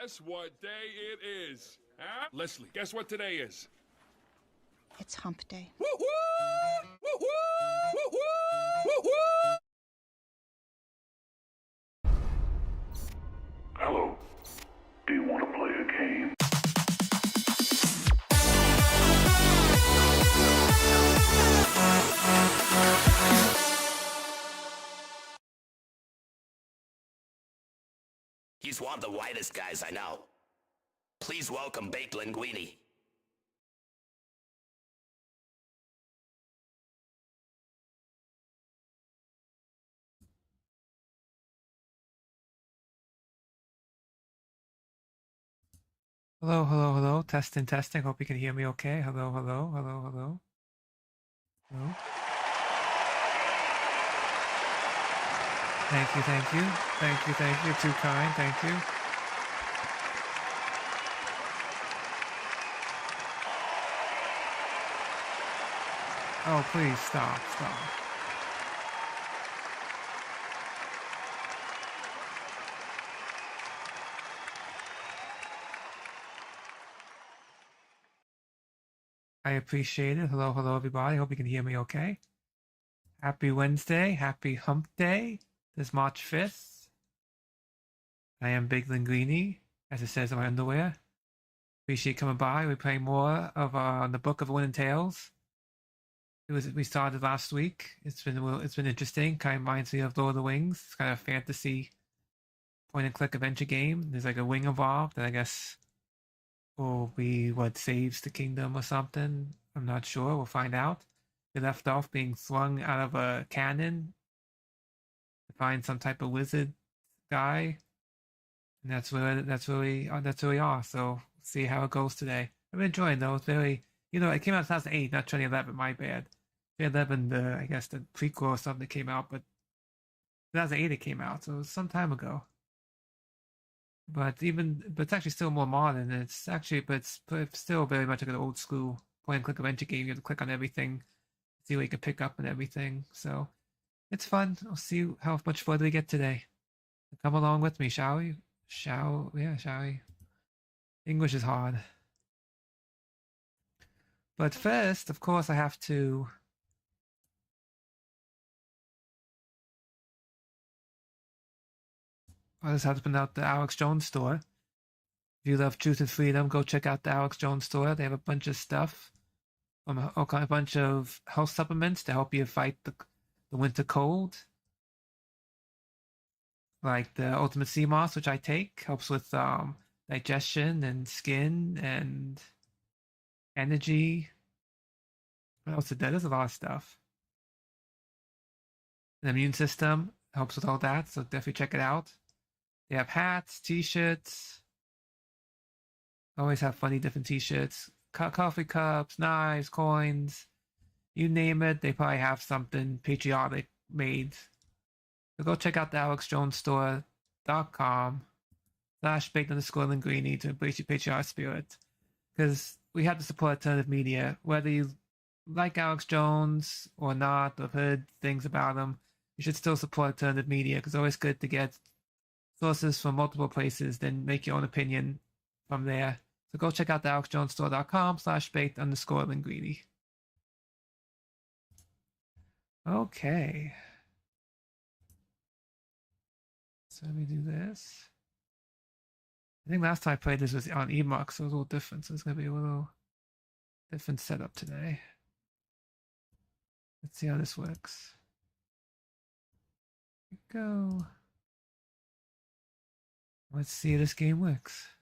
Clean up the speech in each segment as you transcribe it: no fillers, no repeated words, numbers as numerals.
Guess what day it is? Huh? Leslie, guess what today is? It's hump day. Woo-hoo! Woo-hoo! Woo-hoo! Woo-hoo! Hello. Do you want to play a game? He's one of the whitest guys I know. Please welcome Baked Linguini. Hello, hello, hello. Testing, testing. Hope you can hear me okay. Hello, hello, hello, hello. Hello. Thank you, thank you. Thank you, thank you. You're too kind. Thank you. Oh, please stop, stop. I appreciate it. Hello, hello, everybody. Hope you can hear me okay. Happy Wednesday. Happy Hump Day. This March 5th. I am Big Linguini, as it says on my underwear. Appreciate coming by. We're playing more of the Book of Wind and Tales. We started last week. It's been interesting. Kind of reminds me of Lord of the Wings. It's kind of a fantasy point and click adventure game. There's like a wing involved that I guess will be what saves the kingdom or something. I'm not sure. We'll find out. They left off being slung out of a cannon to find some type of wizard guy, and that's where we are. So see how it goes today. I'm enjoying though. It's very, it came out in 2008, not 2011. My bad. 2011, I guess the prequel or something came out, but 2008 it came out, so it was some time ago. But it's actually still more modern. It's still very much like an old school point and click adventure game. You have to click on everything, see what you can pick up and everything. So it's fun. I'll see how much further we get today. Come along with me, shall we? Shall we? English is hard. But first, of course, I have to just have to put out the Alex Jones store. If you love truth and freedom, go check out the Alex Jones store. They have a bunch of stuff, a bunch of health supplements to help you fight the winter cold. Like the Ultimate Sea Moss, which I take, helps with digestion and skin and energy. What else? There's a lot of stuff. The immune system helps with all that, so definitely check it out. They have hats, t-shirts. Always have funny different t-shirts. Coffee cups, knives, coins. You name it, they probably have something patriotic made. So go check out the alexjonesstore.com/baked_linguini to embrace your patriotic spirit. Because we have to support alternative media. Whether you like Alex Jones or not, or heard things about him, you should still support alternative media, because it's always good to get sources from multiple places, then make your own opinion from there. So go check out the alexjonesstore.com/baked_linguini. Okay. So let me do this. I think last time I played this was on Emux, so it was a little different. So it's going to be a little different setup today. Let's see how this works. Here we go. Let's see if this game works.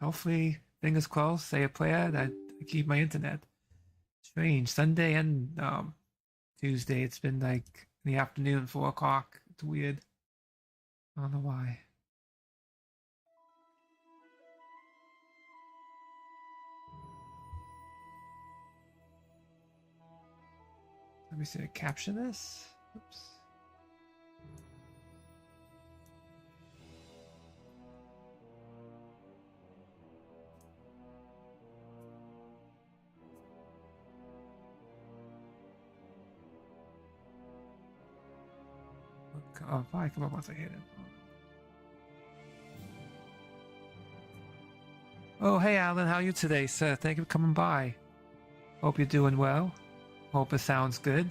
Hopefully, fingers crossed, say a prayer that I keep my internet. Strange. Sunday and Tuesday, it's been like in the afternoon, 4 o'clock. It's weird. I don't know why. Let me see. I capture this. Oops. probably come up once I hit it. Oh, hey Alan, how are you today, sir? Thank you for coming by. Hope you're doing well. Hope it sounds good.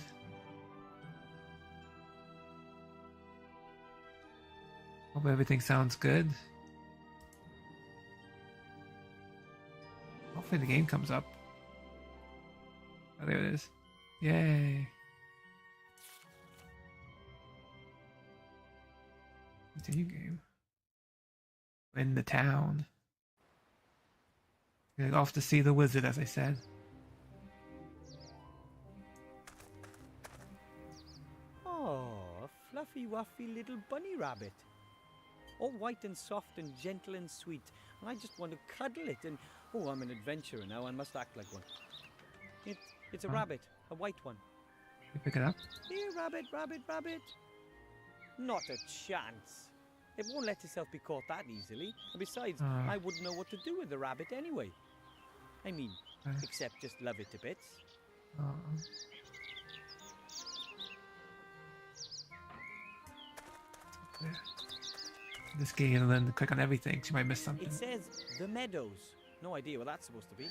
Hope everything sounds good. Hopefully the game comes up. Oh, there it is. Yay. Continue game. In the town. Going off to see the wizard, as I said. Oh, a fluffy, wuffy little bunny rabbit. All white and soft and gentle and sweet. And I just want to cuddle it and... Oh, I'm an adventurer now. I must act like one. It's a rabbit. A white one. You pick it up? Here, rabbit, rabbit, rabbit. Not a chance. It won't let itself be caught that easily. And besides, I wouldn't know what to do with the rabbit anyway. I mean, except just love it to bits. Yeah. This game, and then click on everything. She might miss something. It says the meadows. No idea what that's supposed to be.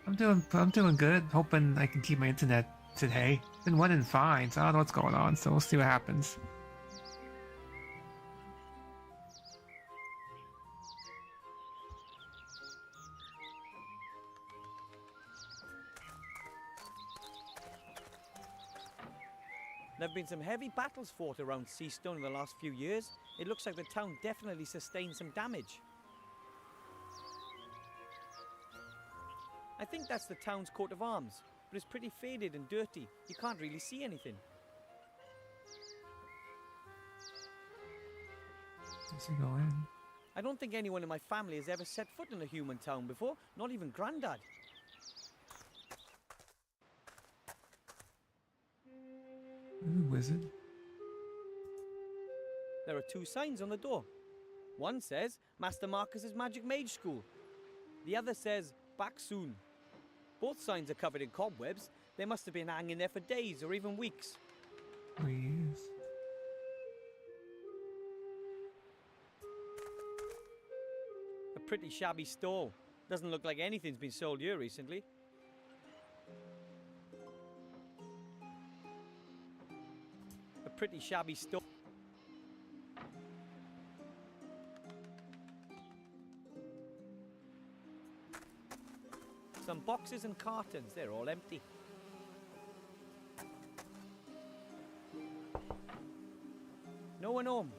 I'm doing good. Hoping I can keep my internet today. Been running fine, so I don't know what's going on. So we'll see what happens. There have been some heavy battles fought around Seastone in the last few years. It looks like the town definitely sustained some damage. I think that's the town's coat of arms, but it's pretty faded and dirty. You can't really see anything. Let's go in. I don't think anyone in my family has ever set foot in a human town before, not even Grandad. Wizard. There are 2 signs on the door. One says Master Marcus's Magic Mage School. The other says back soon. Both signs are covered in cobwebs. They must have been hanging there for days or even weeks. Oh, yes. A pretty shabby stall. Doesn't look like anything's been sold here recently. A pretty shabby stall. Some boxes and cartons, they're all empty. No one home.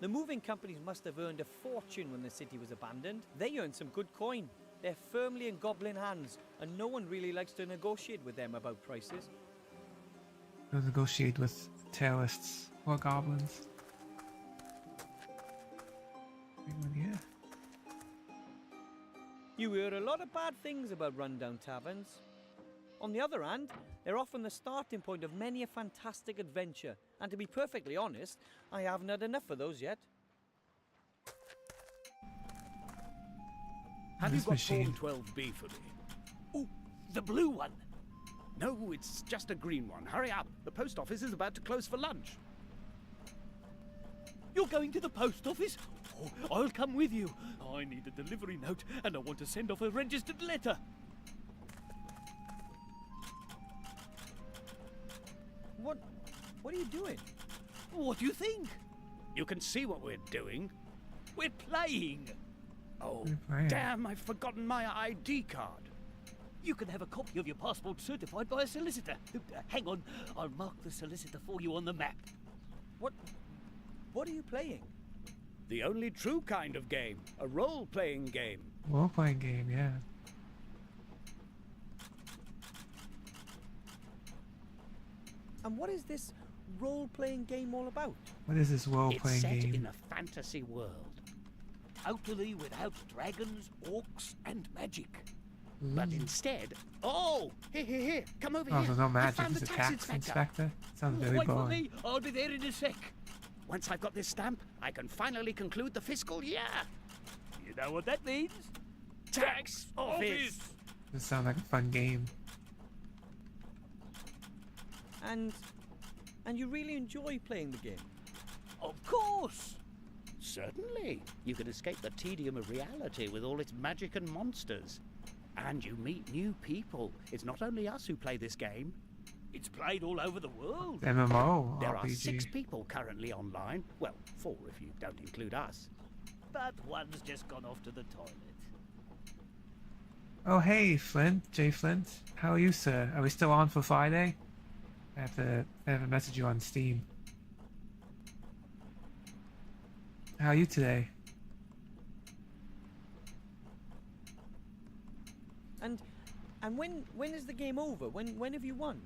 The moving companies must have earned a fortune when the city was abandoned. They earned some good coin. They're firmly in goblin hands, and no one really likes to negotiate with them about prices. Go negotiate with terrorists or goblins. Anyone here? You hear a lot of bad things about rundown taverns. On the other hand, they're often the starting point of many a fantastic adventure. And to be perfectly honest, I haven't had enough of those yet. Have you This got machine. Form 12B for me? Oh, the blue one. No, it's just a green one. Hurry up. The post office is about to close for lunch. You're going to the post office? Oh, I'll come with you. I need a delivery note and I want to send off a registered letter. What are you doing? What do you think? You can see what we're doing. We're playing. Oh, We're playing. damn, I've forgotten my ID card. You can have a copy of your passport certified by a solicitor. Hang on, I'll mark the solicitor for you on the map. What are you playing? The only true kind of game. A role-playing game. Role-playing game, yeah. And what is this role-playing game all about? What is this It's role-playing set game? in a fantasy world. Totally without dragons, orcs, and magic. But instead... Oh! Here, come over Oh, here. there's no I magic. found It's the a tax tax inspector. Sounds Wait very for boring. me, I'll be there in a sec. Once I've got this stamp, I can finally conclude the fiscal year. You know what that means? Tax office! This sounds like a fun game. And And you really enjoy playing the game? Of course! Certainly. You can escape the tedium of reality with all its magic and monsters. And you meet new people. It's not only us who play this game. It's played all over the world. MMO There are RPG. 6 people currently online. Well, 4 if you don't include us. But one's just gone off to the toilet. Oh hey, Flint, Jay Flint. How are you, sir? Are we still on for Friday? I have to message you on Steam. How are you today? And when is the game over? When have you won?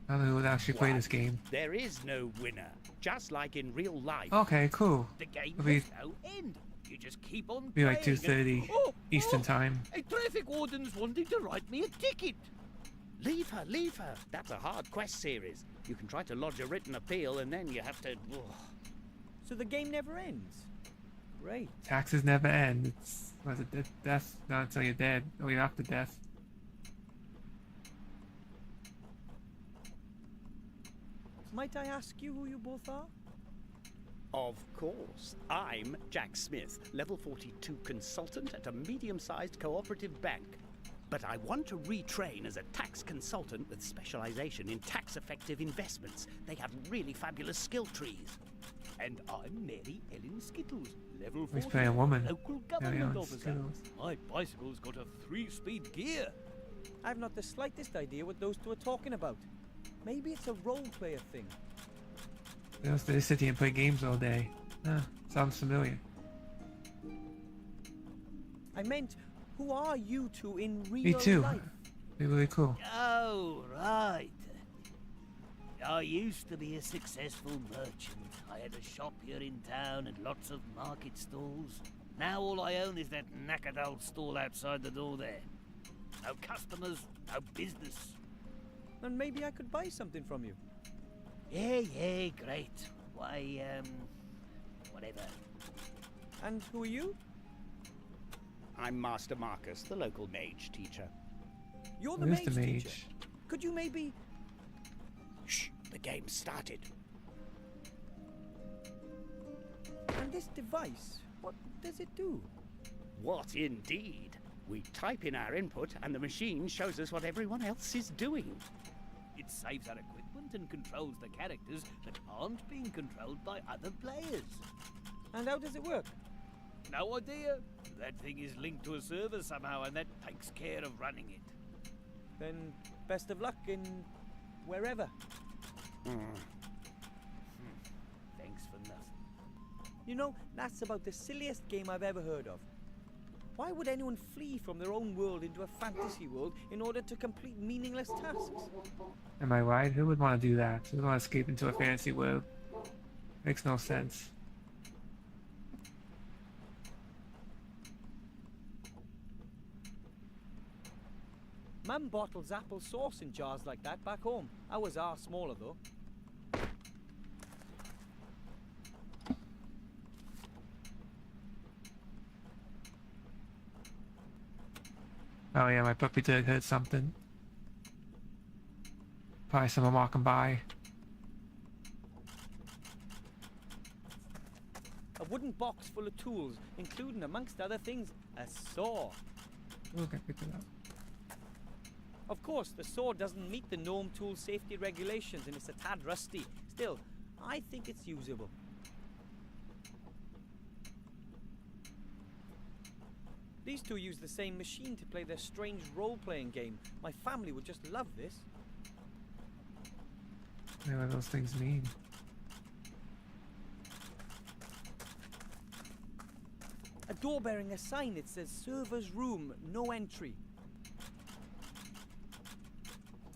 I don't know who would actually play Why, this game. There is no winner. Just like in real life. Okay, cool. The game It'll be- has no end. You just keep on Be like playing. 2:30 Oh, Eastern oh, time. A traffic warden's wanting to write me a ticket. Leave her, leave her. That's a hard quest series. You can try to lodge a written appeal and then you have to... So the game never ends? Great. Taxes never end. It's death, not until you're dead. Or you're after death. Might I ask you who you both are? Of course. I'm Jack Smith, level 42 consultant at a medium-sized cooperative bank. But I want to retrain as a tax consultant with specialization in tax-effective investments. They have really fabulous skill trees. And I'm Mary Ellen Skittles, level He's 40, playing a woman. local Mary government Ellen officer. Skittles. My bicycle's got a 3-speed gear. I've not the slightest idea what those two are talking about. Maybe it's a role player thing. They just sit here and play games all day. Sounds familiar. I meant, who are you two in real Me too. life? Be really cool. Oh, right. I used to be a successful merchant. I had a shop here in town and lots of market stalls. Now all I own is that knackered old stall outside the door there. No customers, no business. And maybe I could buy something from you. Yeah, great. Why, whatever. And who are you? I'm Master Marcus, the local mage teacher. You're the Who's mage, the mage? teacher. Could you maybe... Shh, the game started. And this device, what does it do? What indeed? We type in our input and the machine shows us what everyone else is doing. It saves our equipment and controls the characters that aren't being controlled by other players. And how does it work? No idea. That thing is linked to a server somehow, and that takes care of running it. Then best of luck in... wherever. Thanks for nothing. You know, that's about the silliest game I've ever heard of. Why would anyone flee from their own world into a fantasy world in order to complete meaningless tasks? Am I right? Who would want to do that? Who would want to escape into a fantasy world? Makes no sense. Mum bottles apple sauce in jars like that back home. Ours are smaller though. Oh yeah, my puppy dog heard something. Probably someone walking by. A wooden box full of tools, including, amongst other things, a saw. Ooh, can I pick it up? Of course, the saw doesn't meet the gnome tool safety regulations and it's a tad rusty. Still, I think it's usable. These two use the same machine to play their strange role-playing game. My family would just love this. Yeah, what those things mean. A door bearing a sign that says server's room, no entry.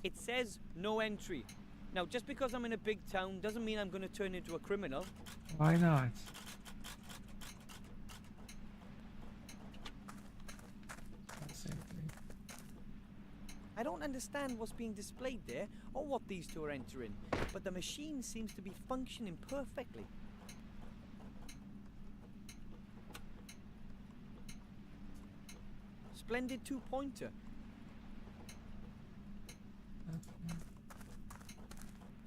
It says no entry. Now, just because I'm in a big town doesn't mean I'm going to turn into a criminal. Why not? Same thing. I don't understand what's being displayed there or what these two are entering, but the machine seems to be functioning perfectly. Splendid two-pointer.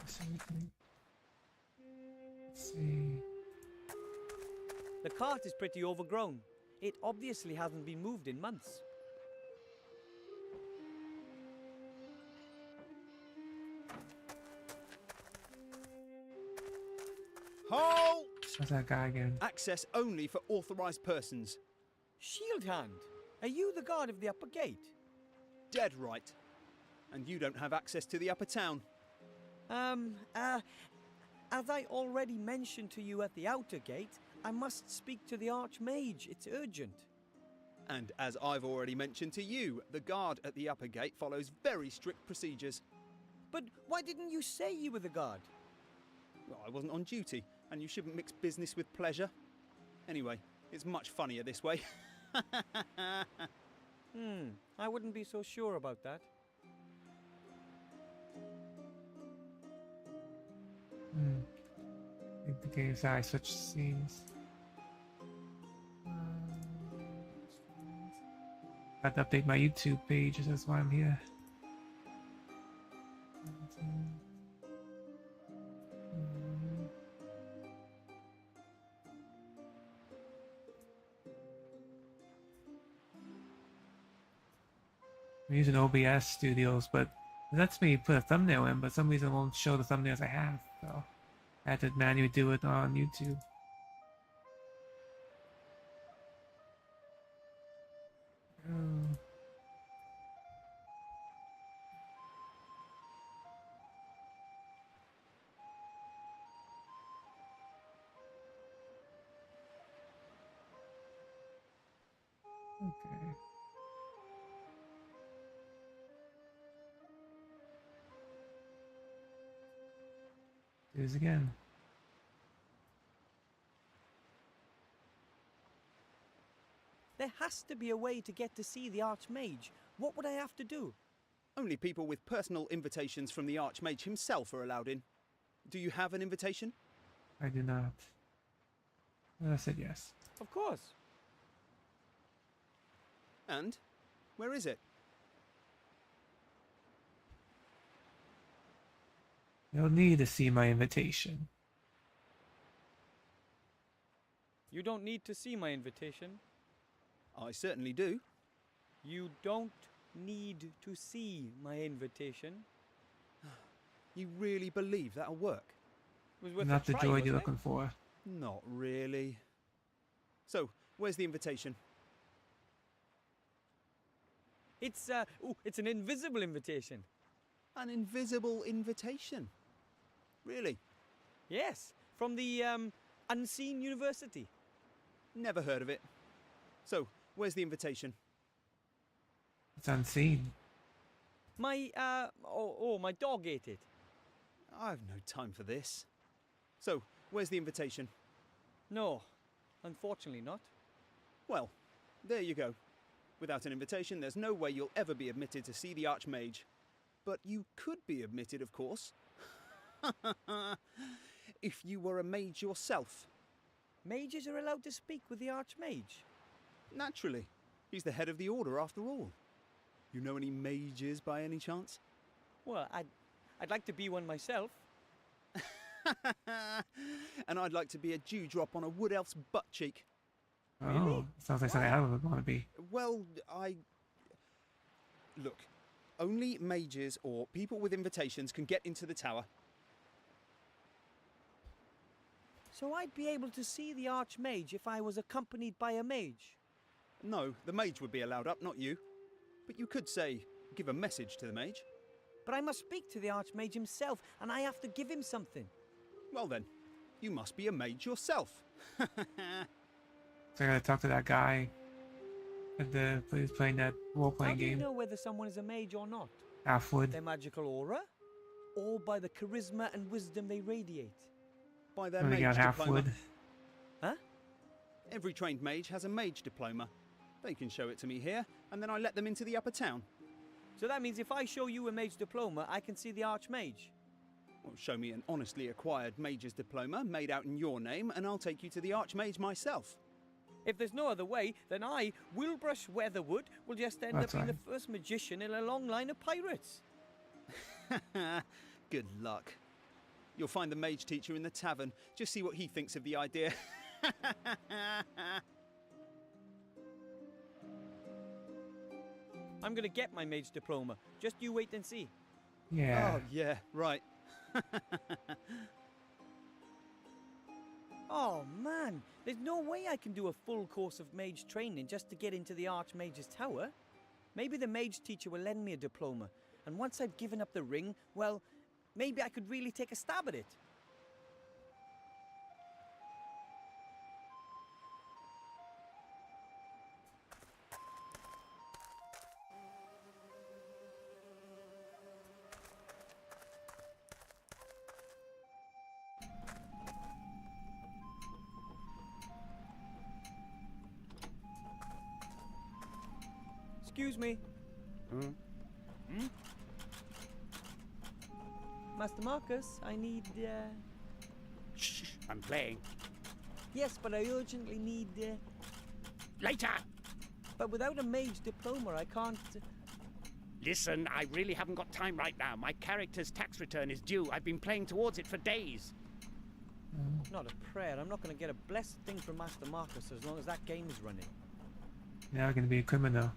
Same thing. The cart is pretty overgrown. It obviously hasn't been moved in months. Halt! What's that guy again? Access only for authorized persons. Shield Hand, are you the guard of the upper gate? Dead right. And you don't have access to the upper town. As I already mentioned to you at the outer gate, I must speak to the Archmage. It's urgent. And as I've already mentioned to you, the guard at the upper gate follows very strict procedures. But why didn't you say you were the guard? Well, I wasn't on duty, and you shouldn't mix business with pleasure. Anyway, it's much funnier this way. I wouldn't be so sure about that. I think the game's I switch scenes. I have to update my YouTube page, that's why I'm here. I'm using OBS Studios, but it lets me put a thumbnail in, but for some reason it won't show the thumbnails I have, so I had to manually do it on YouTube. Okay. Do this again. There has to be a way to get to see the Archmage. What would I have to do? Only people with personal invitations from the Archmage himself are allowed in. Do you have an invitation? I do not. I said yes. Of course. And? Where is it? You'll need to see my invitation. You don't need to see my invitation. I certainly do. You don't need to see my invitation. You really believe that'll work? It was worth Not a the try, joy wasn't you're it? looking for. Not really. So, where's the invitation? It's it's an invisible invitation. An invisible invitation? Really? Yes, from the Unseen University. Never heard of it. So, where's the invitation? It's unseen. My my dog ate it. I've no time for this. So, where's the invitation? No, unfortunately not. Well, there you go. Without an invitation, there's no way you'll ever be admitted to see the Archmage. But you could be admitted, of course. If you were a mage yourself. Mages are allowed to speak with the Archmage. Naturally. He's the head of the order, after all. You know any mages by any chance? Well, I'd like to be one myself. And I'd like to be a dewdrop on a wood elf's butt cheek. Oh, sounds like something I would want to be. Well, Look, only mages or people with invitations can get into the tower. So I'd be able to see the Archmage if I was accompanied by a mage. No, the mage would be allowed up, not you. But you could say, give a message to the mage. But I must speak to the Archmage himself, and I have to give him something. Well then, you must be a mage yourself. So I gotta talk to that guy at the who's playing that How role-playing do you game. know whether someone is a mage or not? Halfwood. Their magical aura? Or by the charisma and wisdom they radiate? By their Only mage got diploma. Halfwood. Huh? Every trained mage has a mage diploma. They can show it to me here, and then I let them into the upper town. So that means if I show you a mage diploma, I can see the Archmage. Well, show me an honestly acquired mage's diploma made out in your name, and I'll take you to the Archmage myself. If there's no other way, then I, Wilbrush Weatherwood, will just end That's up being right. the first magician in a long line of pirates. Good luck. You'll find the mage teacher in the tavern. Just see what he thinks of the idea. I'm gonna get my mage diploma. Just you wait and see. Yeah. Oh, yeah, right. Oh, man. There's no way I can do a full course of mage training just to get into the Archmage's Tower. Maybe the mage teacher will lend me a diploma. And once I've given up the ring, well, maybe I could really take a stab at it. Excuse me. Master Marcus, I need, Shh, I'm playing. Yes, but I urgently need, Later! But without a mage diploma, I can't... Listen, I really haven't got time right now. My character's tax return is due. I've been playing towards it for days. Not a prayer. I'm not going to get a blessed thing from Master Marcus as long as that game is running. Now we're gonna be a criminal.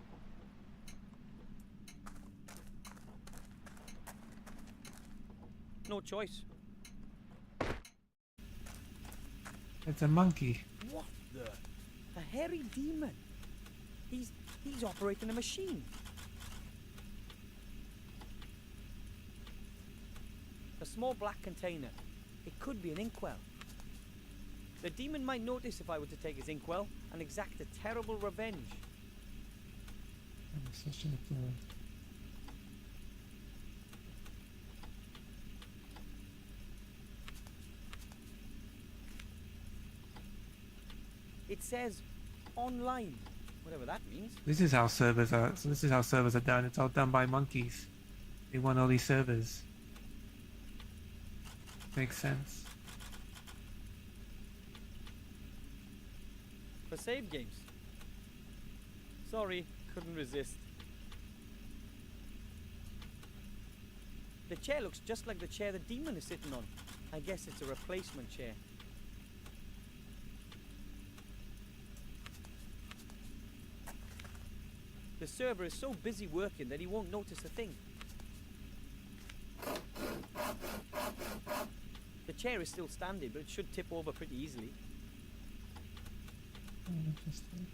No choice. It's a monkey. What the? A hairy demon. He's operating a machine. A small black container. It could be an inkwell. The demon might notice if I were to take his inkwell and exact a terrible revenge. It says online, whatever that means. This is how servers are. So this is how servers are done. It's all done by monkeys. They want all these servers. Makes sense. For save games. Sorry, couldn't resist. The chair looks just like the chair the demon is sitting on. I guess it's a replacement chair. The server is so busy working that he won't notice a thing. The chair is still standing, but it should tip over pretty easily. Interesting.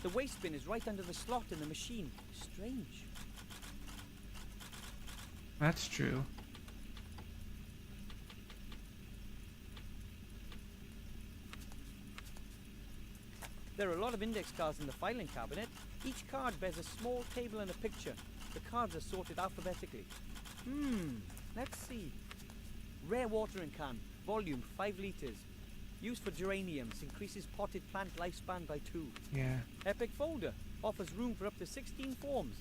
The waste bin is right under the slot in the machine. Strange. That's true. There are a lot of index cards in the filing cabinet. Each card bears a small table and a picture. The cards are sorted alphabetically. Let's see. Rare watering can, volume 5 litres. Used for geraniums, increases potted plant lifespan by 2. Yeah. Epic folder, offers room for up to 16 forms.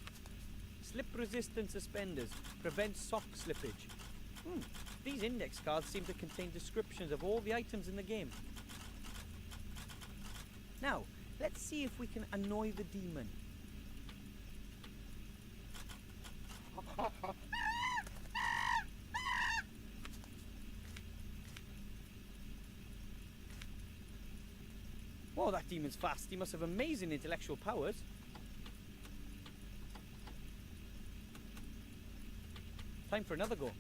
Slip-resistant suspenders, prevents sock slippage. These index cards seem to contain descriptions of all the items in the game. Now, let's see if we can annoy the demon. Whoa, that demon's fast. He must have amazing intellectual powers. Time for another go.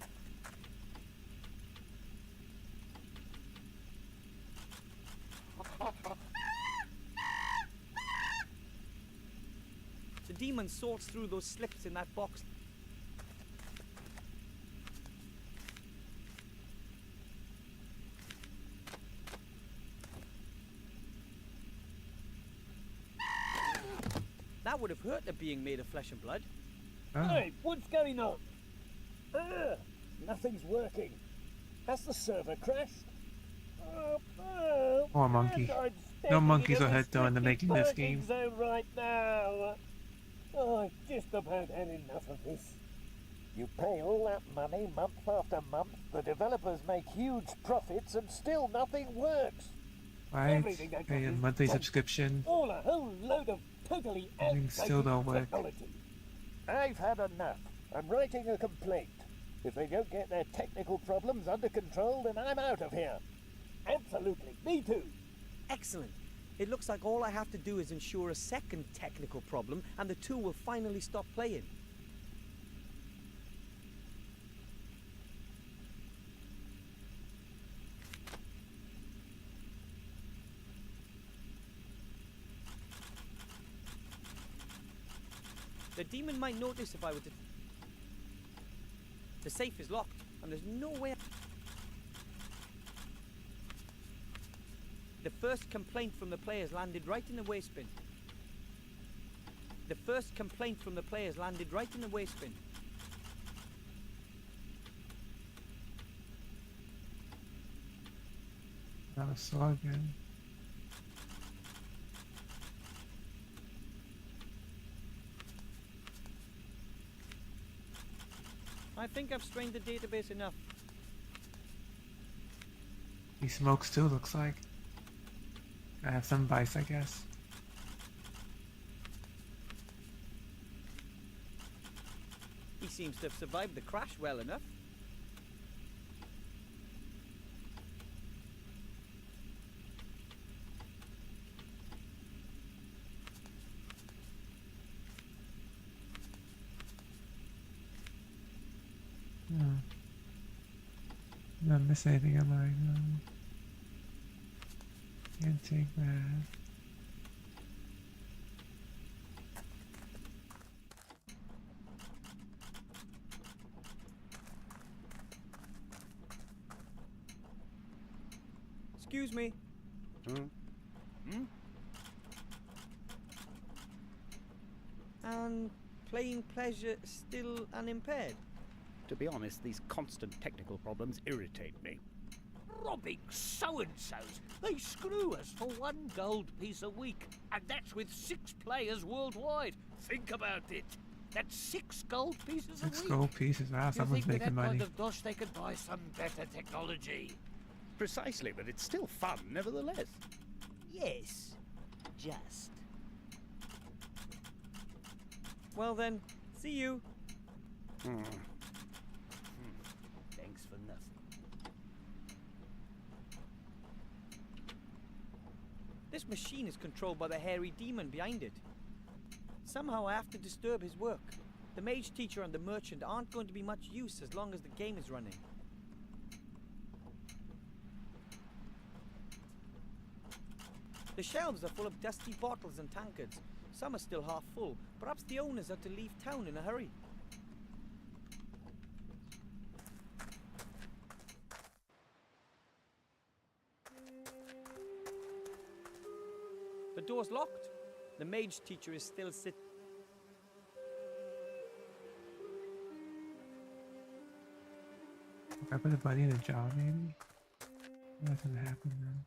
The demon sorts through those slips in that box. That would have hurt the being made of flesh and blood. Oh. Hey, what's going on? Nothing's working. Has the server crashed? Poor monkey. No monkeys are hurt though in the making of this game. Zone right now. I've just about had enough of this. You pay all that money month after month, the developers make huge profits and still nothing works. Right? Everything they Pay a got is monthly bunk. subscription. All a whole load of totally Things still outdated don't work. technology. I've had enough. I'm writing a complaint. If they don't get their technical problems under control, then I'm out of here. Absolutely. Me too. Excellent. It looks like all I have to do is ensure a second technical problem and the two will finally stop playing. The demon might notice if I were to... The safe is locked, and there's no way... The first complaint from the players landed right in the waste bin. The first complaint from the players landed right in the waste bin. That was so again. I think I've strained the database enough. He smokes too, looks like. I have some vice, I guess. He seems to have survived the crash well enough. No. Not miss anything, am I? No. Can't take that. Excuse me. And playing pleasure still unimpaired? To be honest, these constant technical problems irritate me. Robbing so-and-sos. They screw us for 1 gold piece a week. And that's with 6 players worldwide. Think about it. That's 6 gold pieces a week. 6 gold pieces. Wow, You someone's think with making that money. kind of dosh they could buy some better technology? Precisely, but it's still fun nevertheless. Yes. Just. Well then, see you. Thanks for nothing. This machine is controlled by the hairy demon behind it. Somehow I have to disturb his work. The mage teacher and the merchant aren't going to be much use as long as the game is running. The shelves are full of dusty bottles and tankards. Some are still half full. Perhaps the owners are to leave town in a hurry. The door's locked. The mage teacher is still sitting. If I put a buddy in a job, maybe? What's gonna happen now?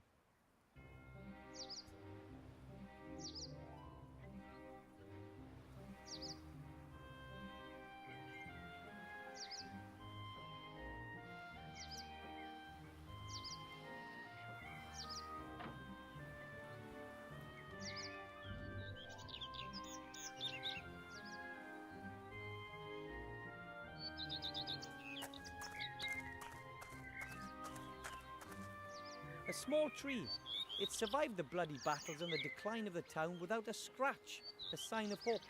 A small tree. It survived the bloody battles and the decline of the town without a scratch, a sign of hope.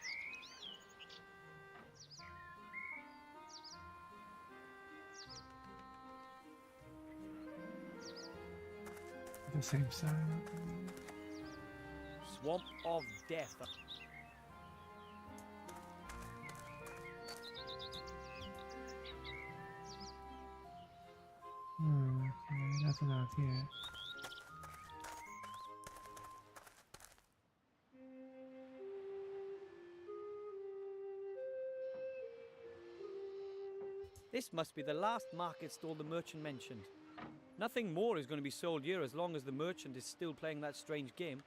The same side. Swamp of Death. Okay, nothing out here. This must be the last market stall the merchant mentioned. Nothing more is going to be sold here as long as the merchant is still playing that strange game.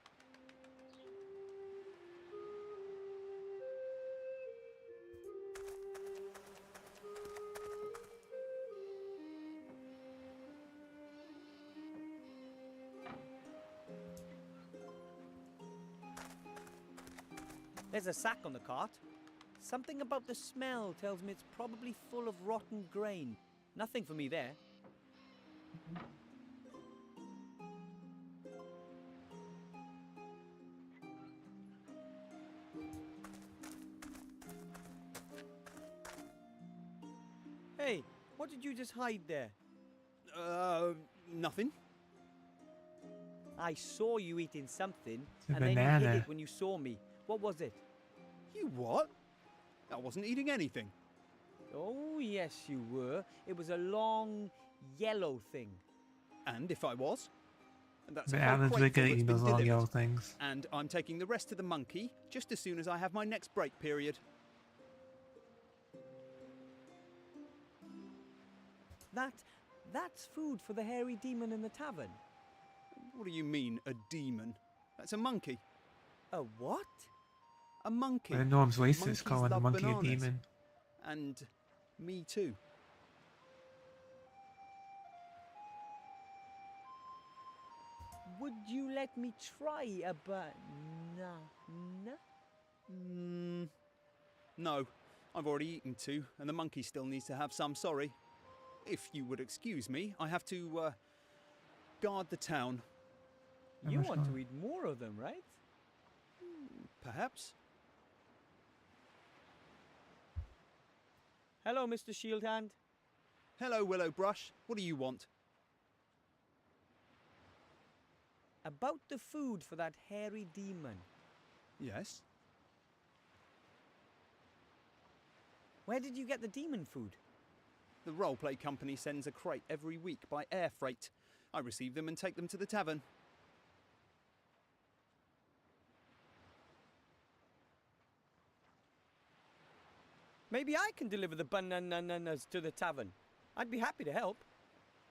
There's a sack on the cart. Something about the smell tells me it's probably full of rotten grain. Nothing for me there. What did you just hide there? Nothing. I saw you eating something, a and then you banana. hid it when you saw me. What was it? You what? I wasn't eating anything. Oh, yes, you were. It was a long, yellow thing. And if I was? That's But a whole Alan's crate really good full at eating that's those been long yellow delivered. things. And I'm taking the rest to the monkey just as soon as I have my next break period. That's food for the hairy demon in the tavern. What do you mean, a demon? That's a monkey. A what? A monkey. But Norm's racist, Monkeys calling the love monkey bananas. a demon. And me too. Would you let me try a banana? No, I've already eaten two, and the monkey still needs to have some, sorry. If you would excuse me, I have to, guard the town. You much want to more? eat more of them, right? Perhaps? Hello, Mr. Shieldhand. Hello, Willowbrush. What do you want? About the food for that hairy demon. Yes? Where did you get the demon food? The roleplay company sends a crate every week by air freight. I receive them and take them to the tavern. Maybe I can deliver the bananas to the tavern. I'd be happy to help.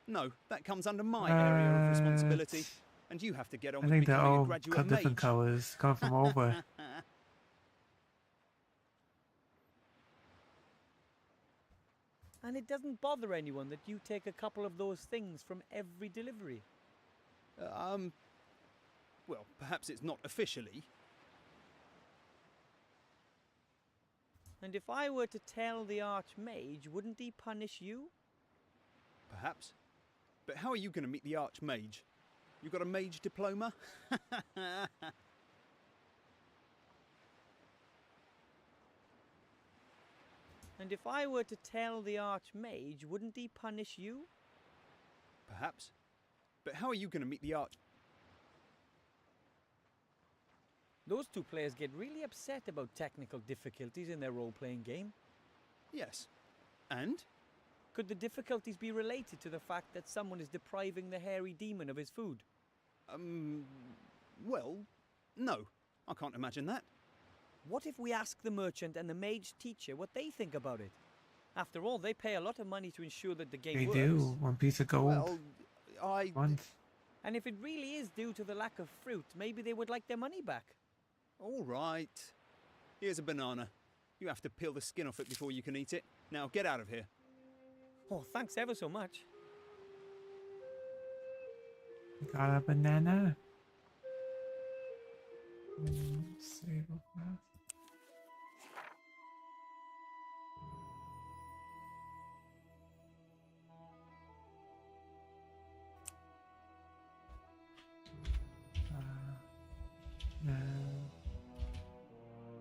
No, that comes under my area of responsibility. And you have to get on I with think they're becoming a all graduate different mage. colours, come from over. And it doesn't bother anyone that you take a couple of those things from every delivery. Well, perhaps it's not officially. And if I were to tell the Archmage, wouldn't he punish you? Perhaps. But how are you going to meet the Archmage? You got a mage diploma? And if I were to tell the Archmage, wouldn't he punish you? Perhaps. But how are you going to meet the Arch... Those two players get really upset about technical difficulties in their role-playing game. Yes. And? Could the difficulties be related to the fact that someone is depriving the hairy demon of his food? Well, no. I can't imagine that. What if we ask the merchant and the mage teacher what they think about it? After all, they pay a lot of money to ensure that the game They works. do. One piece of gold. Well, Once. And if it really is due to the lack of fruit, maybe they would like their money back. All right. Here's a banana. You have to peel the skin off it before you can eat it. Now, get out of here. Oh, thanks ever so much. Got a banana. Save real fast.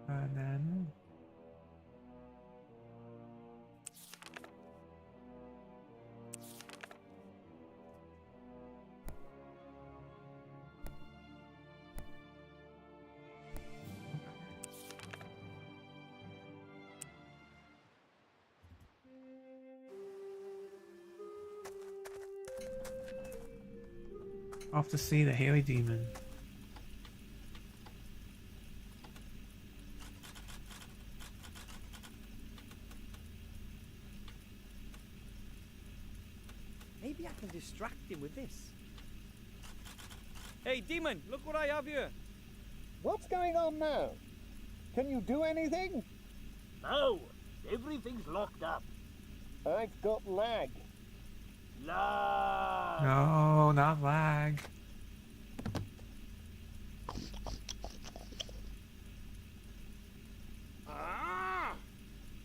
Banana. Off to see the hairy demon. Maybe I can distract him with this. Hey, demon, look what I have here. What's going on now? Can you do anything? No, everything's locked up. I've got lag. La. No, not lag.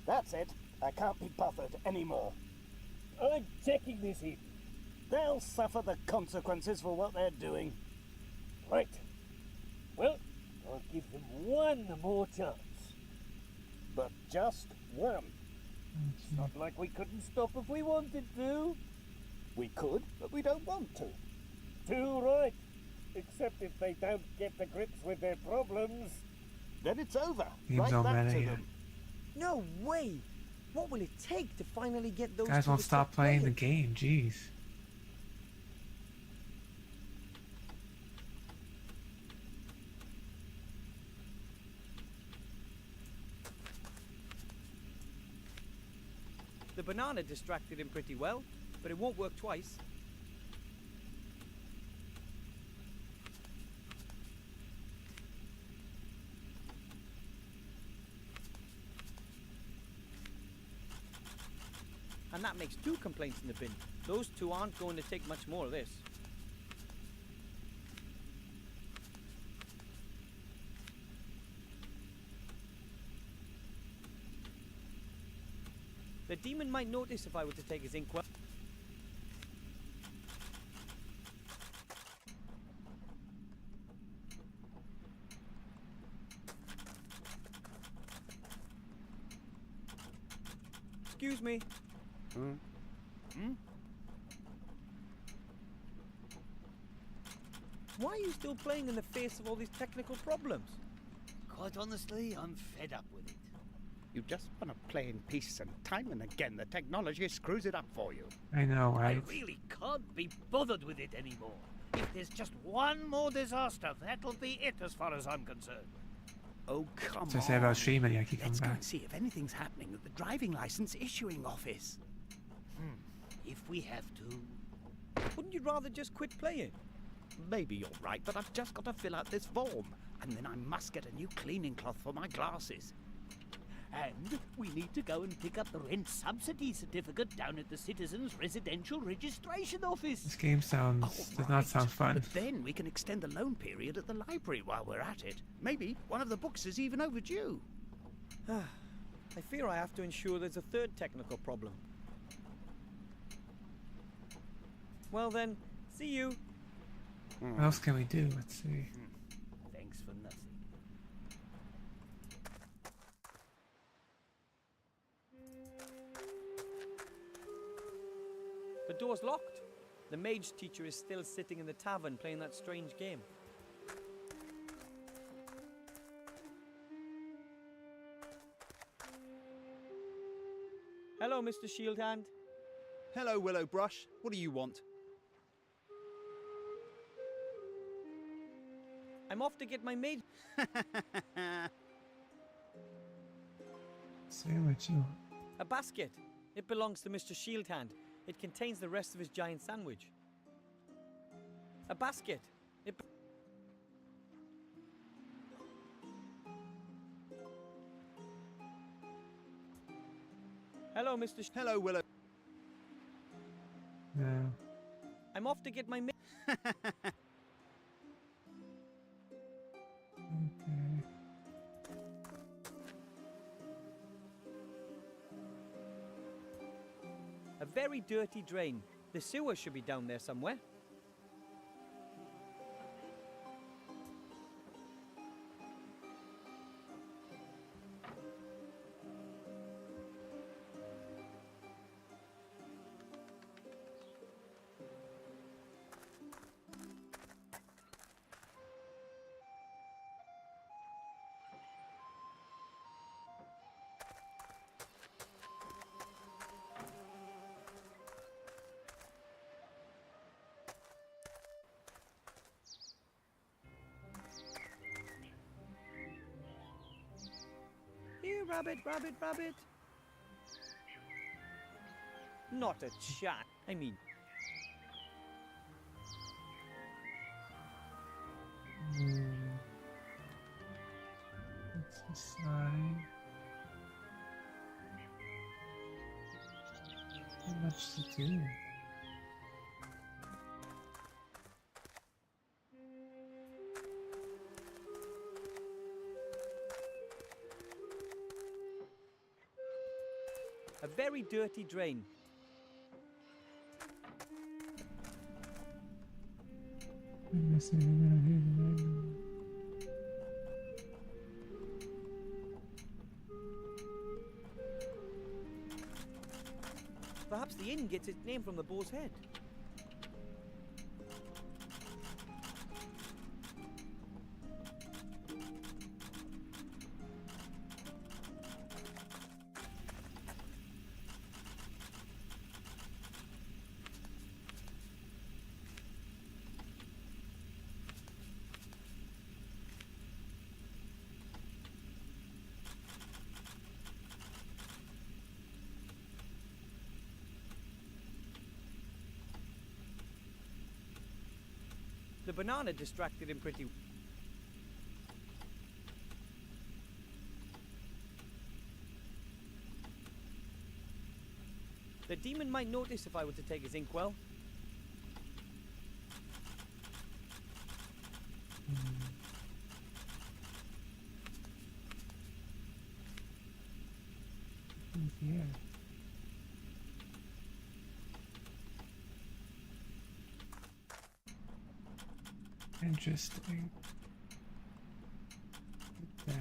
That's it. I can't be bothered anymore. I'm taking this in. They'll suffer the consequences for what they're doing. Right. Well, I'll give them one more chance. But just one. It's not like we couldn't stop if we wanted to. We could, but we don't want to. Too right. Except if they don't get to grips with their problems, then it's over. Game's Right all back meta to here. them. No way! What will it take to finally get those Guys two won't to stop playing the game, jeez. The banana distracted him pretty well, but it won't work twice. And that makes 2 complaints in the bin. Those 2 aren't going to take much more of this. The demon might notice if I were to take his inkwell. Excuse me. Why are you still playing in the face of all these technical problems? Quite honestly, I'm fed up with it. You just want to play in peace, and time and again the technology screws it up for you. I know, right? I really can't be bothered with it anymore. If there's just one more disaster, that'll be it as far as I'm concerned. Oh, come So on. say about streaming, I keep coming Let's go back. and see if anything's happening at the driving license issuing office. If we have to. Wouldn't you rather just quit playing? Maybe you're right, but I've just got to fill out this form. And then I must get a new cleaning cloth for my glasses. And we need to go and pick up the rent subsidy certificate down at the Citizens Residential Registration Office. This game does not sound fun. But then we can extend the loan period at the library while we're at it. Maybe one of the books is even overdue. I fear I have to ensure there's a 3rd technical problem. Well then, see you. What else can we do? Let's see. Thanks for nothing. The door's locked. The mage teacher is still sitting in the tavern playing that strange game. Hello, Mr. Shieldhand. Hello, Willowbrush. What do you want? I'm off to get my mage. Say what you want. A basket. It belongs to Mr. Shieldhand. It contains the rest of his giant sandwich. A basket. Hello, Mr. Hello, Willow. No. I'm off to get my Okay. A very dirty drain. The sewer should be down there somewhere. Here, rabbit, rabbit, rabbit. Not a chat. I mean, Let's decide. Not much to do. a very dirty drain. Perhaps the inn gets its name from the boar's head. The banana distracted him pretty. The demon might notice if I were to take his inkwell. Yeah. Interesting. That.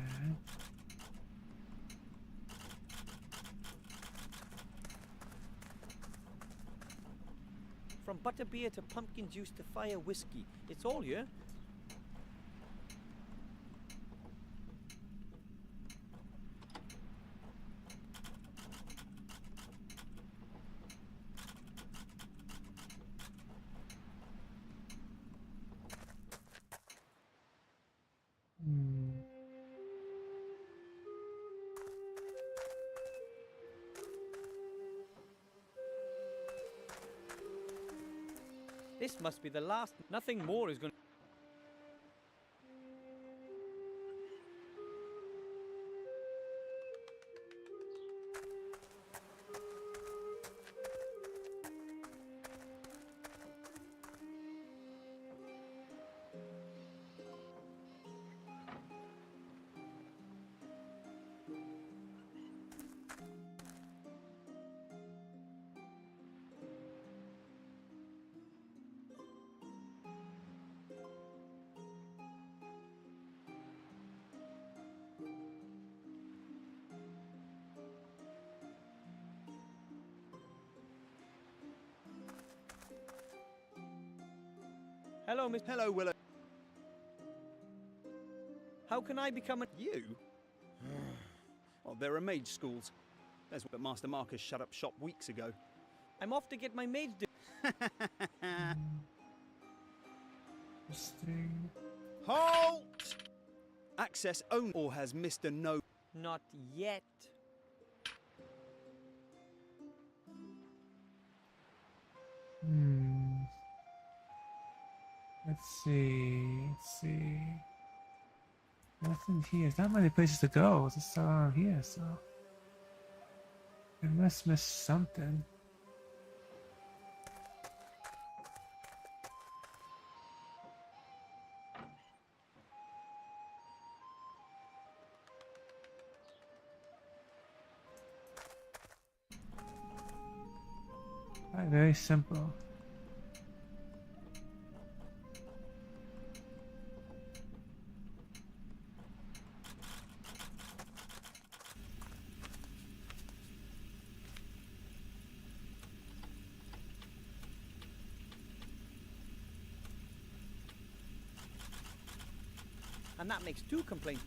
From butterbeer to pumpkin juice to fire whiskey. It's all here. This must be the last. Nothing more is going to. Hello, Miss. Hello, Willow. How can I become a. You? Well, there are mage schools. That's what Master Marcus shut up shop weeks ago. I'm off to get my mage. Interesting. Halt! Access only, or has Mr. No? Not yet. Let's see. Let's see. Nothing here. There's not many places to go. It's just around here, so I must miss something. Very simple. And that makes 2 complaints.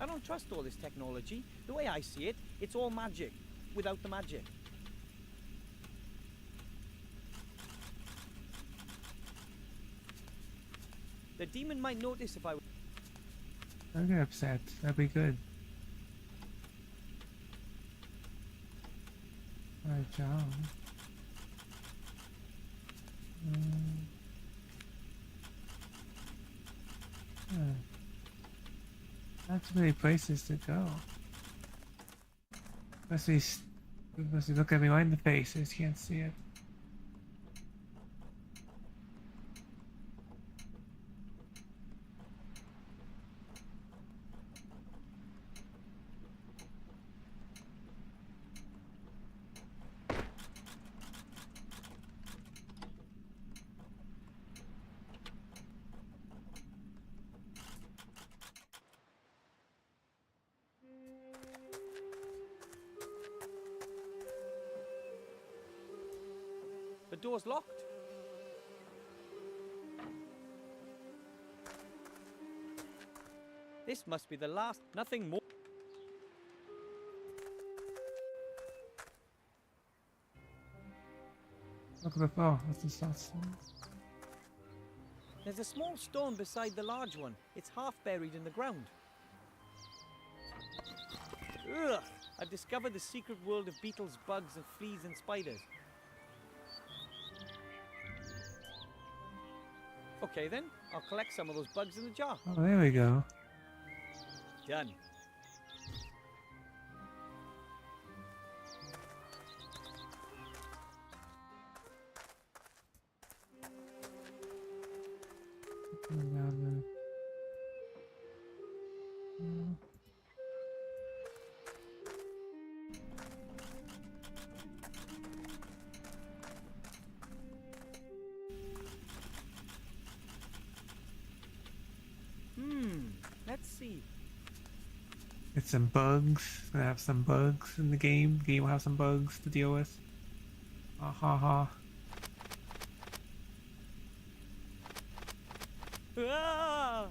I don't trust all this technology. The way I see it, it's all magic, without the magic. The demon might notice if I... Don't get upset. That'd be good. Alright, John. Not too many places to go. Unless you look at me right in the face, I just can't see it. door's locked. This must be the last. Nothing more. Look at the, oh, that's the sauce. There's a small stone beside the large one. It's half buried in the ground. Ugh! I've discovered the secret world of beetles, bugs, and fleas and spiders. Okay then, I'll collect some of those bugs in the jar. Oh, there we go. Done. Let's see. Get some bugs. Gonna have some bugs in the game. The game will have some bugs to deal with. Ah ha ha. Ah!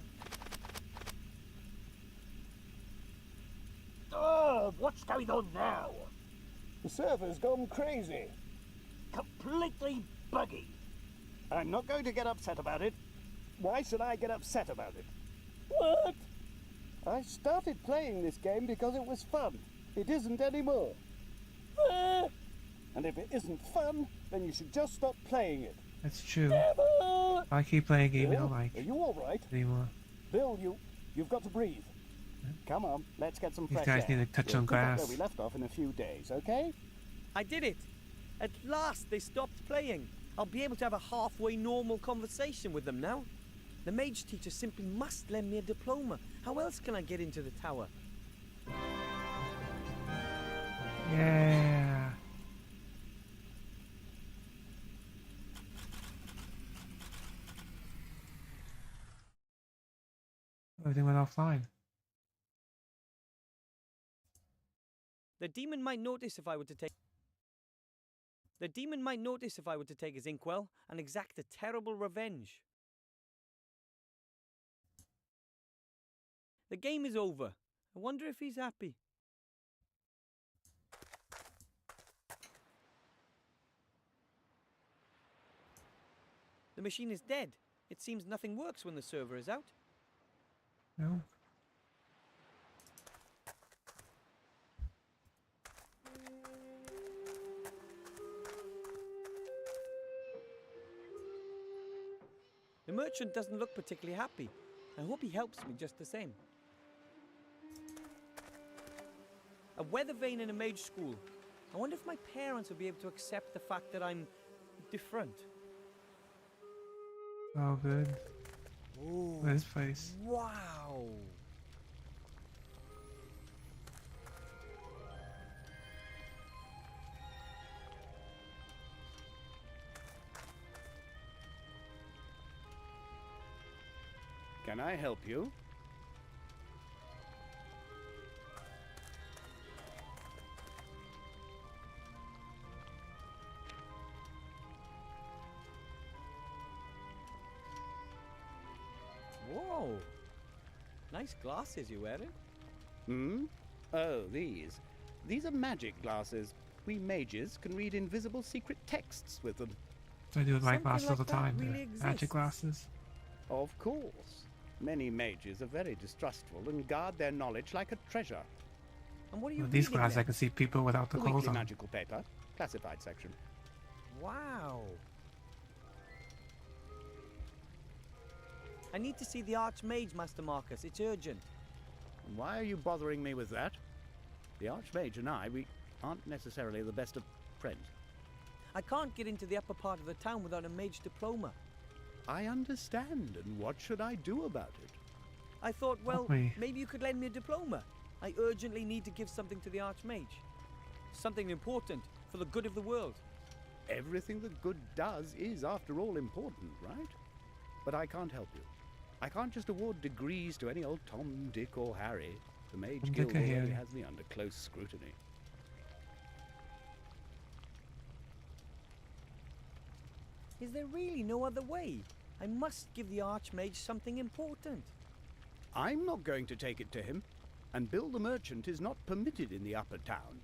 Oh, what's going on now? The server's gone crazy. Completely buggy. I'm not going to get upset about it. Why should I get upset about it? What? I started playing this game because it was fun. It isn't anymore. And if it isn't fun, then you should just stop playing it. That's true. I keep playing a game I don't like Are you alright? anymore. Bill, you've got to breathe. Come on, let's get some These fresh guys air. need to touch We'll on pick up grass. where we left off in a few days, okay? I did it! At last they stopped playing. I'll be able to have a halfway normal conversation with them now. The mage teacher simply must lend me a diploma. How else can I get into the tower? Yeah. Everything went offline. The demon might notice if I were to take... The demon might notice if I were to take his inkwell and exact a terrible revenge. The game is over. I wonder if he's happy. The machine is dead. It seems nothing works when the server is out. No. The merchant doesn't look particularly happy. I hope he helps me just the same. A weather vane in a mage school. I wonder if my parents will be able to accept the fact that I'm different. Oh, good. Ooh, Look at this place. wow! Can I help you? Whoa! Nice glasses you're wearing. Hmm? Oh, these. These are magic glasses. We mages can read invisible secret texts with them. I do with my Something glasses all like the that time. really The exists. magic glasses. Of course. Many mages are very distrustful and guard their knowledge like a treasure. And what are you With these reading glasses, I then? can see people without the The clothes weekly on. magical paper, classified section. Wow! I need to see the Archmage, Master Marcus. It's urgent. Why are you bothering me with that? The Archmage and I, we aren't necessarily the best of friends. I can't get into the upper part of the town without a mage diploma. I understand, and what should I do about it? I thought, well, me. maybe you could lend me a diploma. I urgently need to give something to the Archmage. Something important for the good of the world. Everything that good does is, after all, important, right? But I can't help you. I can't just award degrees to any old Tom, Dick, or Harry. The Mage Tom, Guild Dick, or already Harry. has me under close scrutiny. Is there really no other way? I must give the Archmage something important. I'm not going to take it to him, and Bill the Merchant is not permitted in the upper town.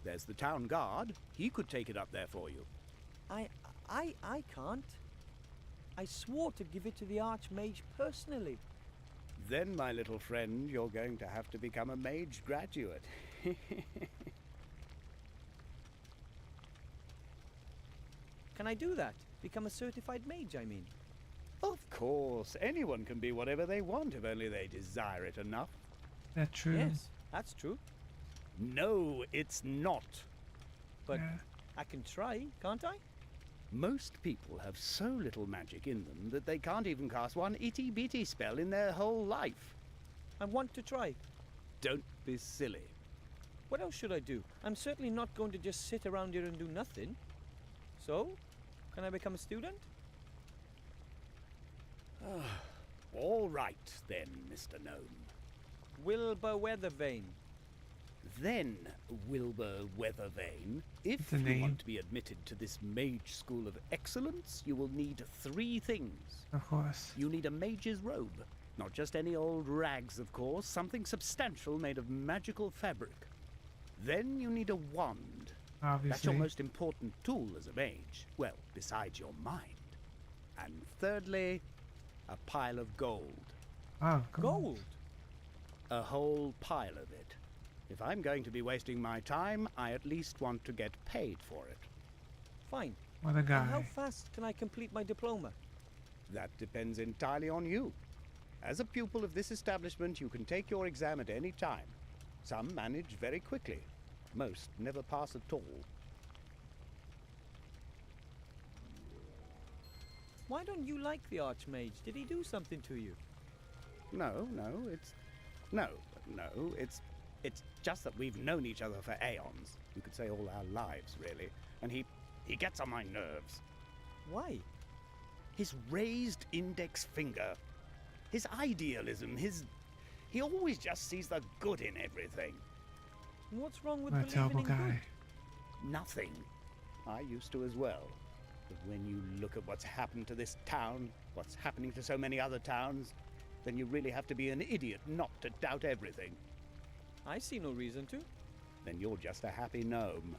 There's the town guard. He could take it up there for you. I can't. I swore to give it to the Archmage personally. Then, my little friend, you're going to have to become a mage graduate. Can I do that? Become a certified mage, I mean. Of course, anyone can be whatever they want if only they desire it enough. That's true. Yes, that's true. No, it's not. But Yeah. I can try, can't I? Most people have so little magic in them that they can't even cast one itty-bitty spell in their whole life. I want to try. Don't be silly. What else should I do? I'm certainly not going to just sit around here and do nothing. So, can I become a student? All right, then, Mr. Gnome. Wilbur Weathervane. Then, Wilbur Weathervane, if It's a you name. want to be admitted to this mage school of excellence, you will need 3 things. Of course. You need a mage's robe. Not just any old rags, of course, something substantial made of magical fabric. Then you need a wand. Obviously. That's your most important tool as a mage. Well, besides your mind. And thirdly, a pile of gold. Oh, cool. Gold. A whole pile of it. If I'm going to be wasting my time, I at least want to get paid for it. Fine. What a And how guy. fast can I complete my diploma? That depends entirely on you. As a pupil of this establishment, you can take your exam at any time. Some manage very quickly. Most never pass at all. Why don't you like the Archmage? Did he do something to you? No, it's just that we've known each other for aeons. You could say all our lives, really. And he gets on my nerves. Why? His raised index finger. His idealism, he always just sees the good in everything. And what's wrong with What a believing terrible in guy. Nothing. I used to as well. But when you look at what's happened to this town, what's happening to so many other towns, then you really have to be an idiot not to doubt everything. good? I see no reason to. Then you're just a happy gnome.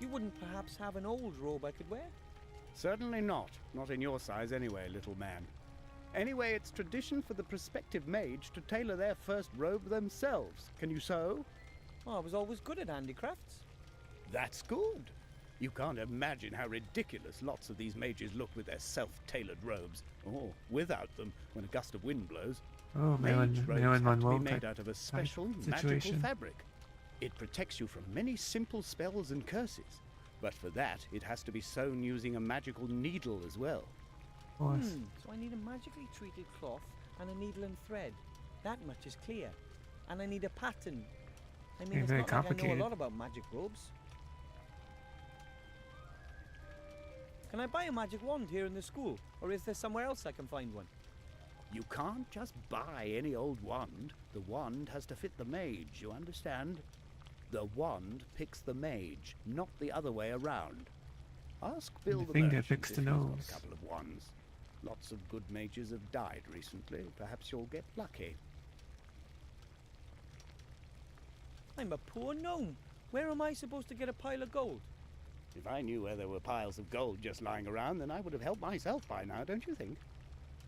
You wouldn't perhaps have an old robe I could wear? Certainly not. Not in your size anyway, little man. Anyway, it's tradition for the prospective mage to tailor their first robe themselves. Can you sew? Oh, I was always good at handicrafts. That's good. You can't imagine how ridiculous lots of these mages look with their self-tailored robes, or without them when a gust of wind blows. Oh, Mage Marilyn robes have Monroe to be made type out of a special magical situation. fabric. It protects you from many simple spells and curses, but for that it has to be sewn using a magical needle as well. Of course. So I need a magically treated cloth and a needle and thread. That much is clear. And I need a pattern. I mean, Yeah, it's very not like I know complicated. a lot about magic robes. Can I buy a magic wand here in the school? Or is there somewhere else I can find one? You can't just buy any old wand. The wand has to fit the mage, you understand? The wand picks the mage, not the other way around. Ask Bill the the finger merchant picks if the he's got nose. a couple of wands. Lots of good mages have died recently. Perhaps you'll get lucky. I'm a poor gnome. Where am I supposed to get a pile of gold? If I knew where there were piles of gold just lying around, then I would have helped myself by now, don't you think?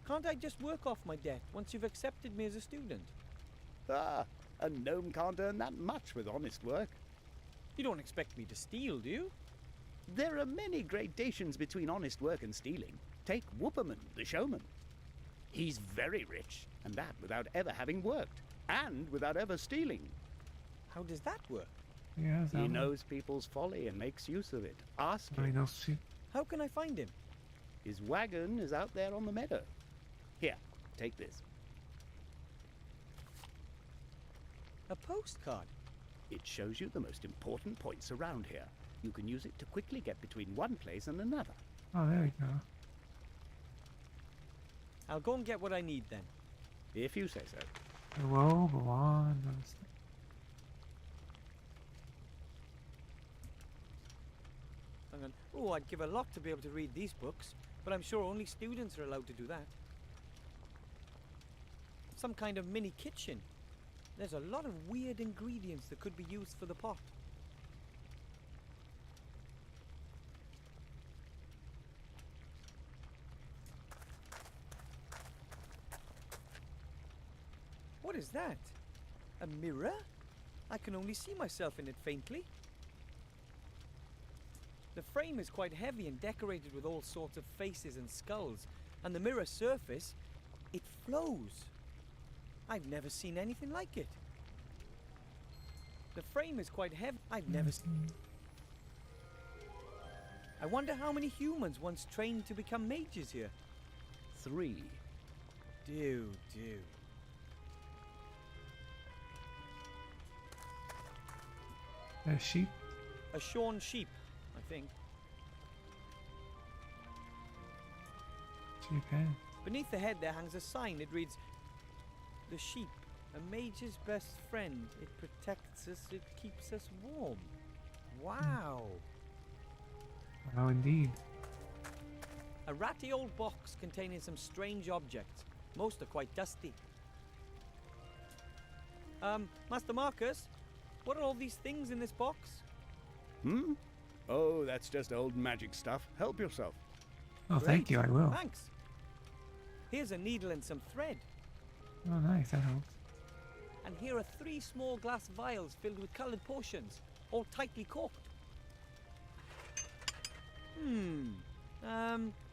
Can't I just work off my debt once you've accepted me as a student? Ah, a gnome can't earn that much with honest work. You don't expect me to steal, do you? There are many gradations between honest work and stealing. Take Whooperman, the showman. He's very rich, and that without ever having worked, and without ever stealing. How does that work? Yeah, He knows people's folly and makes use of it. Ask I him. know. How can I find him? His wagon is out there on the meadow. Here, take this. A postcard. It shows you the most important points around here. You can use it to quickly get between one place and another. Oh, there we go. I'll go and get what I need then. If you say so. A robe, a wand. Hang on. Oh, I'd give a lot to be able to read these books, but I'm sure only students are allowed to do that. Some kind of mini kitchen. There's a lot of weird ingredients that could be used for the pot. What is that? A mirror? I can only see myself in it faintly. The frame is quite heavy and decorated with all sorts of faces and skulls, and the mirror surface, it flows. I've never seen anything like it. The frame is quite heavy. I've never seen. I wonder how many humans once trained to become mages here. 3. Do. A sheep? A shorn sheep, I think. Sheep head. Beneath the head there hangs a sign. It reads, "The sheep, a mage's best friend. It protects us, it keeps us warm." Wow. Oh, indeed. A ratty old box containing some strange objects. Most are quite dusty. Master Marcus, what are all these things in this box? Hmm? Oh, that's just old magic stuff. Help yourself. Oh, thank you, I will. Thanks. Here's a needle and some thread. Oh, nice, that helps. And here are 3 small glass vials filled with coloured potions, all tightly corked.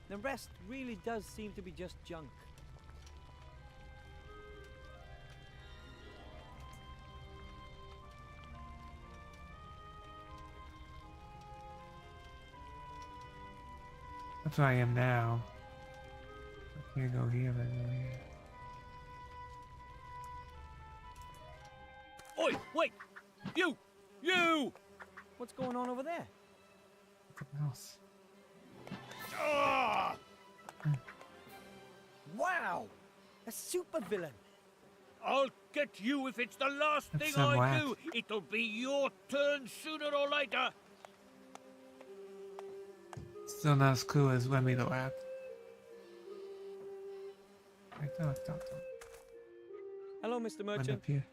The rest really does seem to be just junk. That's where I am now. I can't go here, but I go here. Oi, wait! You! What's going on over there? Look at the house. Ah! Wow! A supervillain! I'll get you if it's the last That's thing some I whack. do. It'll be your turn sooner or later. Still not as cool as when we the at. Right, don't. Hello, Mr. Went Merchant. up here.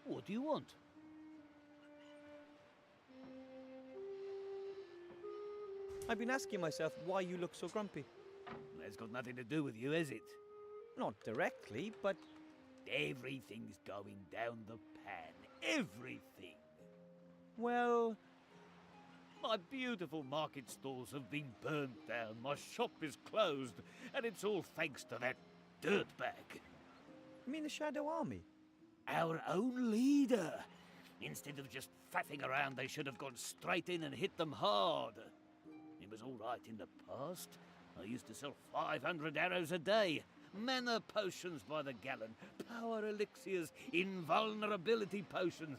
What do you want? I've been asking myself why you look so grumpy. That's got nothing to do with you, has it? Not directly, but Everything's going down the pan. Everything. well, My beautiful market stalls have been burnt down. My shop is closed. And it's all thanks to that dirtbag. you mean the Shadow Army? Our own leader. Instead of just faffing around, they should have gone straight in and hit them hard. It was all right in the past. I used to sell 500 arrows a day. Mana potions by the gallon. Power elixirs. Invulnerability potions.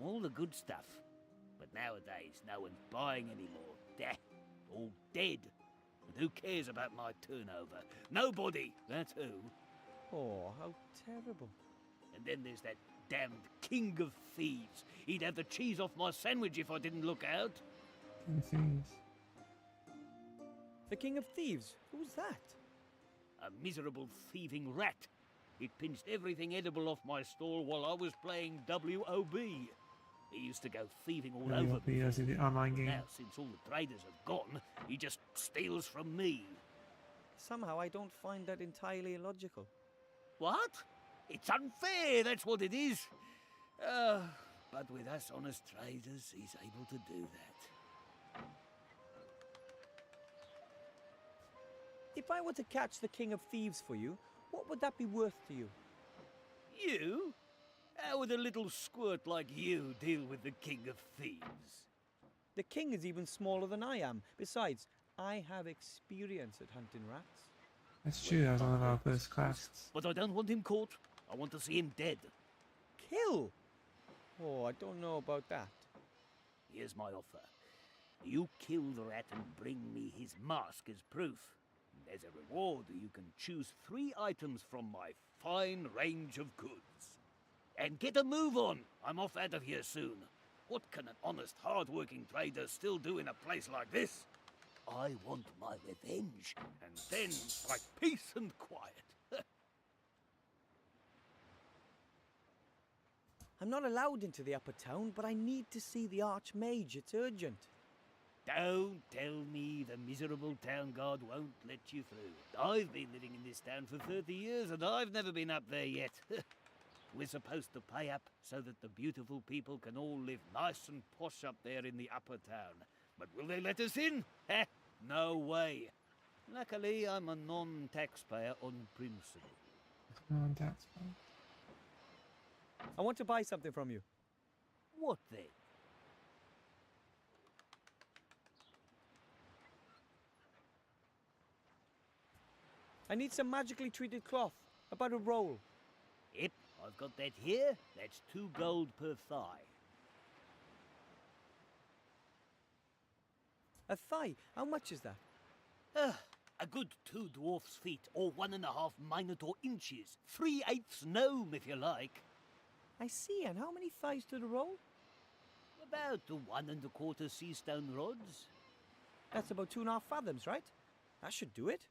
All the good stuff. But nowadays, no one's buying anymore. They're all dead. And who cares about my turnover? Nobody, that's who. Oh, how terrible. And then there's that damned king of thieves. He'd have the cheese off my sandwich if I didn't look out. King of Thieves. The King of Thieves? Who's that? A miserable thieving rat. He pinched everything edible off my stall while I was playing WOB. He used to go thieving all over me. As in the online game. Now, since all the traders have gone, he just steals from me. Somehow I don't find that entirely illogical. What? It's unfair, that's what it is. But with us honest traders, he's able to do that. If I were to catch the King of Thieves for you, what would that be worth to you? You? How would a little squirt like you deal with the King of Thieves? The king is even smaller than I am. Besides, I have experience at hunting rats. That's true, that was one of our first quests. But I don't want him caught. I want to see him dead. Kill? Oh, I don't know about that. Here's my offer. You kill the rat and bring me his mask as proof. As a reward, you can choose 3 items from my fine range of goods. And get a move on. I'm off out of here soon. What can an honest, hard-working trader still do in a place like this? I want my revenge, and then by peace and quiet. I'm not allowed into the upper town, but I need to see the Archmage. It's urgent. Don't tell me the miserable town guard won't let you through. I've been living in this town for 30 years, and I've never been up there yet. We're supposed to pay up so that the beautiful people can all live nice and posh up there in the upper town. But will they let us in? Heh, no way. Luckily, I'm a non-taxpayer on principle. Non-taxpayer. I want to buy something from you. What then? I need some magically treated cloth. About a roll. Yep, I've got that here. That's 2 gold per thigh. A thigh? How much is that? A good 2 dwarf's feet, or 1.5 minotaur inches. 3/8 gnome, if you like. I see, and how many thighs to the roll? About 1 1/4 sea stone rods. That's about 2.5 fathoms, right? That should do it.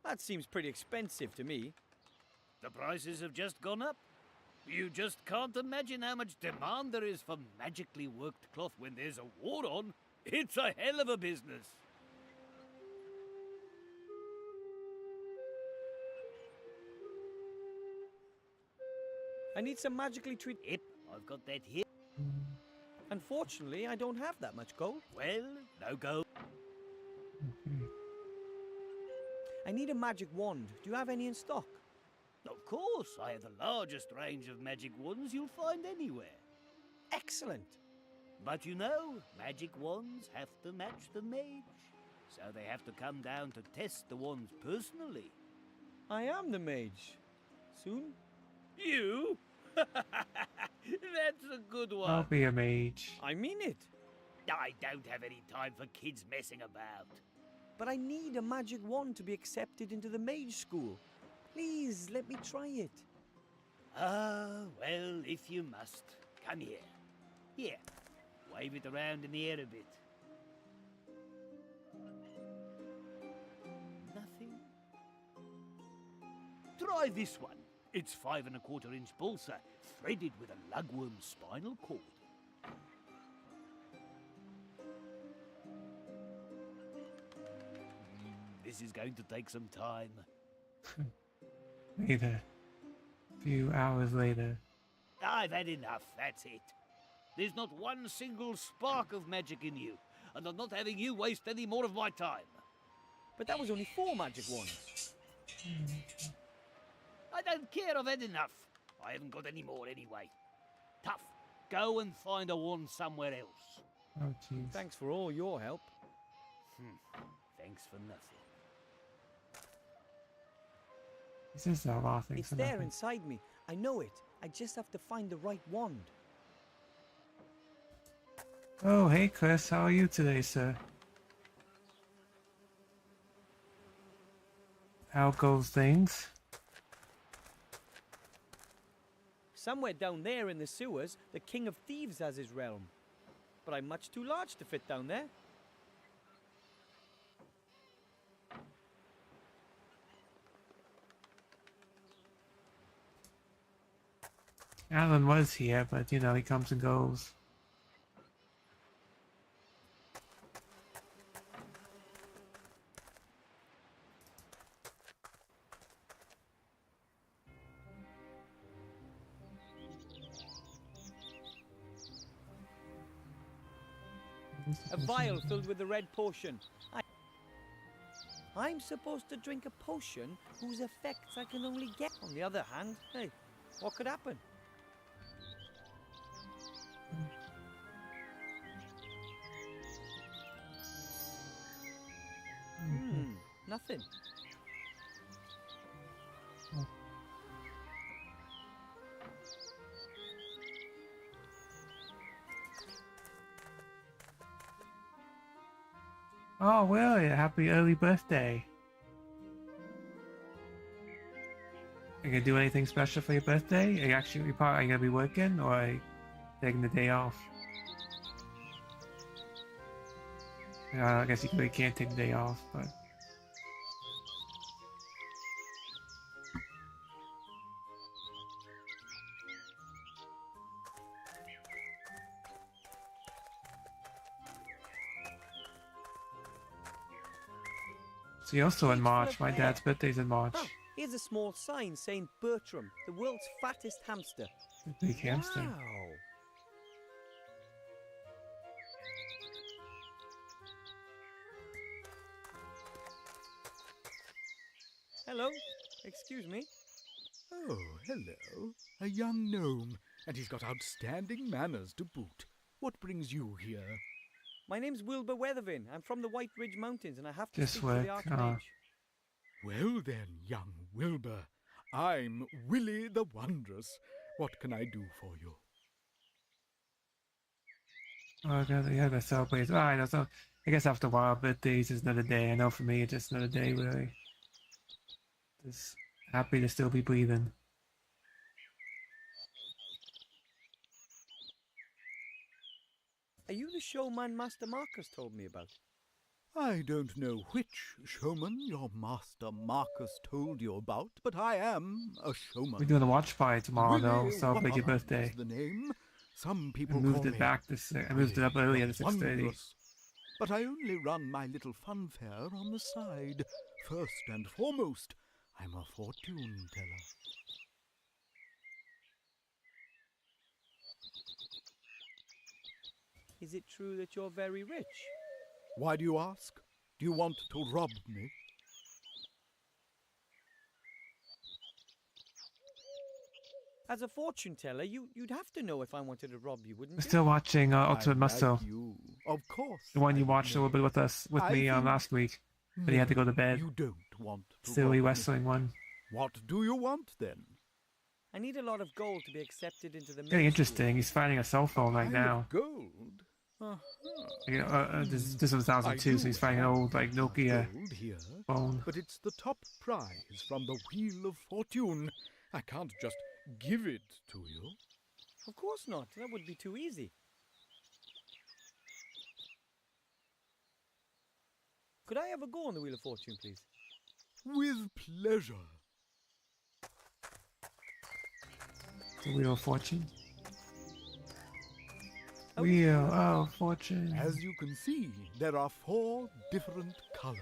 That seems pretty expensive to me. The prices have just gone up. You just can't imagine how much demand there is for magically worked cloth when there's a war on. It's a hell of a business. I need some magically treated... Yep, I've got that here. Unfortunately, I don't have that much gold. Well, no gold. I need a magic wand. Do you have any in stock? Of course, I have the largest range of magic wands you'll find anywhere. Excellent. But you know, magic wands have to match the mage. So they have to come down to test the wands personally. I am the mage. Soon? You? That's a good one. I'll be a mage. I mean it. I don't have any time for kids messing about. But I need a magic wand to be accepted into the mage school. Please, let me try it. Ah, well, if you must. Come here. Here. Wave it around in the air a bit. Nothing? Try this one. It's 5 1/4 inch balsa, threaded with a lugworm spinal cord. This is going to take some time. Later. A few hours later. I've had enough, that's it. There's not one single spark of magic in you, and I'm not having you waste any more of my time. But that was only 4 magic wands. I don't care, I've had enough. I haven't got any more anyway. Tough. Go and find a wand somewhere else. Oh, jeez. Thanks for all your help. Thanks for nothing. He says a lot of things. It's for there nothing. inside me. I know it. I just have to find the right wand. Oh, hey Chris, how are you today, sir? How goes things? Somewhere down there in the sewers, the King of Thieves has his realm. But I'm much too large to fit down there. Alan was here, but you know, he comes and goes. A vial filled with the red potion. I'm supposed to drink a potion whose effects I can only get. On the other hand, hey, what could happen? Nothing. Oh, really? Happy early birthday. you gonna do anything special for your birthday? Are you gonna be working or are you taking the day off? I guess you really can't take the day off, but. See, also in March. My dad's birthday's in March. Oh, here's a small sign saying Bertram, the world's fattest hamster. Big hamster. Wow. Hello. Excuse me. Oh, hello. A young gnome, and he's got outstanding manners to boot. What brings you here? My name's Wilbur Weathervin. I'm from the White Ridge Mountains, and I have to Just speak to the work, Archmage. Well then, young Wilbur, I'm Willie the Wondrous. What can I do for you? Oh, God, yeah, they celebrate. Oh, I know. So, I guess after a while, birthdays is another day. I know for me, it's just another day, really. Just happy to still be breathing. Are you the showman Master Marcus told me about? I don't know which showman your master Marcus told you about, but I am a showman. We're doing a watch party tomorrow, though. Willie Celebrate your Wonder birthday. is the name. Some I people moved call it me back to I moved it up earlier to 6:30. Wondrous. But I only run my little fun fair on the side. First and foremost, I'm a fortune teller. Is it true that you're very rich? Why do you ask? Do you want to rob me? As a fortune teller, you'd have to know if I wanted to rob you, wouldn't We're you? still watching Ultimate Muscle. You, of course. The one you I watched a little bit with me think- last week, but he had to go to bed. You don't want to Silly rob me. wrestling one. What do you want then? I need a lot of gold to be accepted into the Getting mill interesting. He's finding a cell phone right Pile now. of gold. Uh-huh. This was 2002, so he's finding an old like Nokia Gold here, phone. but it's the top prize from the Wheel of Fortune. I can't just give it to you. Of course not. That would be too easy. Could I have a go on the Wheel of Fortune, please? With pleasure. The Wheel of Fortune. Oh. Wheel of Fortune. As you can see, there are 4 different colors.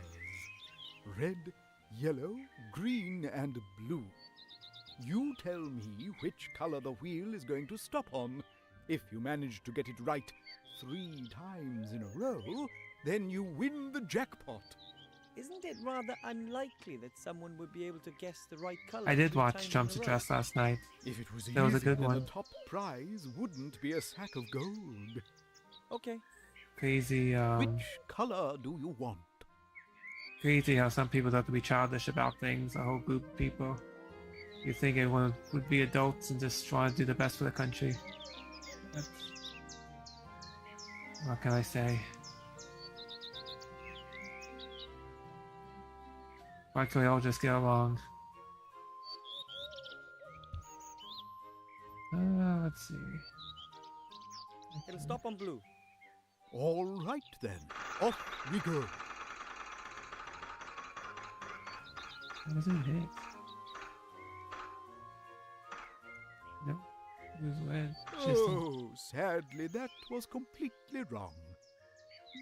Red, yellow, green, and blue. You tell me which color the wheel is going to stop on. If you manage to get it right 3 times in a row, then you win the jackpot. Isn't it rather unlikely that someone would be able to guess the right color? I did 3 watch times in Jumps a to row? Dress last night. If it was That was a easy, good then one. the top prize wouldn't be a sack of gold. Okay. Crazy, Which color do you want? crazy how some people have to be childish about things. A whole group of people. You think everyone would be adults and just try to do the best for the country. That's... What can I say? Why can't we all just get along? Let's see. It'll stop on blue. All right then, off we go. What does it hit? No. It was red. Oh, sadly, that was completely wrong.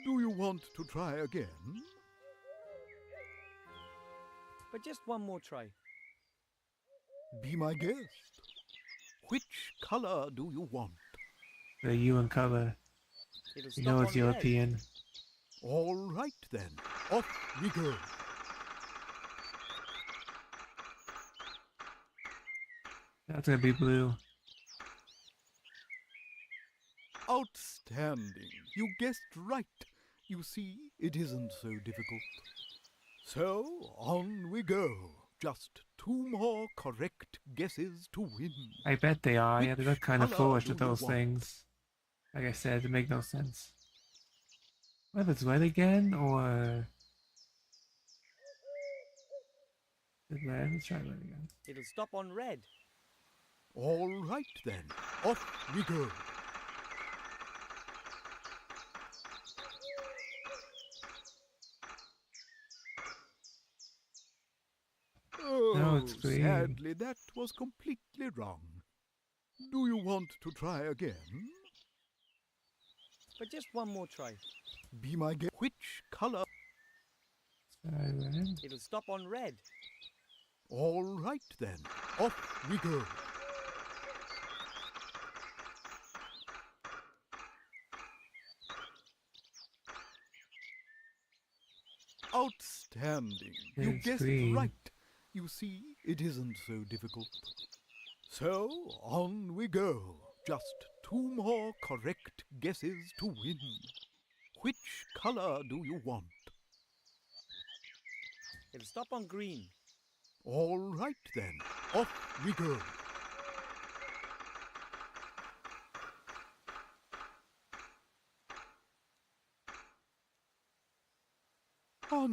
Do you want to try again? But just one more try. Be my guest. Which color do you want? The U in color. It'll You stop know on it's red. European. All right then, off we go. That's gonna be blue. Outstanding. You guessed right. You see, it isn't so difficult. So, on we go. Just 2 more correct guesses to win. I bet they are. Yeah, they look kind of Which foolish colour with do you those want? things. Like I said, it make no sense. Whether it's red again or Did red? Let's try red again. It'll stop on red. All right then, off we go. Oh, No, it's green. sadly, that was completely wrong. Do you want to try again? But just one more try. Be my guest. Which color? Try red. It'll stop on red. All right then, off we go. Outstanding. You It's guessed green. right. You see, it isn't so difficult. So, on we go. Just 2 more correct guesses to win. Which color do you want? It'll stop on green. All right then, off we go.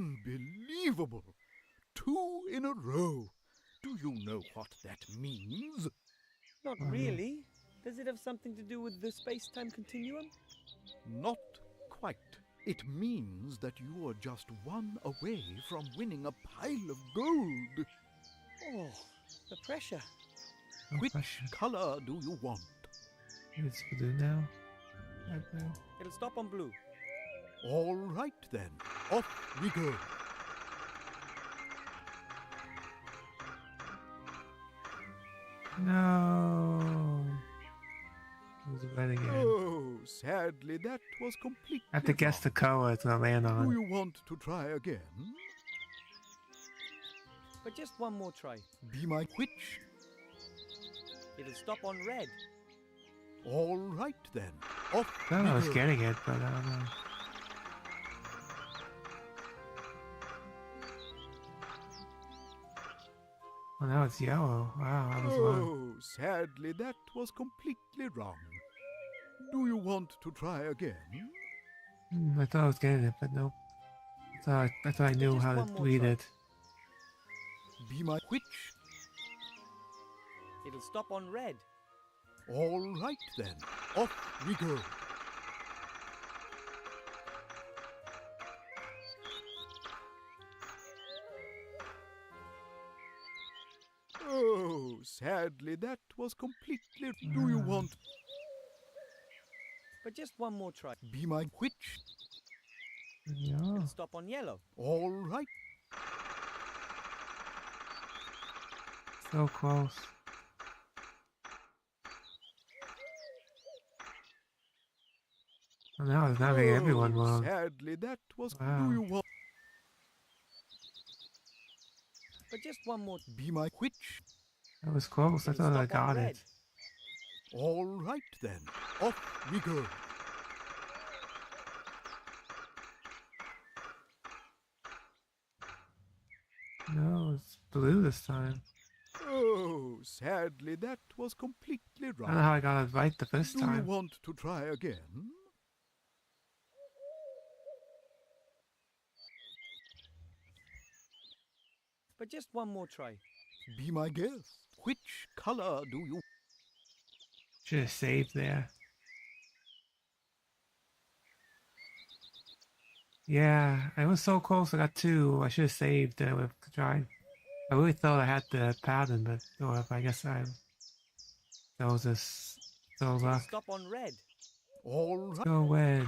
Unbelievable! 2 in a row. Do you know what that means? Not really. Does it have something to do with the space-time continuum? Not quite. It means that you are just 1 away from winning a pile of gold. Oh, the pressure. No Which pressure. color do you want? It's blue now. Red blue. It'll stop on blue. All right then, off we go. No. It was red again. Oh, sadly, that was completely I have to guess the color it's gonna land Do on. you want to try again? But just one more try. Be my which? It'll stop on red. All right then, off I thought we I was go. getting it, but I don't know. Oh, now it's yellow. Wow, I was wrong. Oh, sadly, that was completely wrong. Do you want to try again? I thought I was getting it, but nope. I thought I knew Just how one to more read try. it. Be my which? It'll stop on red. All right then, off we go. Oh, sadly, that was completely. Do you want? But just one more try. Be my which? Yeah. It'll stop on yellow. All right. So close. Well, now it's not getting everyone Oh, wrong. sadly, that was. Wow. Do you want? But just one more. Be my which? That was close. I It'll thought I stop on got red. it. All right then, off we go. No, it's blue this time. Oh, sadly, that was completely I don't know wrong. how I got it right the first Do you time. want to try again? But just one more try. Be my guest. Which color do you? Should have saved there. Yeah, I was so close. I got 2. I should have saved with trying. I really thought I had the pattern, but I guess that was just so It'll luck. stop on red. All right. Go red.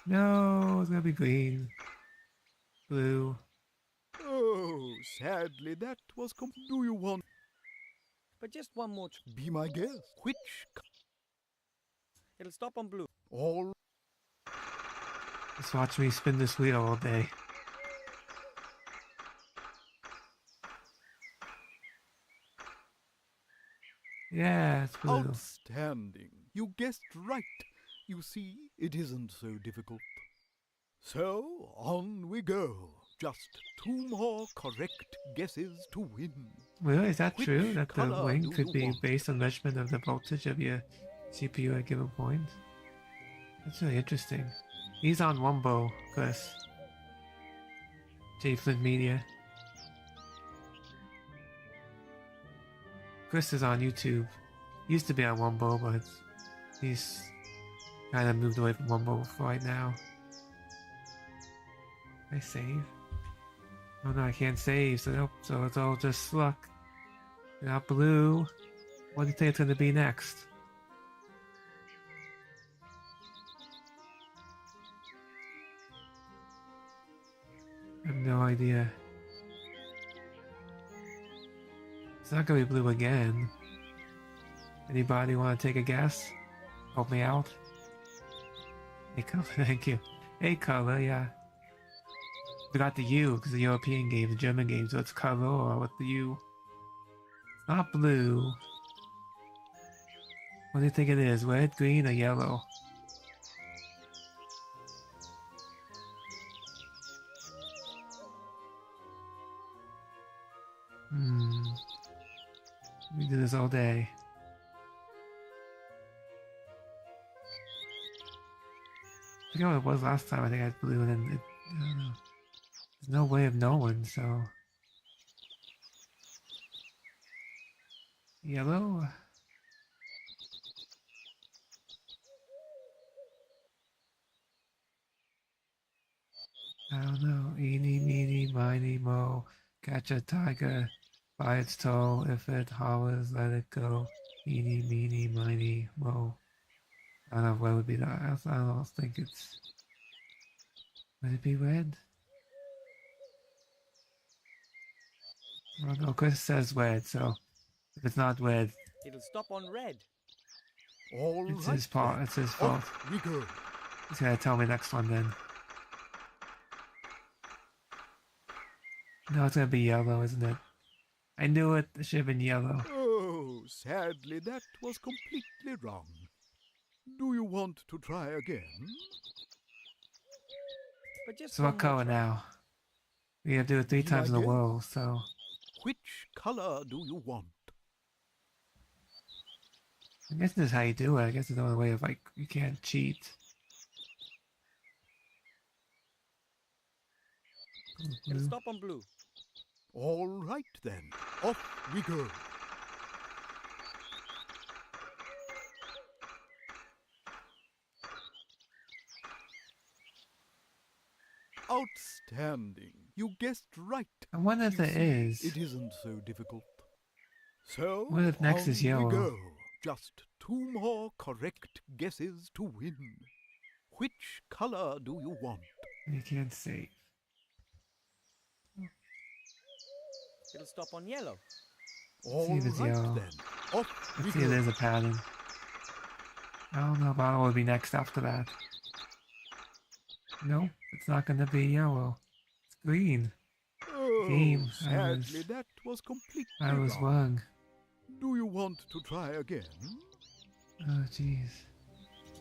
No, it's gonna be green. Blue. Oh, sadly, that was. Do you want? But just one more try. Be my guest. Which? It'll stop on blue. All. Just watch me spin this wheel all day. Yeah, it's blue. Outstanding. You guessed right. You see, it isn't so difficult. So, on we go. Just 2 more correct guesses to win. Really? Is that Which true? That the color wing do could you be want? based on measurement of the voltage of your CPU at a given point? That's really interesting. He's on Wumbo, Chris. J Flynn Media. Chris is on YouTube. He used to be on Wumbo, but he's kind of moved away from Wumbo for right now. Can I save? Oh no, I can't save, so nope, so it's all just luck. Got blue. What do you think it's gonna be next? I have no idea. It's not gonna be blue again. Anybody want to take a guess? Help me out. Hey color, thank you. Hey color, yeah. Forgot the U because the European game, the German game, so it's color or with the U. It's not blue. What do you think it is? Red, green, or yellow? We do this all day. I forget what it was last time. I think I had blue and then it, I don't know. There's no way of knowing, so... Yellow? I don't know. Eeny, meeny, miny, mo. Catch a tiger by its toe. If it hollers, let it go. Eeny, meeny, miny, mo. I don't know what would be that. I don't think it's... Would it be red? Well, no, Chris says red, so if it's not red, It'll stop on red. All it's right his fault. then. It's his fault. Off we go. He's gonna tell me next one then. No, it's gonna be yellow, isn't it? I knew it. It should have been yellow. Oh, sadly, that was completely wrong. Do you want to try again? But just So one what more color try. now? We have to do it 3 times in a guess. row, so... Which color do you want? I guess this is how you do it. I guess there's no other way of, like, you can't cheat. It'll stop on blue. All right then. Off we go. Outstanding. You guessed right. I wonder if You it see, is. It isn't so difficult. So, What if next on is yellow? we go. Just 2 more correct guesses to win. Which color do you want? You can't save. It'll stop on yellow. All See if it's right yellow. then. Off we Let's see if go. there's a pattern. I don't know about what will be next after that. Nope, it's not gonna be yellow. It's green. Oh, Game. sadly, that was completely I was wrong. Do you want to try again? Oh, jeez.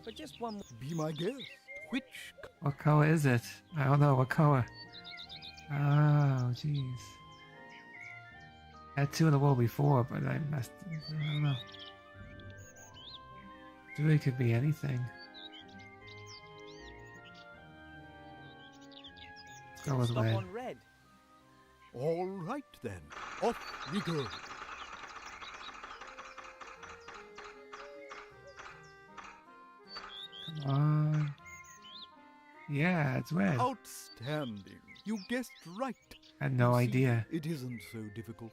But just one more. Be my guest. Which What color is it? I don't know. What color? Oh, jeez. I had 2 in a row before, but I messed... I don't know. It really could be anything. Let's go with Stop red. on red. All right then. Off we go. Come on. Yeah, it's red. Outstanding. You guessed right. I had no You see, idea. It isn't so difficult.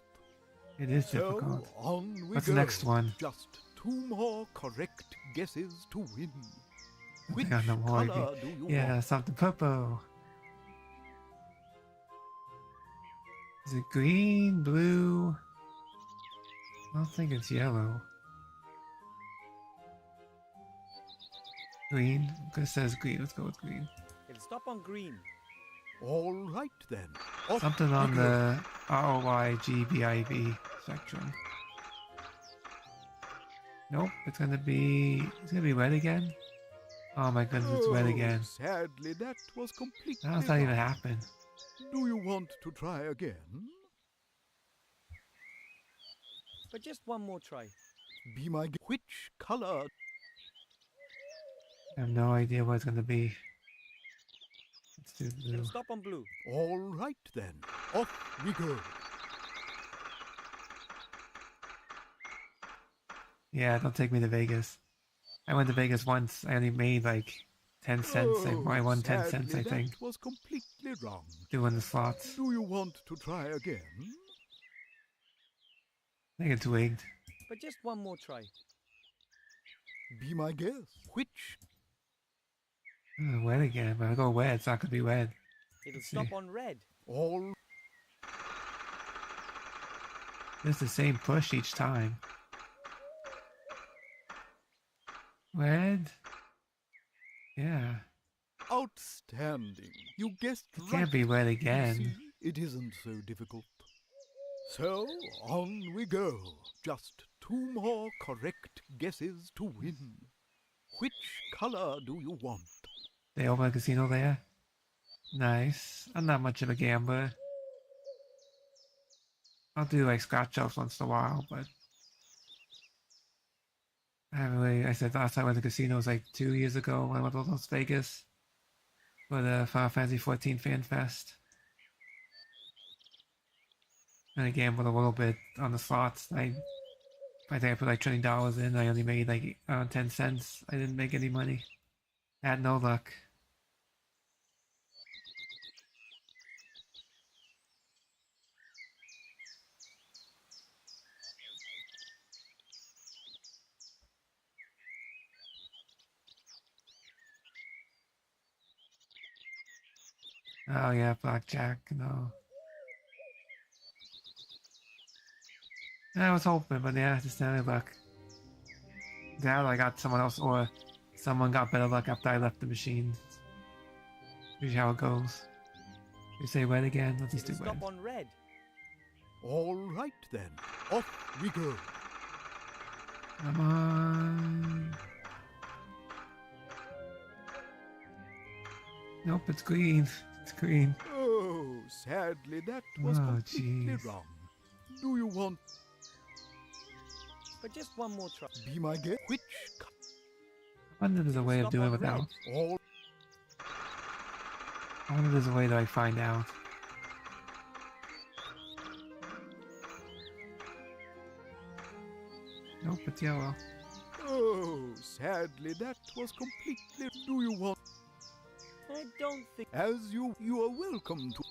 It is So, difficult. on we What's go. the next one? Just 2 more correct guesses to win. I Which got no more color idea. do you Yeah, want? something purple. Is it green, blue? I don't think it's yellow. Green? It says green. Let's go with green. It'll stop on green. All right then. Off Something we on go. the ROYGBIB spectrum. Nope, it's gonna be red again. Oh my goodness, it's red Oh, again. Sadly, that was completely How's that even wrong. happen? Do you want to try again? But just one more try. Be my guest. Which color? I have no idea what it's gonna be. Let's do blue. It'll stop on blue. All right then, off we go. Yeah, don't take me to Vegas. I went to Vegas once. I only made like 10 cents. I won 10 cents, I think. That was completely wrong. Doing the slots. Do you want to try again? I think it's wigged. But just one more try. Be my guest. Which? Wed again. But I go wed, it's not gonna be wed. It'll stop on red. All. It's the same push each time. Wed? Yeah. Outstanding. You guessed It right. can't be wed You again. see, it isn't so difficult. So, on we go. Just 2 more correct guesses to win. Which color do you want? They open a casino there? Nice. I'm not much of a gambler. I'll do like scratch offs once in a while, but I haven't really. I said last time I went to casino was like 2 years ago when I went to Las Vegas for the Final Fantasy 14 Fan Fest. And I gambled a little bit on the slots. I think I put like $20 in. I only made like 10 cents. I didn't make any money. I had no luck. Oh yeah, blackjack, no. I was hoping, but yeah, just any luck. Yeah, I got someone else, or someone got better luck after I left the machine. Usually how it goes. You say wed again? Let's just do It'll wed. stop on red. All right then, off we go. Come on. Nope, it's green. It's green. Oh, sadly, that was Oh, completely jeez. wrong. Do you want? But just one more try. Be my guest. Which? I wonder if there's a way of Stop doing it on red. without. All. I wonder if there's a way that I find out. Nope, it's yellow. Oh, sadly, that was completely. Do you want? I don't think. As you are welcome to.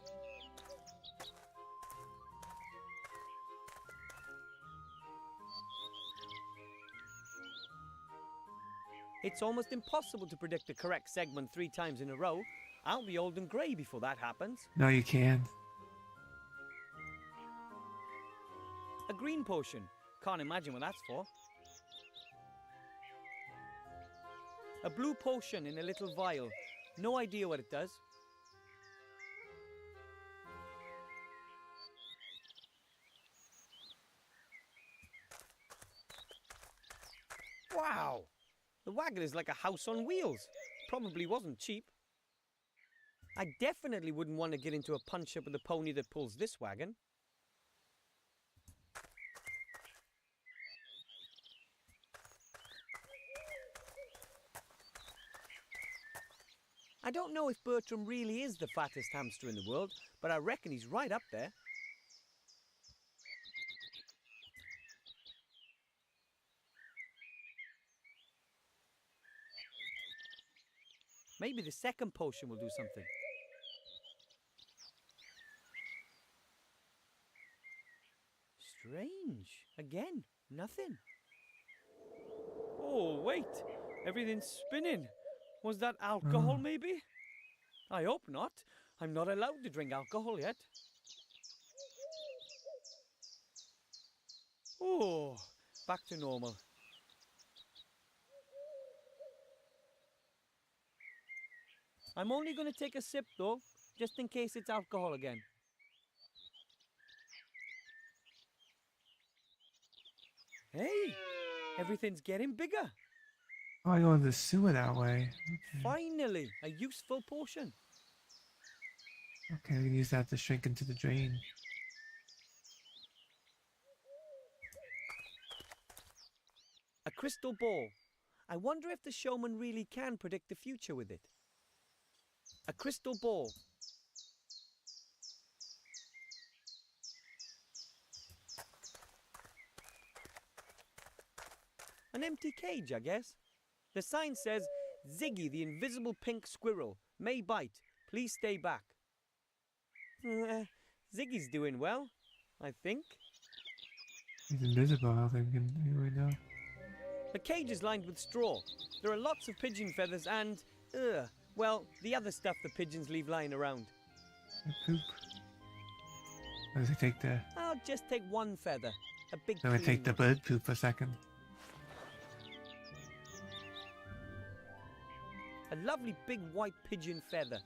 It's almost impossible to predict the correct segment 3 times in a row. I'll be old and grey before that happens. No, you can. A green potion. Can't imagine what that's for. A blue potion in a little vial. No idea what it does. Wow! The wagon is like a house on wheels. Probably wasn't cheap. I definitely wouldn't want to get into a punch-up with the pony that pulls this wagon. I don't know if Bertram really is the fattest hamster in the world, but I reckon he's right up there. Maybe the second potion will do something. Strange. Again, nothing. Oh, wait. Everything's spinning. Was that alcohol, maybe? I hope not. I'm not allowed to drink alcohol yet. Oh, back to normal. I'm only going to take a sip, though, just in case it's alcohol again. Hey, everything's getting bigger. Oh, I go in the sewer that way. Okay. Finally, a useful potion. Okay, we can use that to shrink into the drain. A crystal ball. I wonder if the showman really can predict the future with it. A crystal ball. An empty cage, I guess. The sign says, Ziggy the invisible pink squirrel may bite. Please stay back. Ziggy's doing well, I think. He's invisible, I think, right now. The cage is lined with straw. There are lots of pigeon feathers and, well, the other stuff the pigeons leave lying around. Poop. Or does he take the... I'll just take one feather. A big So we take the clean bird poop for a second. one. A lovely big white pigeon feather.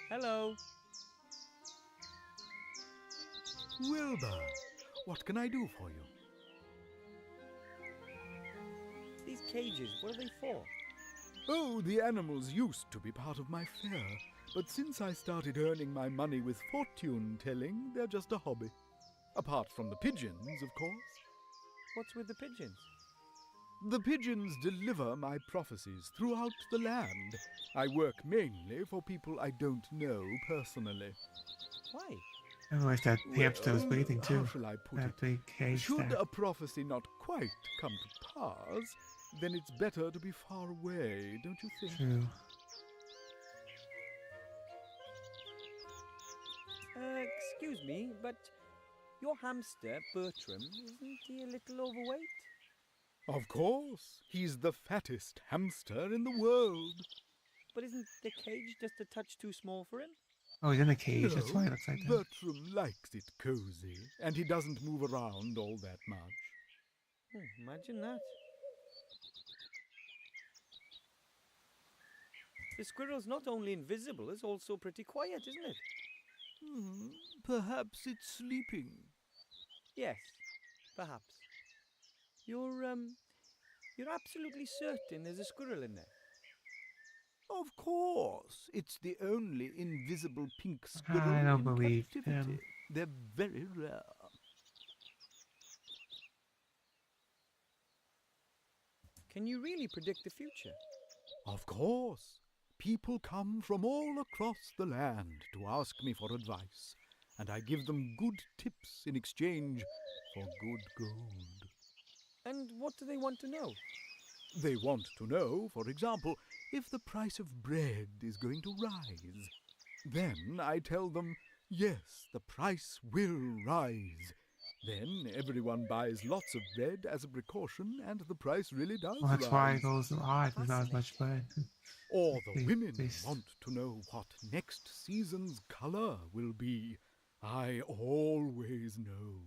Hello. Wilbur, what can I do for you? These cages, what are they for? Oh, the animals used to be part of my fare, but since I started earning my money with fortune telling, they're just a hobby. Apart from the pigeons, of course. What's with the pigeons? The pigeons deliver my prophecies throughout the land. I work mainly for people I don't know personally. Why? Oh, it's that hamster was breathing too. How shall I put that it? big cage Should there. a prophecy not quite come to pass, then it's better to be far away, don't you think? True. Excuse me, but your hamster, Bertram, isn't he a little overweight? Of course. He's the fattest hamster in the world. But isn't the cage just a touch too small for him? Oh, he's in a cage, No, that's why it looks like that. Bertram likes it cozy, and he doesn't move around all that much. Imagine that. The squirrel's not only invisible, it's also pretty quiet, isn't it? Perhaps it's sleeping. Yes, perhaps. You're absolutely certain there's a squirrel in there? Of course. It's the only invisible pink squirrel I don't in believe captivity. him. They're very rare. Can you really predict the future? Of course. People come from all across the land to ask me for advice, and I give them good tips in exchange for good gold. And what do they want to know? They want to know, for example, if the price of bread is going to rise. Then I tell them, yes, the price will rise. Then everyone buys lots of bread as a precaution, and the price really does Well, that's rise. why it goes high, there's not as much bread. Or the women Please. want to know what next season's colour will be. I always know.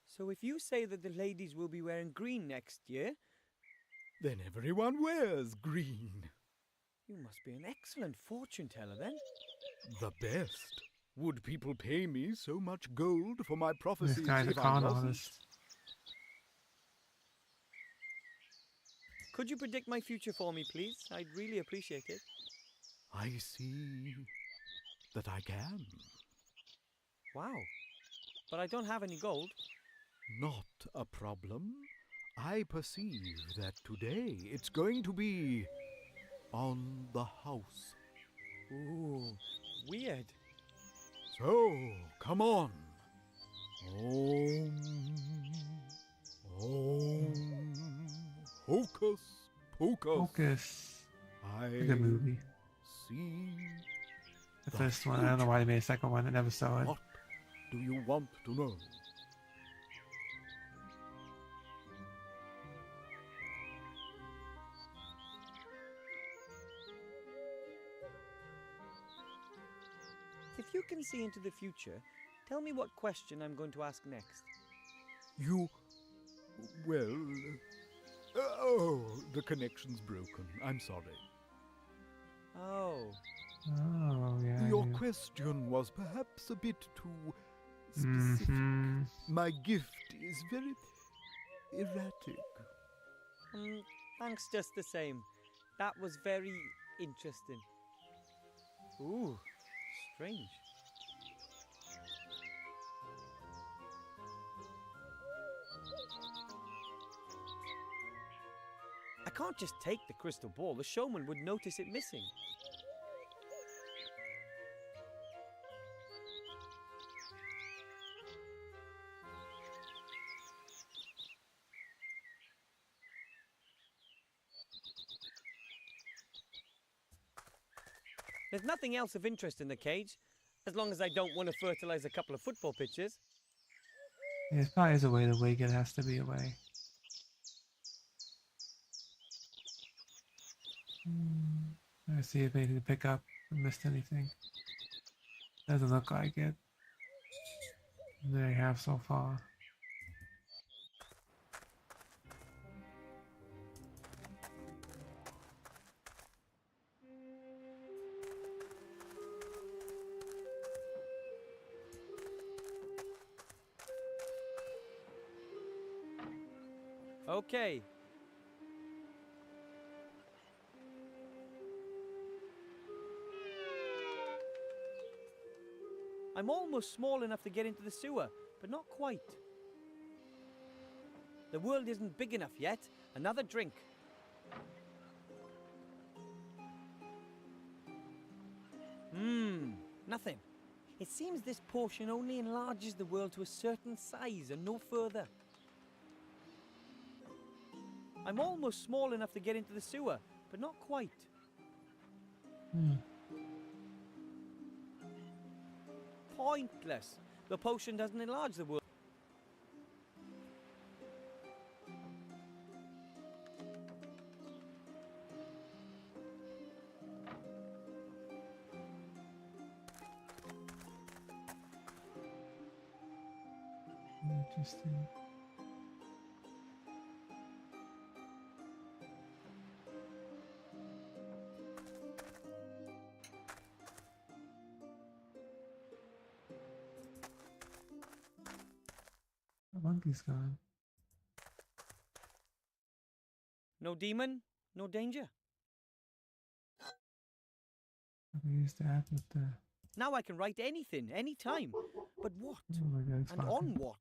So if you say that the ladies will be wearing green next year, Then everyone wears green. you must be an excellent fortune teller then. The best. Would people pay me so much gold for my prophecies This guy's a if I con wasn't? artist. Could you predict my future for me, please? I'd really appreciate it. I see that I can. Wow. But I don't have any gold. Not a problem. I perceive that today it's going to be on the house. Ooh, weird. So, come on. Om, hocus pocus. Focus. I Good movie. see. The first one, I don't know why they made a second one, I never saw it. What do you want to know? If you can see into the future, tell me what question I'm going to ask next. You. Well. Oh, the connection's broken. I'm sorry. Oh. Oh, yeah. Your yeah. question was perhaps a bit too specific. My gift is very erratic. Thanks just the same. That was very interesting. Ooh, strange. I can't just take the crystal ball. The showman would notice it missing. There's nothing else of interest in the cage, as long as I don't want to fertilize a couple of football pitches. Yeah, there's probably is a way to wig it. Has to be a way. Let's see if anything to pick up. I missed anything. Doesn't look like it. They have so far. Okay. I'm almost small enough to get into the sewer, but not quite. The world isn't big enough yet. Another drink. Nothing. It seems this portion only enlarges the world to a certain size and no further. I'm almost small enough to get into the sewer, but not quite. Pointless. The potion doesn't enlarge the world. Interesting. The monkey's gone. No demon, no danger. I use that with the. Now I can write anything, anytime. But what? Oh my God, it's And fucking- on what?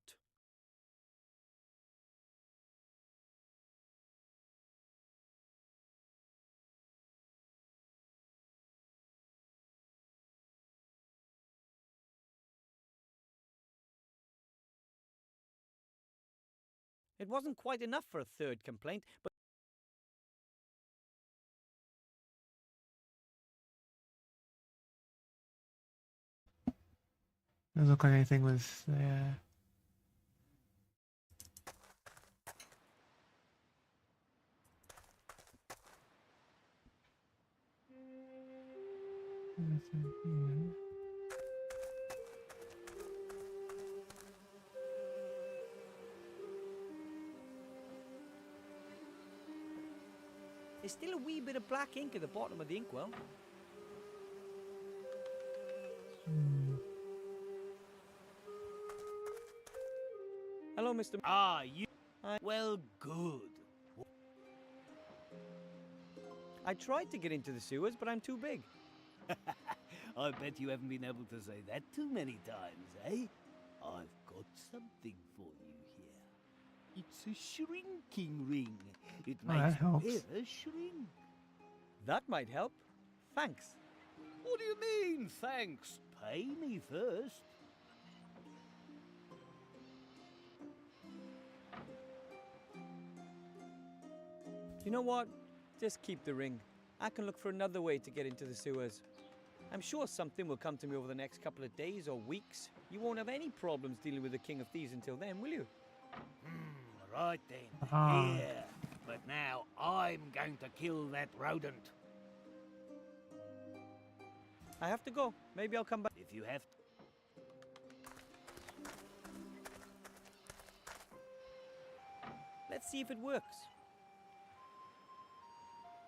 It wasn't quite enough for a third complaint, but Doesn't look like anything was there. Nothing here. there's still a wee bit of black ink at the bottom of the inkwell. Hello, Mr. Ah, you. Well, good. I tried to get into the sewers, but I'm too big. I bet you haven't been able to say that too many times, eh? I've got something for you here. It's a shrinking ring. It Oh, that makes helps. hair shrink. That might help. Thanks. What do you mean, thanks? Pay me first. You know what? Just keep the ring. I can look for another way to get into the sewers. I'm sure something will come to me over the next couple of days or weeks. You won't have any problems dealing with the King of Thieves until then, will you? Right then. Ah. Here. But now I'm going to kill that rodent. I have to go. Maybe I'll come back. If you have to. Let's see if it works.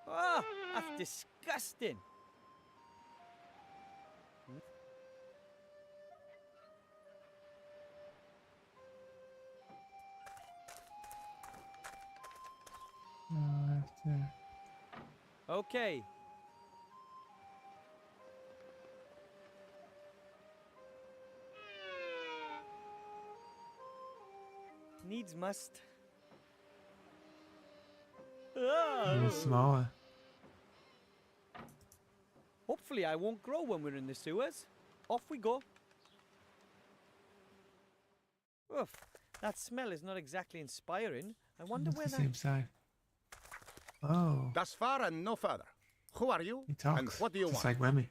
Ah, that's disgusting. No, I have to. Okay. Needs must. A little smaller. Hopefully I won't grow when we're in the sewers. Off we go. Oof, that smell is not exactly inspiring. I wonder It's where the that... same side. Oh. Thus far and no further. Who are you? He talks. And what do you just want? like Remy.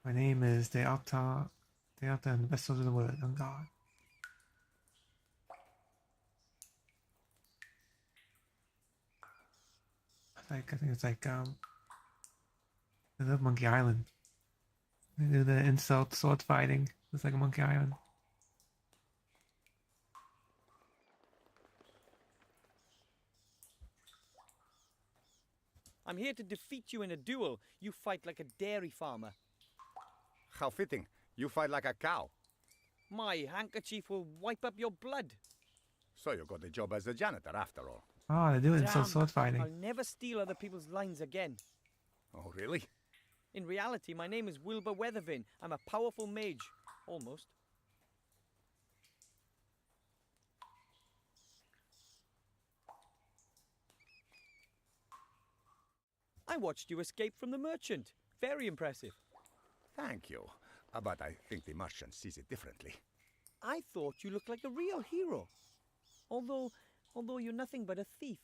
My name is Deata and the best of the world. I'm God. I think it's like I love Monkey Island. They do the insult sword fighting. It's like a Monkey Island. I'm here to defeat you in a duel. You fight like a dairy farmer. How fitting. You fight like a cow. My handkerchief will wipe up your blood. So you got the job as a janitor after all. Oh, they do insult Damn, sword fighting. I'll never steal other people's lines again. Oh, really? In reality, my name is Wilbur Weathervane. I'm a powerful mage. Almost. I watched you escape from the merchant. Very impressive. Thank you. But I think the merchant sees it differently. I thought you looked like a real hero. Although you're nothing but a thief.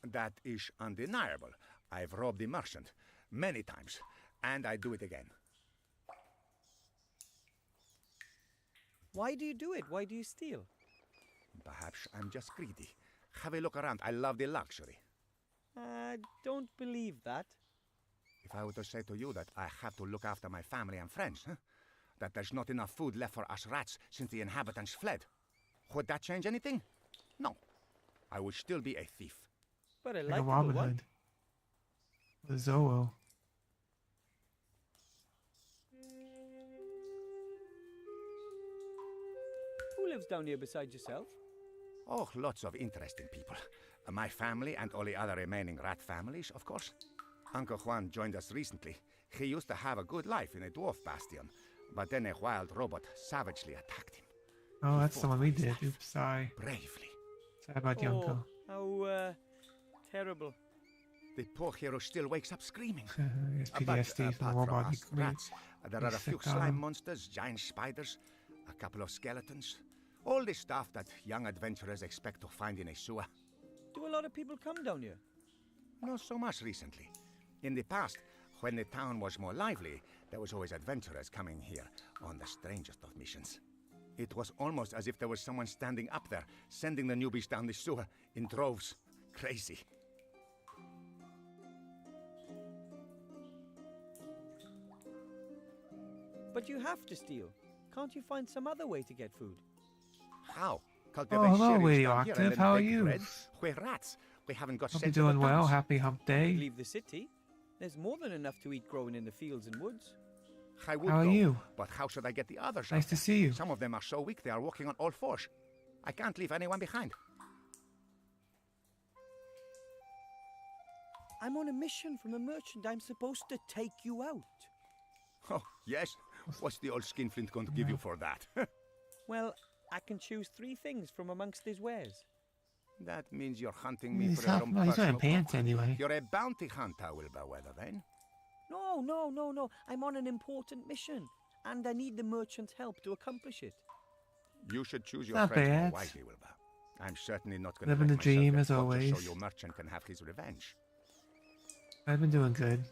That is undeniable. I've robbed the merchant many times, and I do it again. Why do you do it? Why do you steal? Perhaps I'm just greedy. Have a look around. I love the luxury. I don't believe that. If I were to say to you that I have to look after my family and friends, that there's not enough food left for us rats since the inhabitants fled, would that change anything? No. I would still be a thief. But I Like a like Robin one. Hood. With Zolo. Who lives down here beside yourself? Oh, lots of interesting people. My family and all the other remaining rat families, of course. Uncle Juan joined us recently. He used to have a good life in a dwarf bastion, but then a wild robot savagely attacked him. Oh, that's the one we did. Oops, sorry. Bravely. Sorry about you, Uncle. How terrible. The poor hero still wakes up screaming. It's PTSD from the apart robot. from us rats, there are a few sick on slime him. monsters, giant spiders, a couple of skeletons. All the stuff that young adventurers expect to find in a sewer. Do a lot of people come down here? Not so much recently. In the past, when the town was more lively, there was always adventurers coming here on the strangest of missions. It was almost as if there was someone standing up there, sending the newbies down the sewer in droves. Crazy. But you have to steal. Can't you find some other way to get food? How? Oh, hello, sherries Radio down here and Active. then How are bake you? bread? We're rats. We haven't got Hope you're sense of doing well. tongues. Happy hump day. Leave the city. There's more than enough to eat growing in the fields and woods. I would How are go, you? But how should I get the others? Nice out to there? see you. Some of them are so weak they are walking on all fours. I can't leave anyone behind. I'm on a mission from a merchant. I'm supposed to take you out. Oh, yes. What's the old skinflint going to give you for that? Well, I can choose 3 things from amongst his wares. That means you're hunting me He's for your not- own well, he's wearing personal pants anyway. You're a bounty hunter, Wilbur Weathervane. No. I'm on an important mission. And I need the merchant's help to accomplish it. You should choose your Not friends more bad. wisely, Wilbur. I'm certainly not going Living to the dream as always. So your merchant can have his revenge. I've been doing good.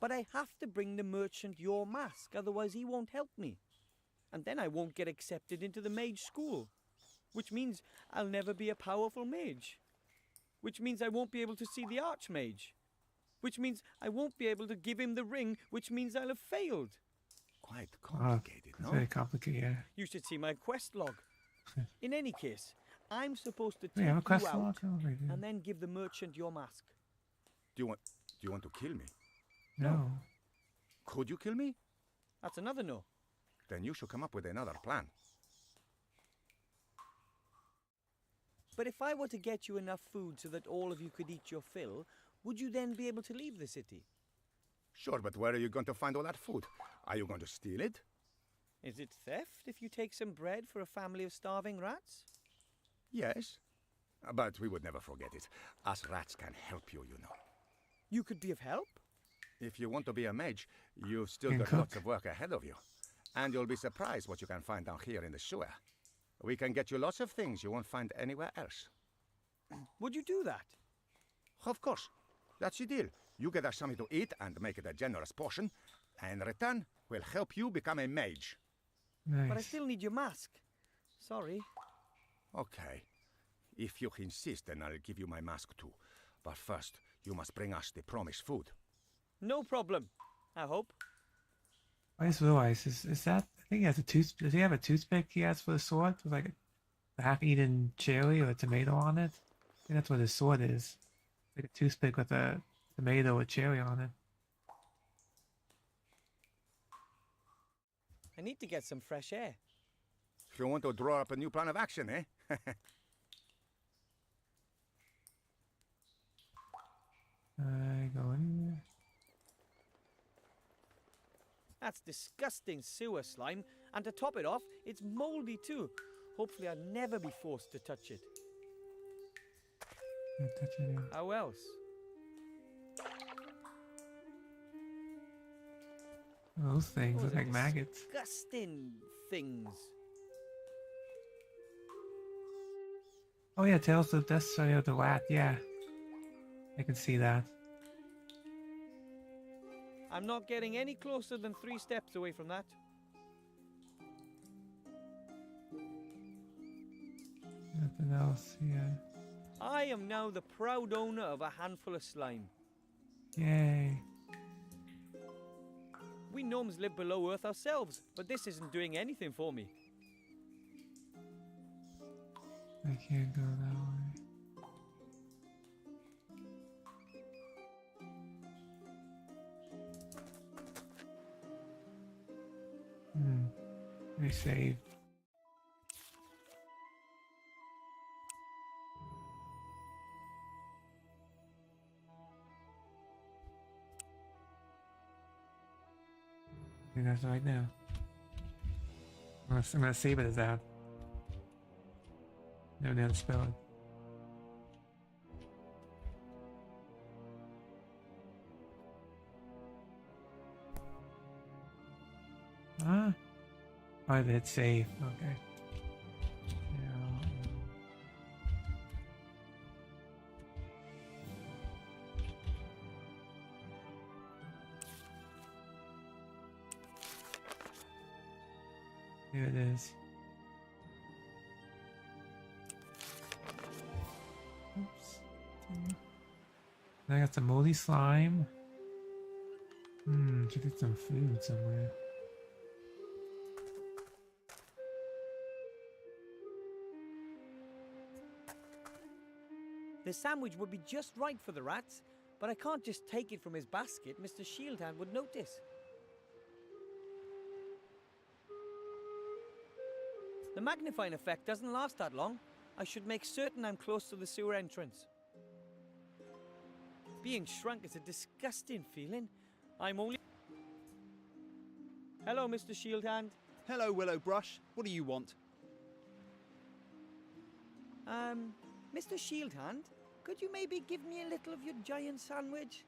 But I have to bring the merchant your mask, otherwise he won't help me. And then I won't get accepted into the mage school. Which means I'll never be a powerful mage. Which means I won't be able to see the archmage. Which means I won't be able to give him the ring, which means I'll have failed. Quite It's complicated, no? very complicated, yeah. You should see my quest log. In any case, I'm supposed to We take have a you quest out log. Oh, very good. and then give the merchant your mask. Do you want to kill me? No. Could you kill me? That's another no. then you should come up with another plan. But if I were to get you enough food so that all of you could eat your fill, would you then be able to leave the city? Sure, but where are you going to find all that food? Are you going to steal it? Is it theft if you take some bread for a family of starving rats? Yes. But we would never forget it. Us rats can help you, you know. You could be of help? If you want to be a mage, you've still And got cook. lots of work ahead of you. And you'll be surprised what you can find down here in the sewer. We can get you lots of things you won't find anywhere else. Would you do that? Of course. That's the deal. You get us something to eat and make it a generous portion. And in return, we'll help you become a mage. Nice. But I still need your mask. Sorry. Okay. If you insist, then I'll give you my mask too. But first, you must bring us the promised food. No problem, I hope. I just realized, is that, I think he has a does he have a toothpick he has for the sword? With like a half-eaten cherry or a tomato on it? I think that's what his sword is. Like a toothpick with a tomato or cherry on it. I need to get some fresh air. If you want to draw up a new plan of action, eh? I go anywhere. That's disgusting sewer slime, and to top it off, it's mouldy too. Hopefully I'll never be forced to touch it. Can't touch it again. How else? Those things Those look are like maggots. Disgusting things. Oh yeah, Tails of Destiny of the Rat, yeah. I can see that. I'm not getting any closer than 3 steps away from that. Nothing else, yeah. I am now the proud owner of a handful of slime. Yay. We gnomes live below Earth ourselves, but this isn't doing anything for me. I can't go that way. Let me save. I think that's right now. I'm gonna save it as that. No need to spell it. Huh? Oh, that's save. Okay. Yeah. Here it is. Oops. I got some moldy slime. Should get some food somewhere. The sandwich would be just right for the rats, but I can't just take it from his basket. Mr. Shieldhand would notice. The magnifying effect doesn't last that long. I should make certain I'm close to the sewer entrance. Being shrunk is a disgusting feeling. I'm only... Hello, Mr. Shieldhand. Hello, Willowbrush. What do you want? Mr. Shieldhand, could you maybe give me a little of your giant sandwich?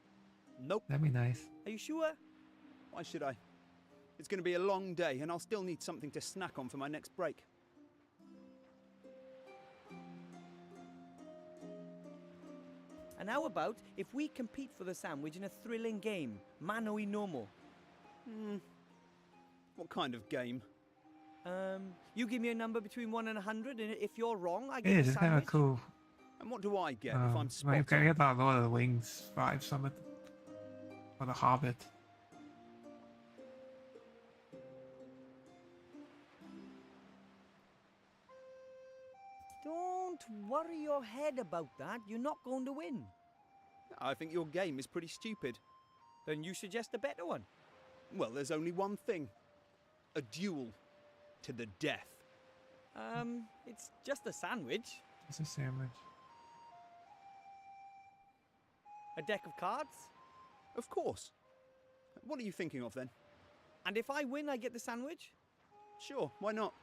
Nope. That'd be nice. Are you sure? Why should I? It's going to be a long day, and I'll still need something to snack on for my next break. And how about if we compete for the sandwich in a thrilling game, mano y nomo? What kind of game? You give me a number between 1 and 100, and if you're wrong, I It get is. a It's kind sandwich. of cool. And what do I get if I'm Like, spotted? I get that Lord of the Rings vibe from it. Or the Hobbit. Don't worry your head about that. You're not going to win. I think your game is pretty stupid. Then you suggest a better one. Well, there's only one thing. a duel to the death. It's just a sandwich. It's a sandwich. A deck of cards? Of course. What are you thinking of then? And if I win, I get the sandwich? Sure, why not?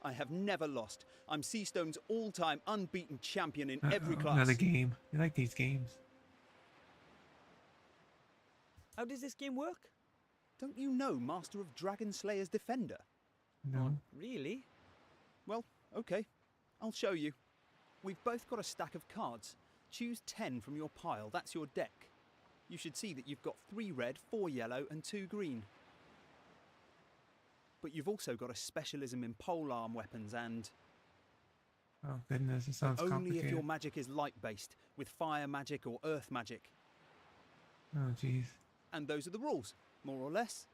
I have never lost. I'm Seastone's all-time unbeaten champion in every class. Another game. You like these games. How does this game work? Don't you know Master of Dragon Slayer's Defender? No. Really? Well, okay. I'll show you. We've both got a stack of cards. Choose 10 from your pile. That's your deck. You should see that you've got 3 red, 4 yellow and 2 green. But you've also got a specialism in polearm weapons and... Oh goodness, it sounds only complicated. if your magic is light-based, with fire magic or earth magic. Oh jeez. And those are the rules, more or less.